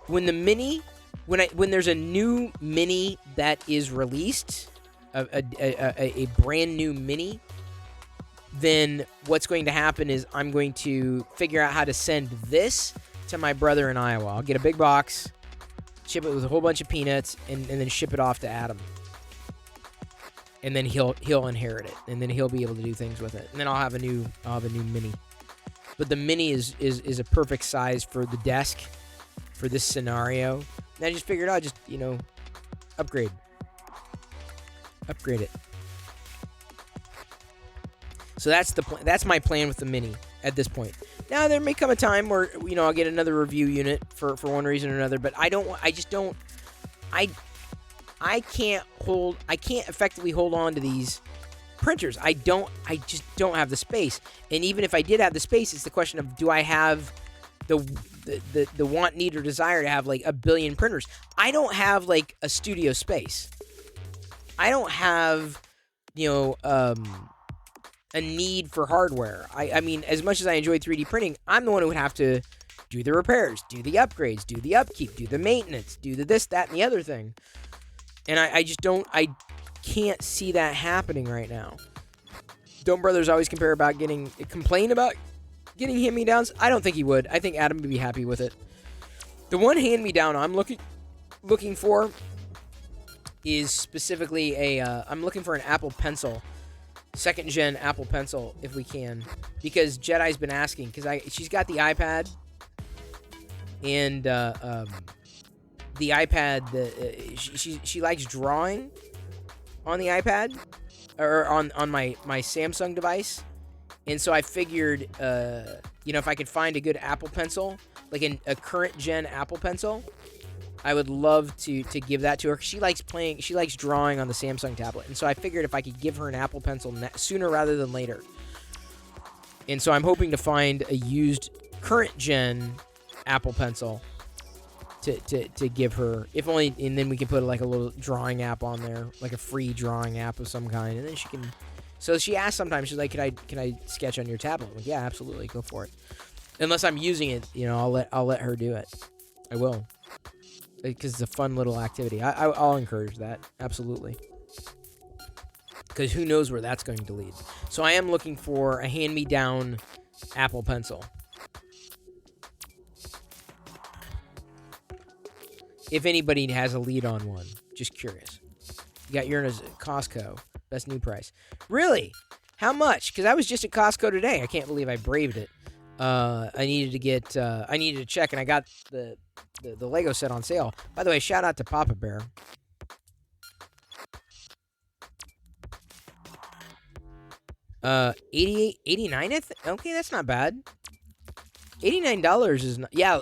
a new mini that is released, a brand new mini, then what's going to happen is I'm going to figure out how to send this to my brother in Iowa. I'll get a big box, ship it with a whole bunch of peanuts, and then ship it off to Adam. And then he'll inherit it, and then he'll be able to do things with it. And then I'll have a new mini. But the mini is a perfect size for the desk for this scenario. And I just figured I'd just, upgrade it. So that's my plan with the mini at this point. Now there may come a time where I'll get another review unit for one reason or another, but I can't effectively hold on to these printers. I just don't have the space. And even if I did have the space, it's the question of, do I have the want, need, or desire to have like a billion printers? I don't have like a studio space. I don't have, a need for hardware. I mean, as much as I enjoy 3D printing, I'm the one who would have to do the repairs, do the upgrades, do the upkeep, do the maintenance, do the this, that, and the other thing. And I can't see that happening right now. Dome Brothers always complain about getting hand-me-downs. I don't think he would. I think Adam would be happy with it. The one hand-me-down I'm looking for is specifically I'm looking for an Apple Pencil, 2nd gen Apple Pencil, if we can, because Jedi's been asking, because she's got the iPad, and the iPad, she likes drawing on the iPad, or on my Samsung device, and so I figured, if I could find a good Apple Pencil, like a current gen Apple Pencil, I would love to give that to her. She likes drawing on the Samsung tablet, and so I figured if I could give her an Apple Pencil sooner rather than later. And so I'm hoping to find a used current gen Apple Pencil to give her, if only, and then we can put like a little drawing app on there, like a free drawing app of some kind, and then she can. So she asks sometimes, she's like, "Can I sketch on your tablet?" I'm like, "Yeah, absolutely, go for it." Unless I'm using it, I'll let her do it. I will, because it's a fun little activity. I'll encourage that, absolutely. Because who knows where that's going to lead. So I am looking for a hand-me-down Apple Pencil. If anybody has a lead on one, just curious. You got yours at Costco, best new price. Really? How much? Because I was just at Costco today. I can't believe I braved it. I needed to check, and I got the Lego set on sale. By the way, shout out to Papa Bear. $88, $89. Okay, that's not bad. $89 is not. Yeah,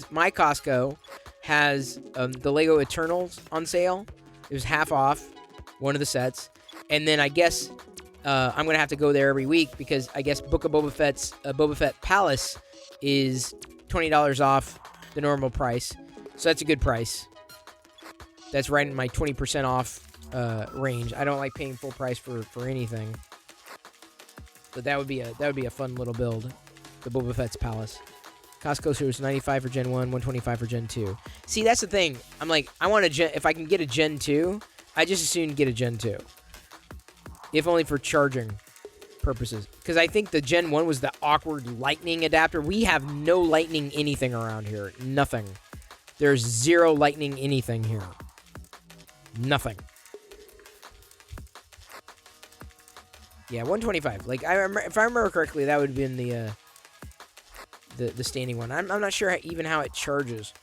my Costco has the Lego Eternals on sale. It was half off, one of the sets, and then I guess I'm gonna have to go there every week because I guess Book of Boba Fett's Boba Fett Palace is $20 off the normal price, so that's a good price. That's right in my 20% off range. I don't like paying full price for anything, but that would be a fun little build, the Boba Fett's Palace. Costco shows $95 for Gen 1, $125 for Gen 2. See, that's the thing. I'm like, if I can get a Gen 2, I just as soon get a Gen 2. If only for charging purposes. Because I think the Gen 1 was the awkward lightning adapter. We have no lightning anything around here. Nothing. There's zero lightning anything here. Nothing. Yeah, 125. Like, if I remember correctly, that would have been the standing one. I'm not sure even how it charges.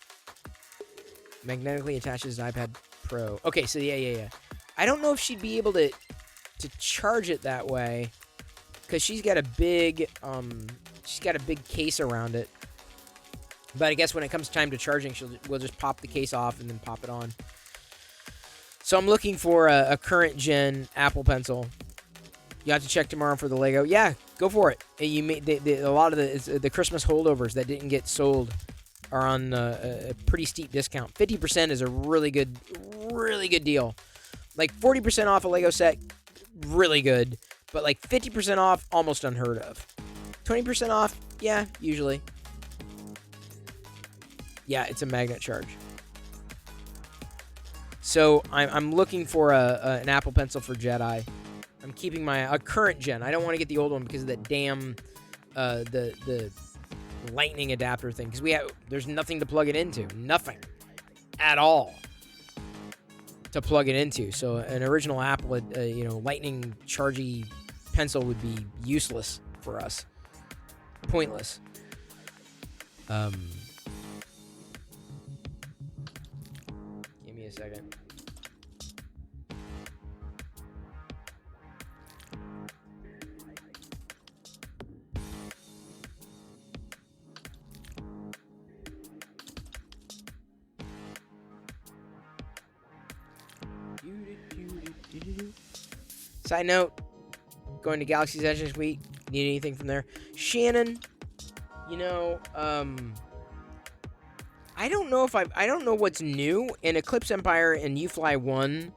Magnetically attaches to iPad Pro. Okay, so yeah. I don't know if she'd be able to charge it that way, because she's got a big case around it. But I guess when it comes time to charging, we'll just pop the case off and then pop it on. So I'm looking for a current gen Apple Pencil. You have to check tomorrow for the Lego. Yeah, go for it. A lot of the Christmas holdovers that didn't get sold are on a pretty steep discount. 50% is a really good deal. Like 40% off a Lego set, really good. But like 50% off, almost unheard of. 20% off, yeah, usually. Yeah, it's a magnet charge. So I'm looking for an Apple Pencil for Jedi. I'm keeping a current gen. I don't want to get the old one because of that damn the lightning adapter thing. Because there's nothing to plug it into. Nothing at all to plug it into. So an original Apple, lightning chargy pencil would be useless for us. Pointless. Give me a second. Side note, going to Galaxy's Edge next week. Need anything from there? Shannon, you know, I don't know what's new. And Eclipse Empire and UFly 1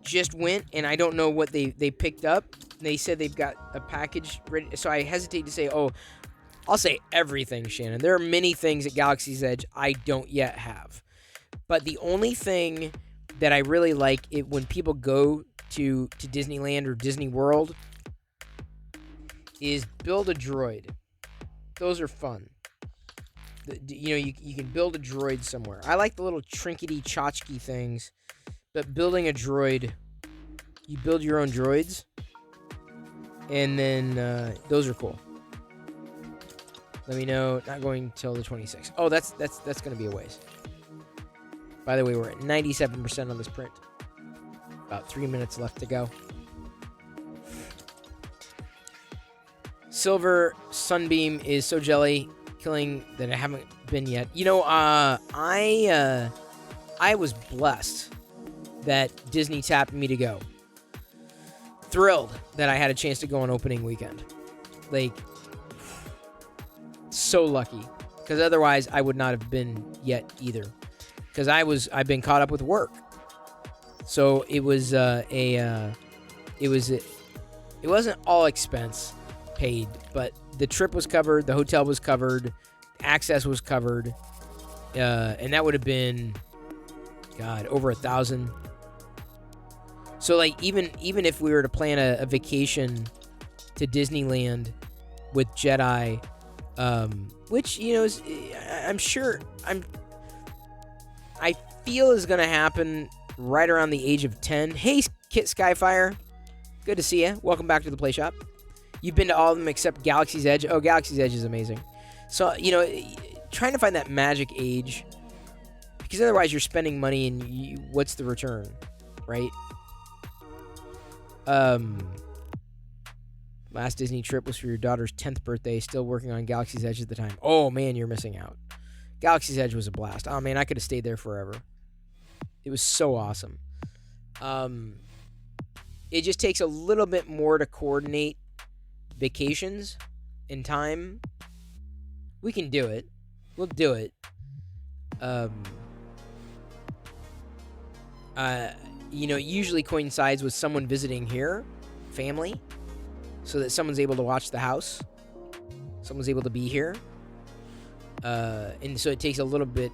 just went, and I don't know what they picked up. They said they've got a package ready, so I hesitate to say, I'll say everything, Shannon. There are many things at Galaxy's Edge I don't yet have. But the only thing that I really like it when people go to Disneyland or Disney World is build a droid. Those are fun. You can build a droid somewhere. I like the little trinkety tchotchke things, but building a droid, you build your own droids, and then those are cool. Let me know. Not going till the 26th. Oh, that's going to be a ways. By the way, we're at 97% on this print. About 3 minutes left to go. Silver Sunbeam is so jelly, killing that I haven't been yet. You know, I was blessed that Disney tapped me to go. Thrilled that I had a chance to go on opening weekend. Like, so lucky, because otherwise I would not have been yet either. Because I've been caught up with work. So it was it wasn't all expense paid, but the trip was covered, the hotel was covered, access was covered, and that would have been, God, over $1,000. So like even if we were to plan a vacation to Disneyland with Jedi, which is I feel is going to happen right around the age of 10. Hey, Kit Skyfire. Good to see you. Welcome back to the Play Shop. You've been to all of them except Galaxy's Edge. Oh, Galaxy's Edge is amazing. So, trying to find that magic age, because otherwise you're spending money and what's the return, right? Last Disney trip was for your daughter's 10th birthday. Still working on Galaxy's Edge at the time. Oh, man, you're missing out. Galaxy's Edge was a blast. Oh, man, I could have stayed there forever. It was so awesome. It just takes a little bit more to coordinate vacations in time. We can do it. We'll do it. It usually coincides with someone visiting here, family, so that someone's able to watch the house. Someone's able to be here. And so it takes a little bit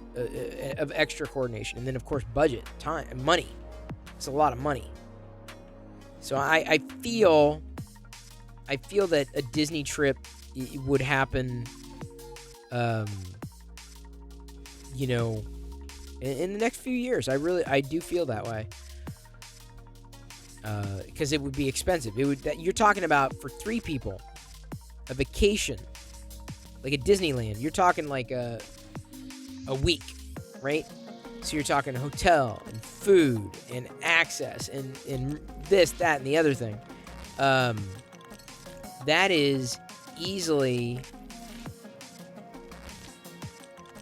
of extra coordination. And then, of course, budget, time, and money. It's a lot of money. So I feel that a Disney trip would happen, in the next few years. I do feel that way. Because it would be expensive. You're talking about, for 3 people, a vacation. Like at Disneyland, you're talking like a week, right? So you're talking hotel and food and access and this, that, and the other thing. That is easily...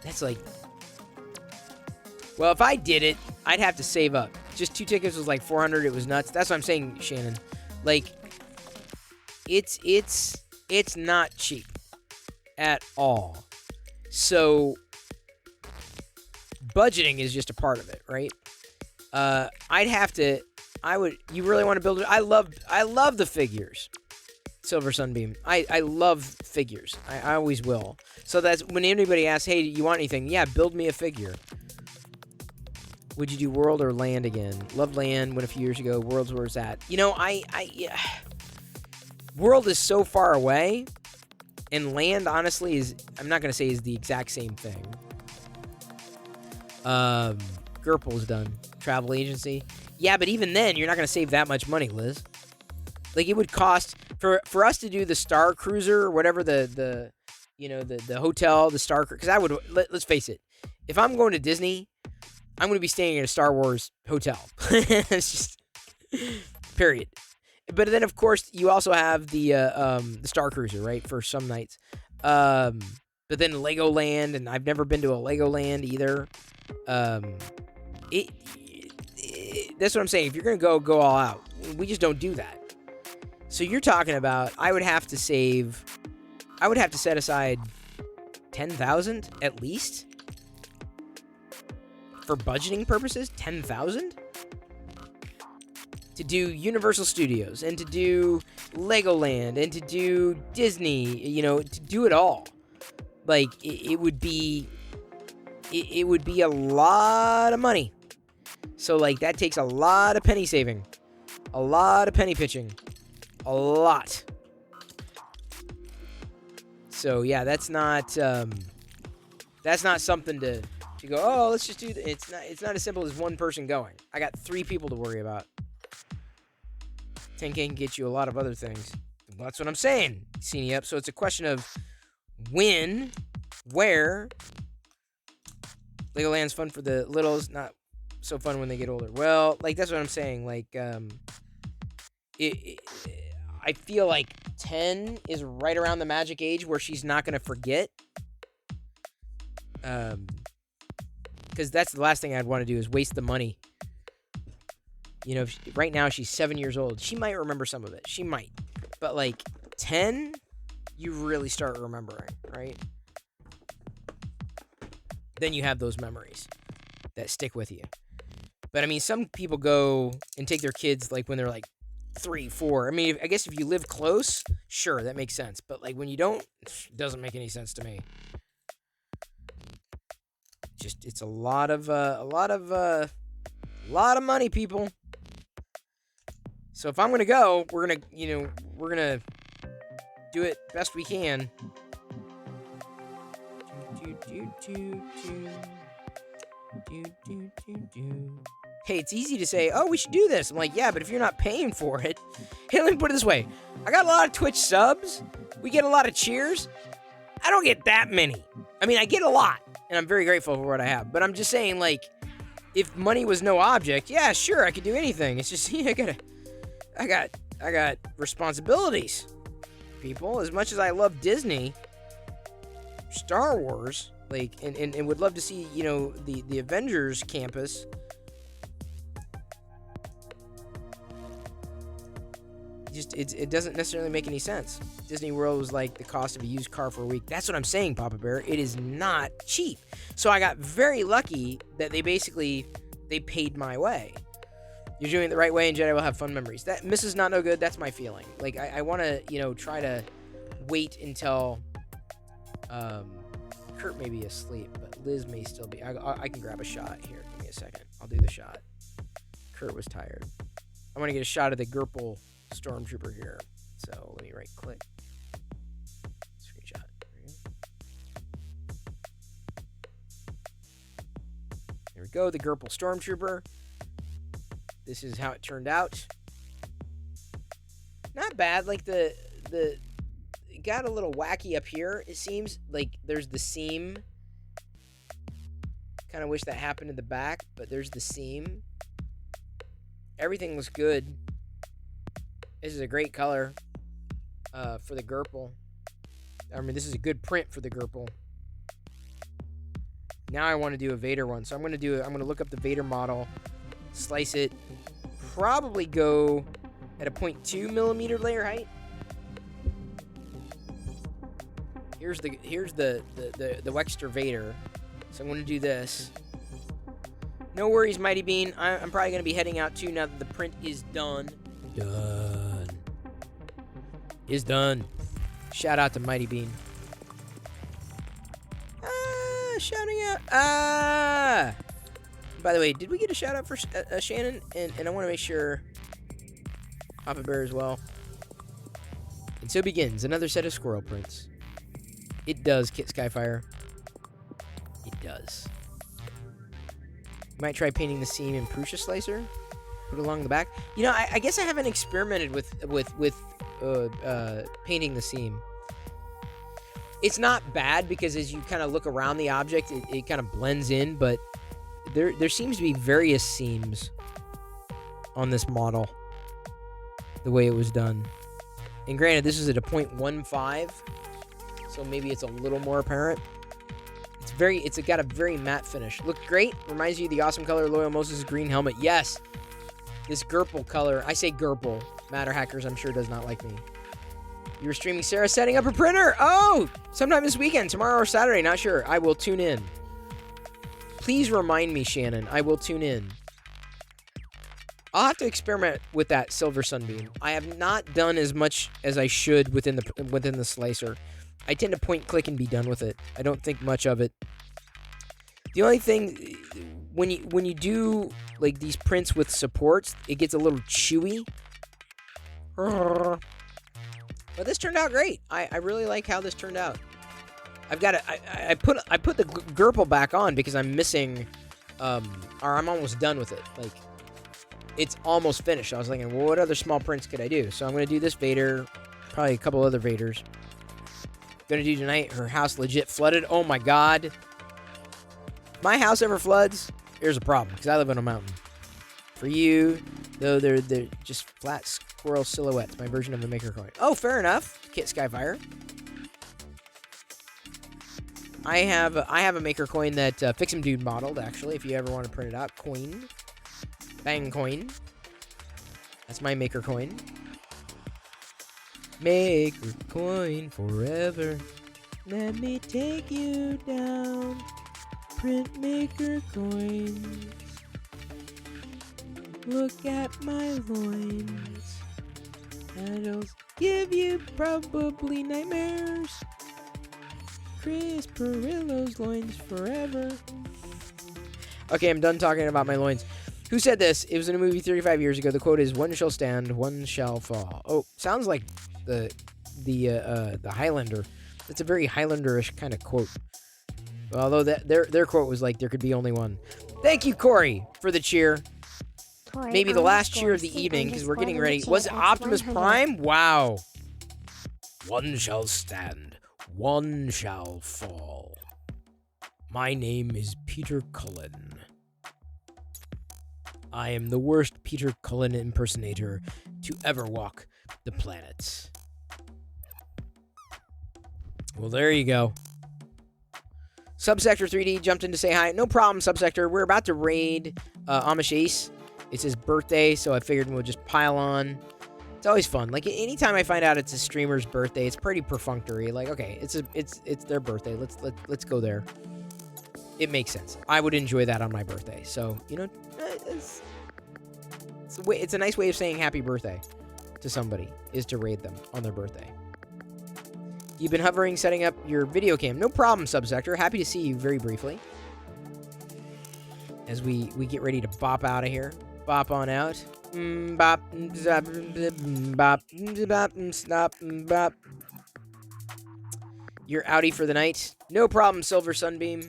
That's like... Well, if I did it, I'd have to save up. Just 2 tickets was like $400. It was nuts. That's what I'm saying, Shannon. Like, it's not cheap at all. So budgeting is just a part of it, right? You really want to build it? I love the figures. Silver Sunbeam. I love figures. I always will. So that's when anybody asks, hey, do you want anything? Yeah, build me a figure. Would you do World or Land again? Loved Land, went a few years ago. World's where it's at. World is so far away, and Land, honestly, I'm not going to say is the exact same thing. Gerpel's done. Travel agency. Yeah, but even then, you're not going to save that much money, Liz. Like, it would cost, for us to do the Star Cruiser, or whatever the hotel, the Star Cruiser, because let's face it, if I'm going to Disney, I'm going to be staying in a Star Wars hotel. It's just, period. But then, of course, you also have the Star Cruiser, right, for some nights. But then Legoland, and I've never been to a Legoland either. That's what I'm saying. If you're going to go all out. We just don't do that. So you're talking about I would have to set aside 10,000 at least for budgeting purposes. 10,000 to do Universal Studios and to do Legoland and to do Disney. To do it all. Like it would be a lot of money. So like that takes a lot of penny saving, a lot of penny pitching, a lot. So yeah, that's not something to go, oh, let's just do it's not as simple as one person going. I got 3 people to worry about. 10K can get you a lot of other things. That's what I'm saying, Cine Up. So it's a question of when, where. Legoland's fun for the littles, not so fun when they get older. Well, like that's what I'm saying. Like, I feel like 10 is right around the magic age where she's not gonna forget. Because that's the last thing I'd want to do is waste the money. Right now she's 7 years old. She might remember some of it. She might, but like 10, you really start remembering, right? Then you have those memories that stick with you. But I mean, some people go and take their kids like when they're like 3, 4. I mean, I guess if you live close, sure, that makes sense. But like when you don't, it doesn't make any sense to me. Just it's a lot of money, people. So if I'm gonna go, we're gonna do it best we can. Hey, it's easy to say, oh, we should do this. I'm like, yeah, but if you're not paying for it. Hey, let me put it this way. I got a lot of Twitch subs. We get a lot of cheers. I don't get that many. I mean, I get a lot, and I'm very grateful for what I have. But I'm just saying, like, if money was no object, yeah, sure, I could do anything. It's just, I got responsibilities, people. As much as I love Disney, Star Wars, like, and would love to see, the Avengers campus. Just it doesn't necessarily make any sense. Disney World was like the cost of a used car for a week. That's what I'm saying, Papa Bear. It is not cheap. So I got very lucky that they paid my way. You're doing it the right way, and Jedi will have fun memories. That Mrs. Not No Good, that's my feeling. Like I want to, try to wait until Kurt may be asleep, but Liz may still be. I can grab a shot here. Give me a second. I'll do the shot. Kurt was tired. I want to get a shot of the Gerpel Stormtrooper here. So let me right click. Screenshot. There we go. The Gerpel Stormtrooper. This is how it turned out. Not bad. Like it got a little wacky up here. It seems like there's the seam. Kind of wish that happened in the back, but there's the seam. Everything looks good. This is a great color for the Gerpel. I mean, this is a good print for the Gerpel. Now I want to do a Vader one, so I'm going to look up the Vader model, slice it, probably go at a 0.2 millimeter layer height. Here's the Wexter Vader. So I'm going to do this. No worries, Mighty Bean. I'm probably going to be heading out too now that the print is done. Is done. Shout out to Mighty Bean. Shouting out. By the way, did we get a shout out for Shannon? And I want to make sure Papa Bear as well. And so begins another set of squirrel prints. It does, Kit Skyfire. It does. Might try painting the seam in Prusa Slicer. Put it along the back. I guess I haven't experimented with painting the seam. It's not bad because as you kind of look around the object, it kind of blends in, but there seems to be various seams on this model, the way it was done. And granted, this is at a 0.15, so maybe it's a little more apparent. It's got a very matte finish. Looked great. Reminds you of the awesome color Loyal Moses' green helmet. Yes. This Gurple color. I say Gurple. Matter Hackers, I'm sure, does not like me. You were streaming Sarah setting up a printer. Oh, sometime this weekend, tomorrow or Saturday. Not sure. I will tune in. Please remind me, Shannon. I will tune in. I'll have to experiment with that Silver Sunbeam. I have not done as much as I should within the slicer. I tend to point click and be done with it. I don't think much of it. The only thing, when you do like these prints with supports, it gets a little chewy. But this turned out great. I really like how this turned out. I've got it. I put the Gurple back on because I'm missing, or I'm almost done with it. Like, it's almost finished. I was thinking, well, what other small prints could I do? So I'm gonna do this Vader, probably a couple other Vaders. Gonna do tonight. Her house legit flooded. Oh my god. If my house ever floods, here's a problem because I live on a mountain. For you, though, they're just flat squirrel silhouettes. My version of a maker coin. Oh, fair enough. Kit Skyfire. I have a maker coin that Fix'em Dude modeled, actually, if you ever want to print it out. Coin. Bang coin. That's my maker coin. Maker coin forever. Let me take you down. Print maker coins. Look at my loins. That'll give you probably nightmares. Chris Perillo's loins forever. Okay, I'm done talking about my loins. Who said this? It was in a movie 35 years ago. The quote is, "One shall stand, one shall fall." Oh, sounds like the Highlander. That's a very Highlander-ish kind of quote. Although their quote was like, "There could be only one." Thank you, Corey, for the cheer. Corey, Maybe the last cheer of the evening because we're getting ready. Was it Optimus Prime? Wow. One shall stand, one shall fall. My name is Peter Cullen. I am the worst Peter Cullen impersonator to ever walk the planet. Well, there you go. Subsector 3D jumped in to say hi. No problem, Subsector. We're about to raid Amish Ace. It's his birthday, so I figured we'll just pile on. It's always fun. Like, anytime I find out it's a streamer's birthday, it's pretty perfunctory. Like, okay, it's their birthday. Let's go there. It makes sense. I would enjoy that on my birthday. So, you know, it's a nice way of saying happy birthday to somebody, is to raid them on their birthday. You've been hovering, setting up your video cam. No problem, Subsector. Happy to see you very briefly. As we get ready to bop out of here. Bop on out. Bop, zap, bop, bop, stop, bop. You're outie for the night. No problem, Silver Sunbeam.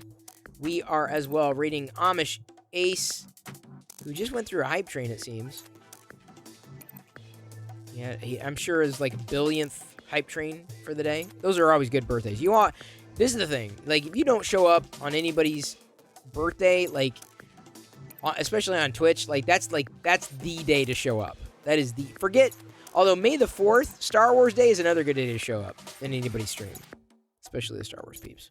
We are as well raiding Amish Ace, who just went through a hype train, it seems. Yeah, I'm sure is like a billionth hype train for the day. Those are always good birthdays. This is the thing. Like, if you don't show up on anybody's birthday, like, especially on Twitch, like, that's the day to show up. That is although May the 4th, Star Wars Day, is another good day to show up in anybody's stream. Especially the Star Wars peeps.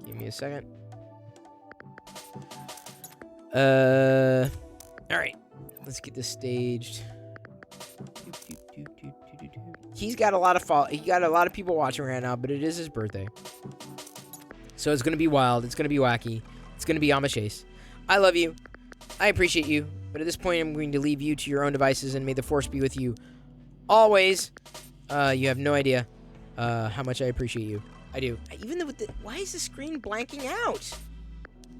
Give me a second. Alright. Let's get this staged. He's got a lot of people watching right now, but it is his birthday. So it's gonna be wild, it's gonna be wacky, it's gonna be Amish Ace. I love you. I appreciate you. But at this point, I'm going to leave you to your own devices, and may the Force be with you always. You have no idea how much I appreciate you. I do. Even though why is the screen blanking out?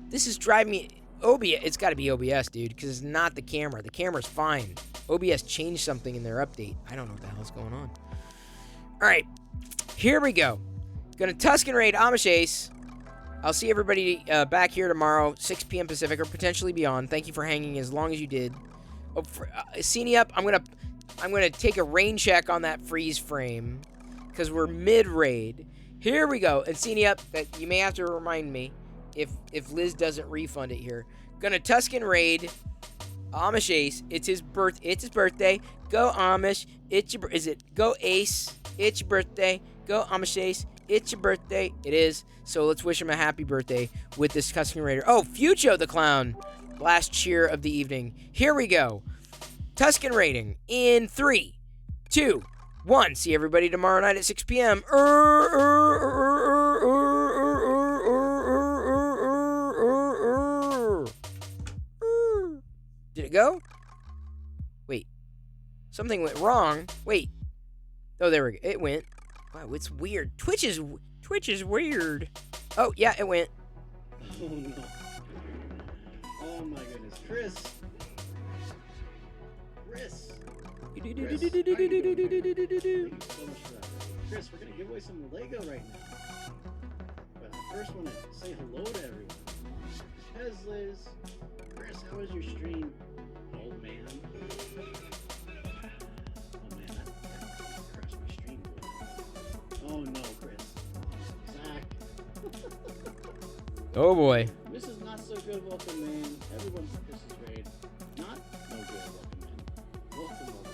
This is driving me. OBS. It's got to be OBS, dude, because it's not the camera. The camera's fine. OBS changed something in their update. I don't know what the hell's going on. All right, here we go. Gonna Tusken raid Amish Ace. I'll see everybody back here tomorrow, 6 p.m. Pacific, or potentially beyond. Thank you for hanging as long as you did. Oh, Sini up. I'm gonna take a rain check on that freeze frame because we're mid raid. Here we go. And Sini up. That you may have to remind me if Liz doesn't refund it here. Gonna Tuscan raid Amish Ace. It's his birthday. Go Amish. Go Ace? It's your birthday. Go Amish Ace. It's your birthday. It is. So let's wish him a happy birthday with this Tuscan Raider. Oh, Fucho the Clown. Last cheer of the evening. Here we go. Tuscan raiding in 3, 2, 1. See everybody tomorrow night at 6 p.m. Did it go? Wait. Something went wrong. Wait. Oh, there we go. It went. Wow, it's weird. Twitch is weird. Oh, yeah, it went. Oh no. Oh my goodness. Chris. Chris. Thank you so much for that. Chris, we're gonna give away some Lego right now. But I first want to say hello to everyone. Hez Liz. Chris, how was your stream? Old man. Oh man, that crashed my stream. Oh no, Chris. Zach. Oh boy. Mrs. Not So Good, welcome in. Everyone for Chris's raid. Not no good, welcome in. Welcome.